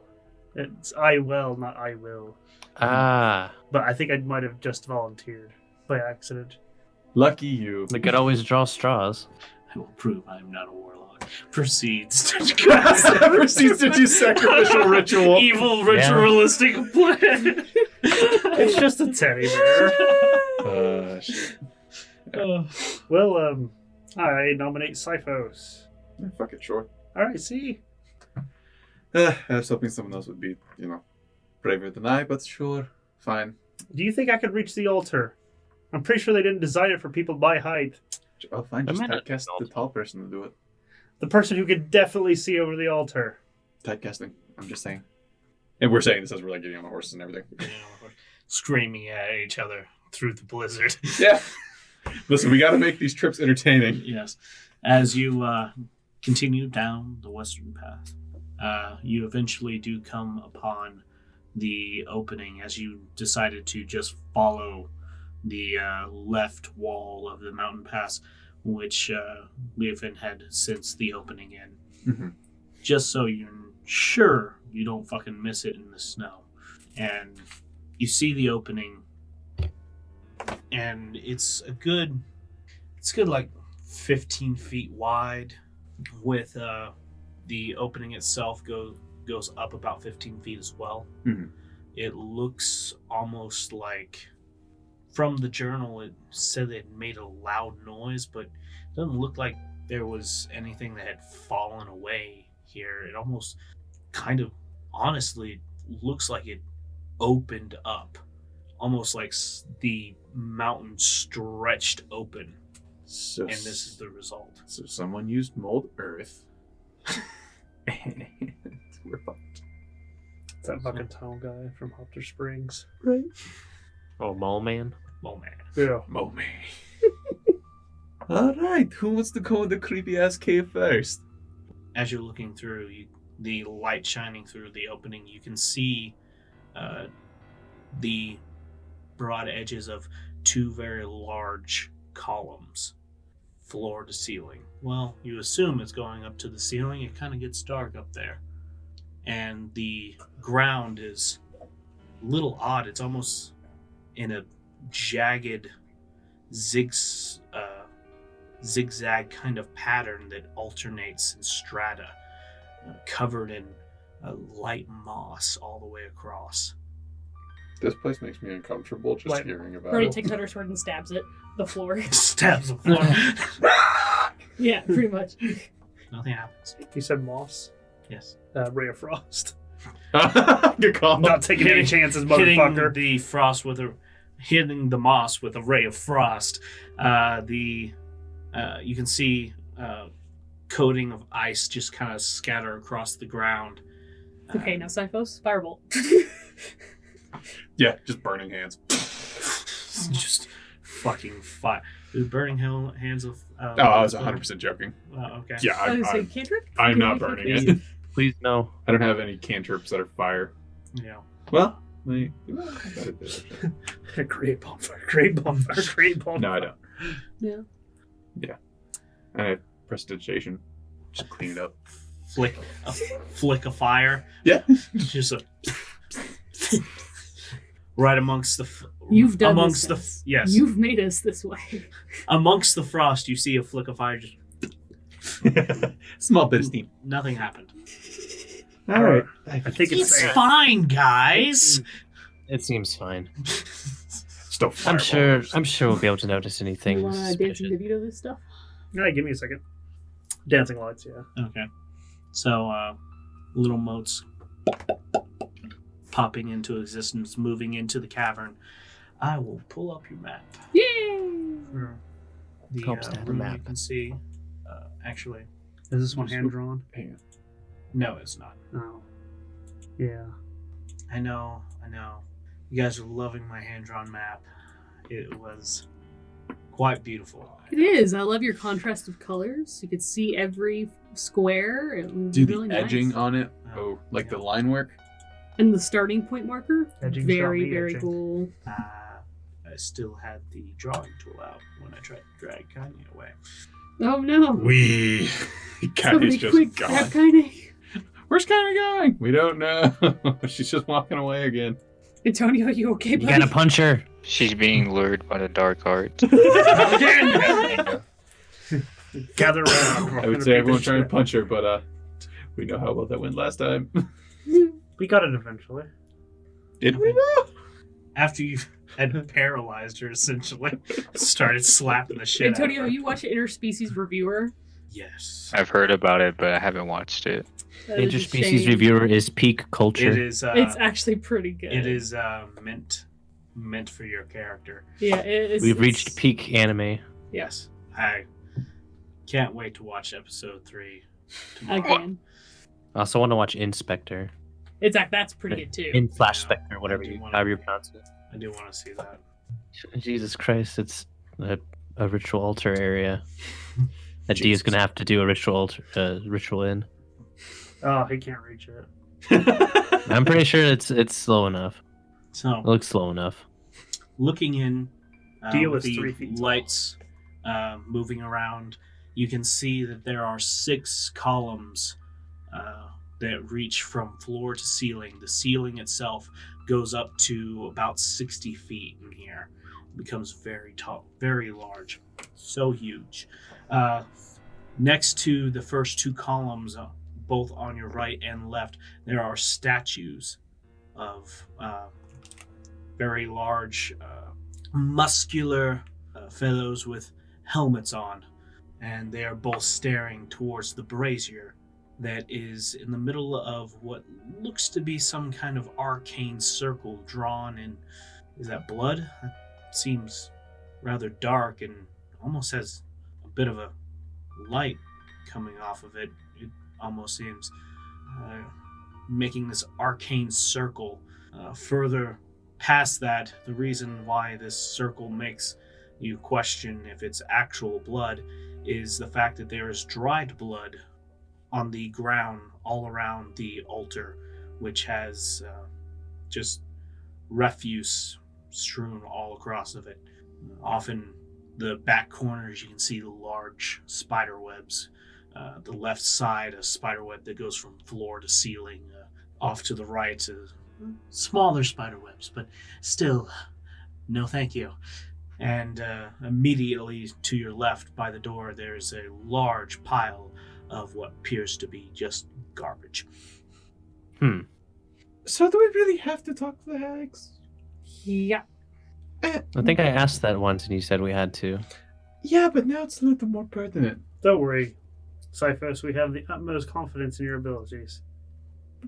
It's I will, not I will. Ah, But I think I might have just volunteered by accident. Lucky you. they could always draw straws. I will prove I am not a warlock. Proceeds to Proceeds to do sacrificial ritual. Evil ritualistic plan. It's just a teddy bear. Shit. Well, I nominate Sipho's. Yeah, fuck it, sure. Alright, see? I was hoping someone else would be, braver than I, but sure, fine. Do you think I could reach the altar? I'm pretty sure they didn't design it for people my height. I'll find I just meant it. typecast the tall person to do it. The person who could definitely see over the altar. Typecasting. I'm just saying. And we're saying this as we're like getting on the horses and everything. Screaming at each other through the blizzard. Yeah. Listen, we got to make these trips entertaining. Yes. As you continue down the western path, you eventually do come upon the opening as you decided to just follow the left wall of the mountain pass, which Leofin had since the opening in. Mm-hmm. Just so you're sure you don't fucking miss it in the snow. And you see the opening, and it's good like 15 feet wide, with the opening itself goes up about 15 feet as well. Mhm. It looks almost like, from the journal, it said it made a loud noise, but it doesn't look like there was anything that had fallen away here. It almost kind of, honestly, looks like it opened up, almost like the mountain stretched open, So, and this is the result. so someone used mold earth. And we're fucked. It's that fucking tunnel guy from Hopter Springs. Oh, Mole Man. Oh man. Yeah. Oh, man. Alright, who wants to go in the creepy ass cave first? As you're looking through, the light shining through the opening, you can see the broad edges of two very large columns, floor to ceiling. Well, you assume it's going up to the ceiling. It kind of gets dark up there. And the ground is a little odd. It's almost in a jagged zigzag kind of pattern that alternates in strata, covered in light moss all the way across. This place makes me uncomfortable just Like- hearing about Brody it. takes out her sword and stabs it. The floor. Stabs the floor. Yeah, pretty much. Nothing happens. He said moss. Yes. Ray of Frost. Good call. I'm not taking any chances, motherfucker. Hitting the moss with a ray of frost. You can see coating of ice just kind of scatter across the ground. Okay, now Sipho's firebolt. Yeah, just burning hands. Just fucking fire. Burning hands of. Oh, I was 100% joking. Okay. Yeah, I was gonna say I'm cantrip? I'm not Can you burning cantrip? it. Please no. I don't have any cantrips that are fire. Yeah. Well, Create bonfire, create bonfire, create bonfire. no, I don't. Yeah. And I have prestidigitation. Just clean it up. Flick of fire. Yeah. Just a. Right amongst the. You've done amongst this. the. Yes. You've made us this way. Amongst the frost, you see a flick of fire. Just Small bit of steam. nothing happened. All right. I think it's It's safe. fine, guys. It seems fine. Still I'm fireball. sure we'll be able to notice anything. You want to dance suspicious. and DeVito this stuff? Yeah, give me a second. Dancing lights, yeah. Okay. So, little motes popping into existence, moving into the cavern. I will pull up your map. Yay! For the Helps to have a room. You map. can see. Actually, Is this one hand drawn? Hang on. no, it's not. Oh. Yeah. I know. You guys are loving my hand-drawn map. It was quite beautiful. It is. I love your contrast of colors. You could see every square. It was Do really the edging nice. on it? Oh, like the line work? And the starting point marker. Edging's Very, got me very edging. cool. I still had the drawing tool out when I tried to drag Kanye away. Oh no. We. Somebody Kanye's quick just grab gone. Kanye. Where's Kanye going? We don't know. She's just walking away again. Antonio, you okay, You buddy? gotta punch her. She's being lured by the dark arts. Gather around. I would say everyone try and punch her, but we know how well that went last time. We got it eventually. Did we though? After you had paralyzed her, essentially, started slapping the shit out Antonio, of her. you watch Interspecies Reviewer? Yes. I've heard about it, but I haven't watched it. That is a Interspecies shame. reviewer is peak culture. It is. It's actually pretty good. It is meant for your character. Yeah, it is. We've reached peak anime. Yes. I can't wait to watch episode 3 tomorrow. Again. I also want to watch Inspector. That's pretty good too. In Flash Spectre, whatever I do you, wanna- however you pronounce it. I do want to see that. Jesus Christ, it's a ritual altar area. That D is gonna have to do a ritual in. Oh, he can't reach it. I'm pretty sure it's slow enough. So, It looks slow enough. looking in, Dio with is the 3 feet tall. lights moving around, you can see that there are 6 columns that reach from floor to ceiling. The ceiling itself goes up to about 60 feet in here. It becomes very tall, very large, so huge. Next to the first 2 columns, both on your right and left, there are statues of very large, muscular fellows with helmets on, and they are both staring towards the brazier that is in the middle of what looks to be some kind of arcane circle drawn in. Is that blood? That seems rather dark and almost has a bit of a light coming off of it. It almost seems making this arcane circle. Further past that, the reason why this circle makes you question if it's actual blood is the fact that there is dried blood on the ground all around the altar, which has just refuse strewn all across of it. Often the back corners you can see the large spider webs. The left side, a spider web that goes from floor to ceiling. Off to the right, smaller spider webs, but still, no thank you. And immediately to your left by the door, there's a large pile of what appears to be just garbage. So do we really have to talk to the hags? Yeah. I think I asked that once and you said we had to. Yeah, but now it's a little more pertinent. Don't worry, Cyphos, we have the utmost confidence in your abilities.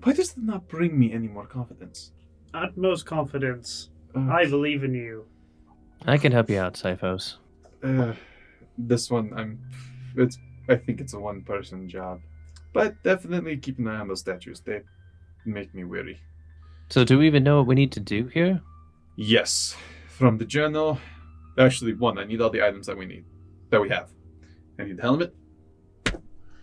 Why does that not bring me any more confidence? Utmost confidence. I believe in you. I can help you out, Cyphos. This one, I think it's a one-person job. But definitely keep an eye on those statues. They make me weary. So do we even know what we need to do here? Yes. From the journal... Actually, I need all the items that we have. I need the helmet.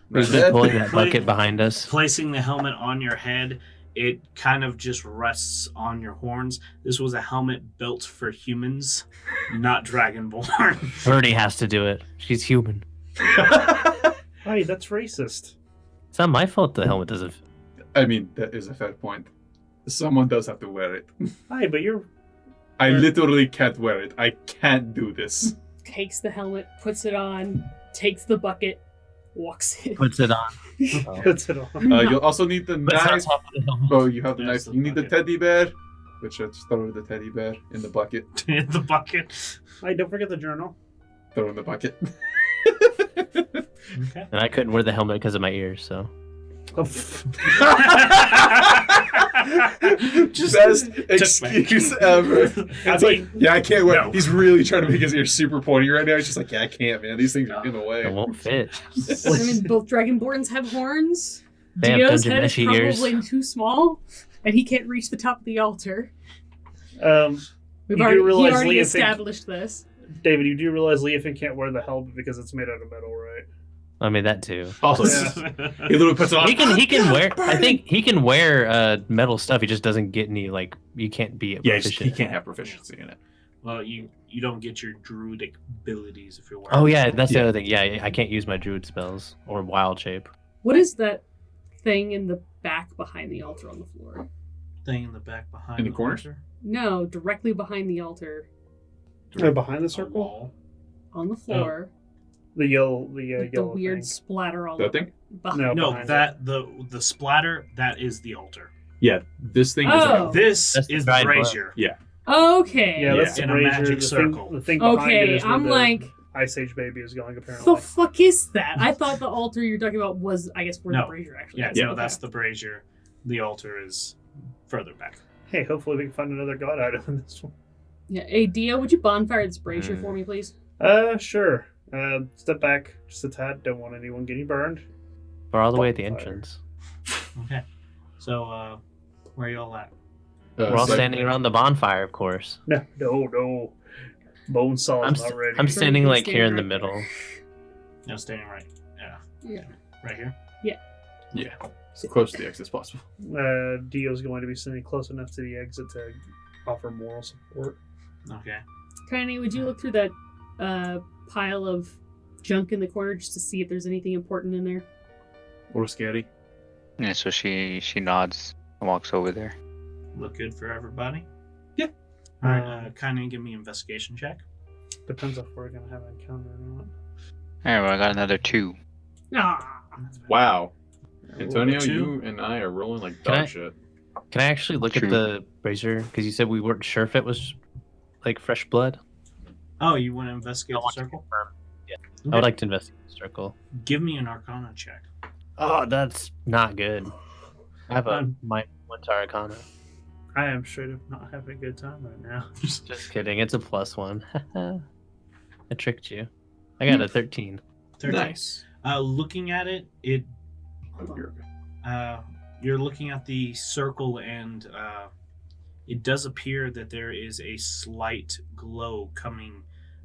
Who's Red. pulling that bucket behind us? Placing the helmet on your head, it kind of just rests on your horns. This was a helmet built for humans, not dragonborn. Birdie has to do it. She's human. Hey, that's racist. It's not my fault the helmet doesn't. I mean, that is a fair point. Someone does have to wear it. Hey, but you're... I literally can't wear it. I can't do this. Takes the helmet, puts it on, takes the bucket, walks in. Puts it on. Puts it on. You'll also need the But it's on knife. top of the helmet. Oh, you have the Yes, knife. the You need the bucket. teddy bear. Which I just throw the teddy bear in the bucket. In the bucket. Hey, don't forget the journal. Throw in the bucket. Okay. And I couldn't wear the helmet because of my ears, so. Best excuse ever. It's like, yeah, I can't wear. No. He's really trying to make his ears super pointy right now. He's just like, yeah, I can't, man. These things are in the It way. won't fit. I mean, both Dragonborns have horns. They have Dio's Dungeon head is Meshi probably ears. too small, and he can't reach the top of the altar. You We've do already, he realize already Leah established this. David, you do realize Leofin can't wear the helmet because it's made out of metal, right? I mean that too. Also, Yeah. he literally puts it on. He can wear. I think he can wear metal stuff. He just doesn't get any like. You can't be Yeah, proficient. he can't have proficiency in it. Well, you don't get your druidic abilities if you're wearing. Oh yeah, that's the Yeah. other thing. Yeah, I can't use my druid spells or wild shape. What is that thing in the back behind the altar on the floor? Thing in the back behind In the corners? altar. No, directly behind the altar Behind the A circle? wall. on the floor. The yellow, with the yellow weird thing. splatter all That over. thing? No. No, behind that the splatter that is the altar. Yeah, this thing Oh. is. This That's the is the dried blood. brazier. Okay. Yeah, that's In the a brazier. magic the circle. Thing, the thing behind it Okay, is where I'm the like, Ice Age baby is going, apparently. the fuck is that? I thought the altar you're talking about was, I guess, where No. the brazier actually Yeah, is. no, Okay. that's the brazier. The altar is further back. Hey, hopefully we can find another god item in this one. Yeah. Hey, Dio, would you bonfire this brazier for me, please? Sure. Step back just a tad. Don't want anyone getting burned. We're all the way at the Bonfire. entrance. Okay. So, where you all at? We're all standing around the bonfire, of course. No. Bone saw's not ready. I'm standing like Standing here in the right middle. No, standing right. Yeah. Yeah. Right here. Yeah, so close to the exit as possible. Dio's going to be sitting close enough to the exit to offer moral support. Okay. Tiny, would you look through that pile of junk in the corner just to see if there's anything important in there? Or scary. Yeah, so she nods and walks over there. Look good for everybody. Yeah. All right. Kind of give me an investigation check. Depends if we're going to have an encounter or not. Alright, well, I got another 2. Ah. Wow. Antonio, Two. you and I are rolling like Can dog I- shit. Can I actually look True. at the brazier? Because you said we weren't sure if it was like fresh blood. Oh, you want to investigate I the want to circle? confirm. Yeah. Okay. I would like to investigate the circle. Give me an Arcana check. Oh, that's not good. I have a Um, -1 to Arcana. I am straight up not having a good time right now. Just kidding. It's a +1. I tricked you. I got a 13. 13. Nice. Looking at it, you're looking at the circle, and it does appear that there is a slight glow coming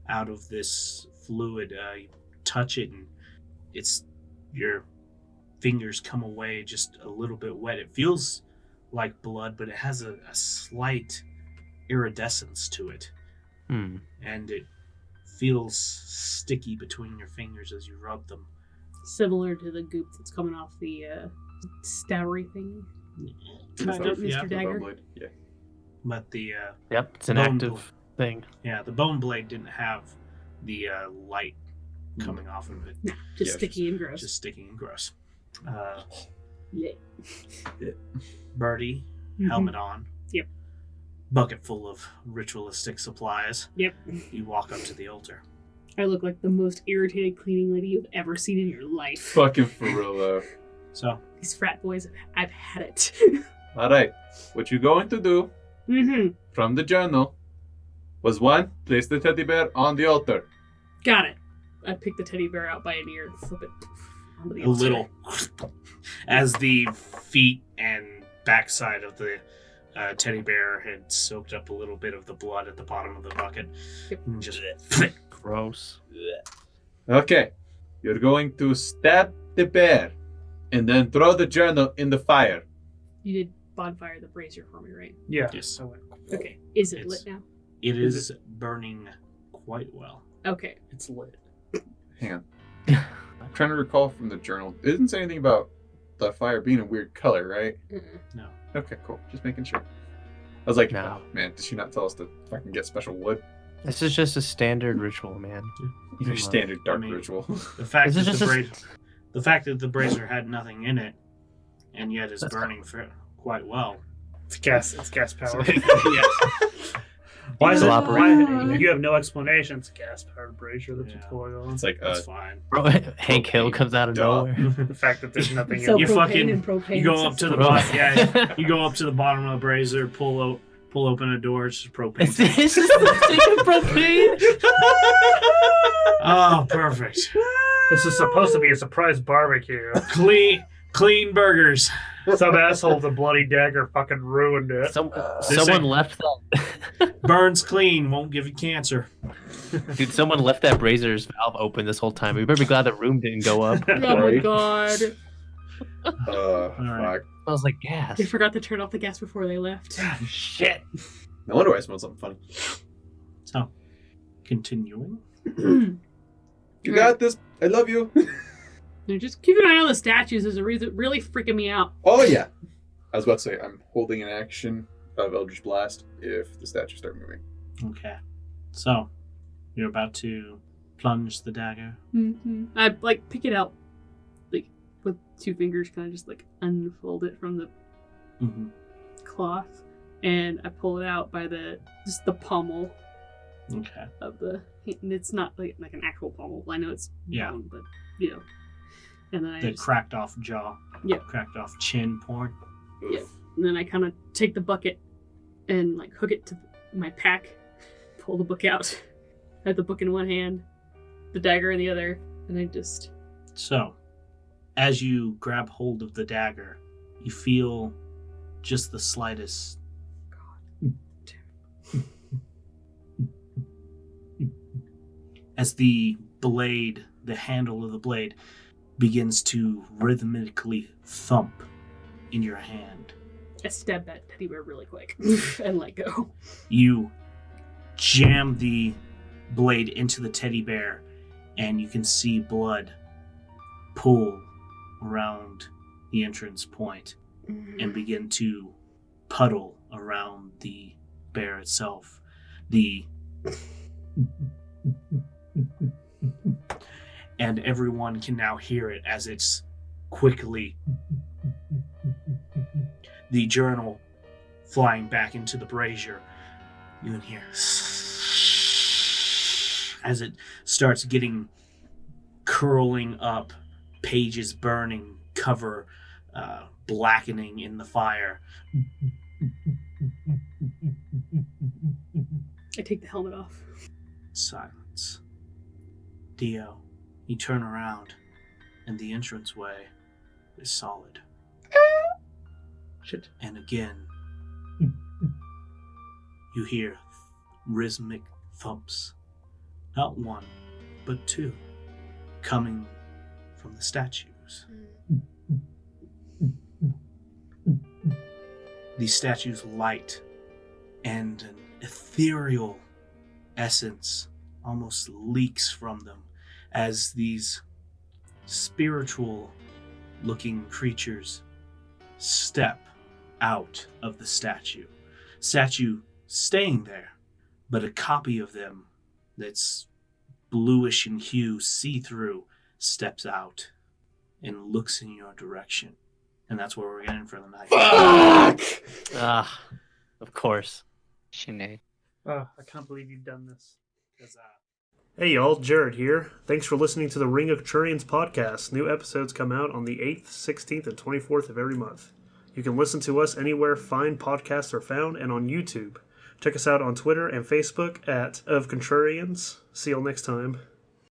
out of this fluid. You touch it, and your fingers come away just a little bit wet. It feels like blood, but it has a slight iridescence to it, and it feels sticky between your fingers as you rub them. Similar to the goop that's coming off the stoury thing. Kind of, yeah. Mr. Dagger. Yeah. But the Yep, it's an Bone active thing. yeah, the bone blade didn't have the light coming off of it, Nah, just Yeah, sticky and gross. just sticking and gross. Yeah. Birdie, Mhm. helmet on. Yep. Bucket full of ritualistic supplies. Yep. You walk up to the altar. I look like the most irritated cleaning lady you've ever seen in your life. Fucking for real though. So These frat boys, I've had it. Alright. What you're going to do Mm-hmm. from the journal was 1, place the teddy bear on the altar. Got it. I pick the teddy bear out by an ear and flip it onto the a altar. little as the feet and backside of the teddy bear had soaked up a little bit of the blood at the bottom of the bucket. Yep. And just Gross. Okay. You're going to stab the bear and then throw the journal in the fire. You did bonfire the brazier for me, right? Yeah. Yes. I went. Okay. Is it It's- lit now? It is burning quite well. Okay. It's lit. Hang on. I'm trying to recall from the journal. It didn't say anything about the fire being a weird color, right? Mm-mm. Okay, cool. Just making sure. I was like, No. oh man, did she not tell us to fucking get special wood? This is just a standard ritual, man. Your standard dark I mean- ritual. The fact This that is the fact that the brazier had nothing in it, and yet is That's burning quite well. It's gas powered. Yes. Why is it? Diesel Why, operation. you have no explanation. It's a gas powered brazier that's Yeah. going on. It's like, That's fine. Bro, Hank Hill comes out of Duh. nowhere. The fact that there's nothing So in You it. propane fucking- and propane. You go up to the Bro. bottom. Yeah, you go up to the bottom of the brazier, pull open a door. It's just propane. This is the propane. Oh, perfect. This is supposed to be a surprise barbecue. Clean burgers. Some asshole with a bloody dagger fucking ruined it. Someone left that. Burns clean, won't give you cancer. Dude, someone left that brazer's valve open this whole time. We better be glad the room didn't go up. Oh my Right. god. Fuck. Smells like gas. They forgot to turn off the gas before they left. Shit. No wonder I smelled something funny. So, continuing. You got this. I love you. Just keep an eye on the statues. There's a reason really freaking me out. Oh, yeah. I was about to say, I'm holding an action of Eldritch Blast if the statues start moving. Okay. So, you're about to plunge the dagger. Mm-hmm. I pick it out, with 2 fingers, kind of just unfold it from the Mm-hmm. cloth, and I pull it out by the pommel Okay. of the. And it's not like an actual pommel. I know it's Yeah. bone, but And then I The just, cracked off jaw. Yep. Cracked off chin porn. Yep. And then I kind of take the bucket and hook it to my pack, pull the book out. I have the book in one hand, the dagger in the other, and I just. So, as you grab hold of the dagger, you feel just the slightest. As the blade, the handle of the blade, begins to rhythmically thump in your hand. I stab that teddy bear really quick and let go. You jam the blade into the teddy bear, and you can see blood pool around the entrance point and begin to puddle around the bear itself. And everyone can now hear it as it's quickly the journal flying back into the brazier. You can hear as it starts getting curling up, pages burning, cover blackening in the fire. I take the helmet off. Silence. Dio, you turn around, and the entranceway is solid. Shit. And again, you hear rhythmic thumps. Not one, but 2, coming from the statues. These statues light, and an ethereal essence almost leaks from them as these spiritual looking creatures step out of the statue staying there, but a copy of them that's bluish in hue, see-through, steps out and looks in your direction. And that's where we're getting for the night. Fuck! Of course. Sinead. I can't believe you've done this. Hey y'all, Jared here. Thanks for listening to the Ring of Contrarians podcast. New episodes come out on the 8th, 16th, and 24th of every month. You can listen to us anywhere fine podcasts are found and on YouTube. Check us out on Twitter and Facebook at Of Contrarians. See y'all next time.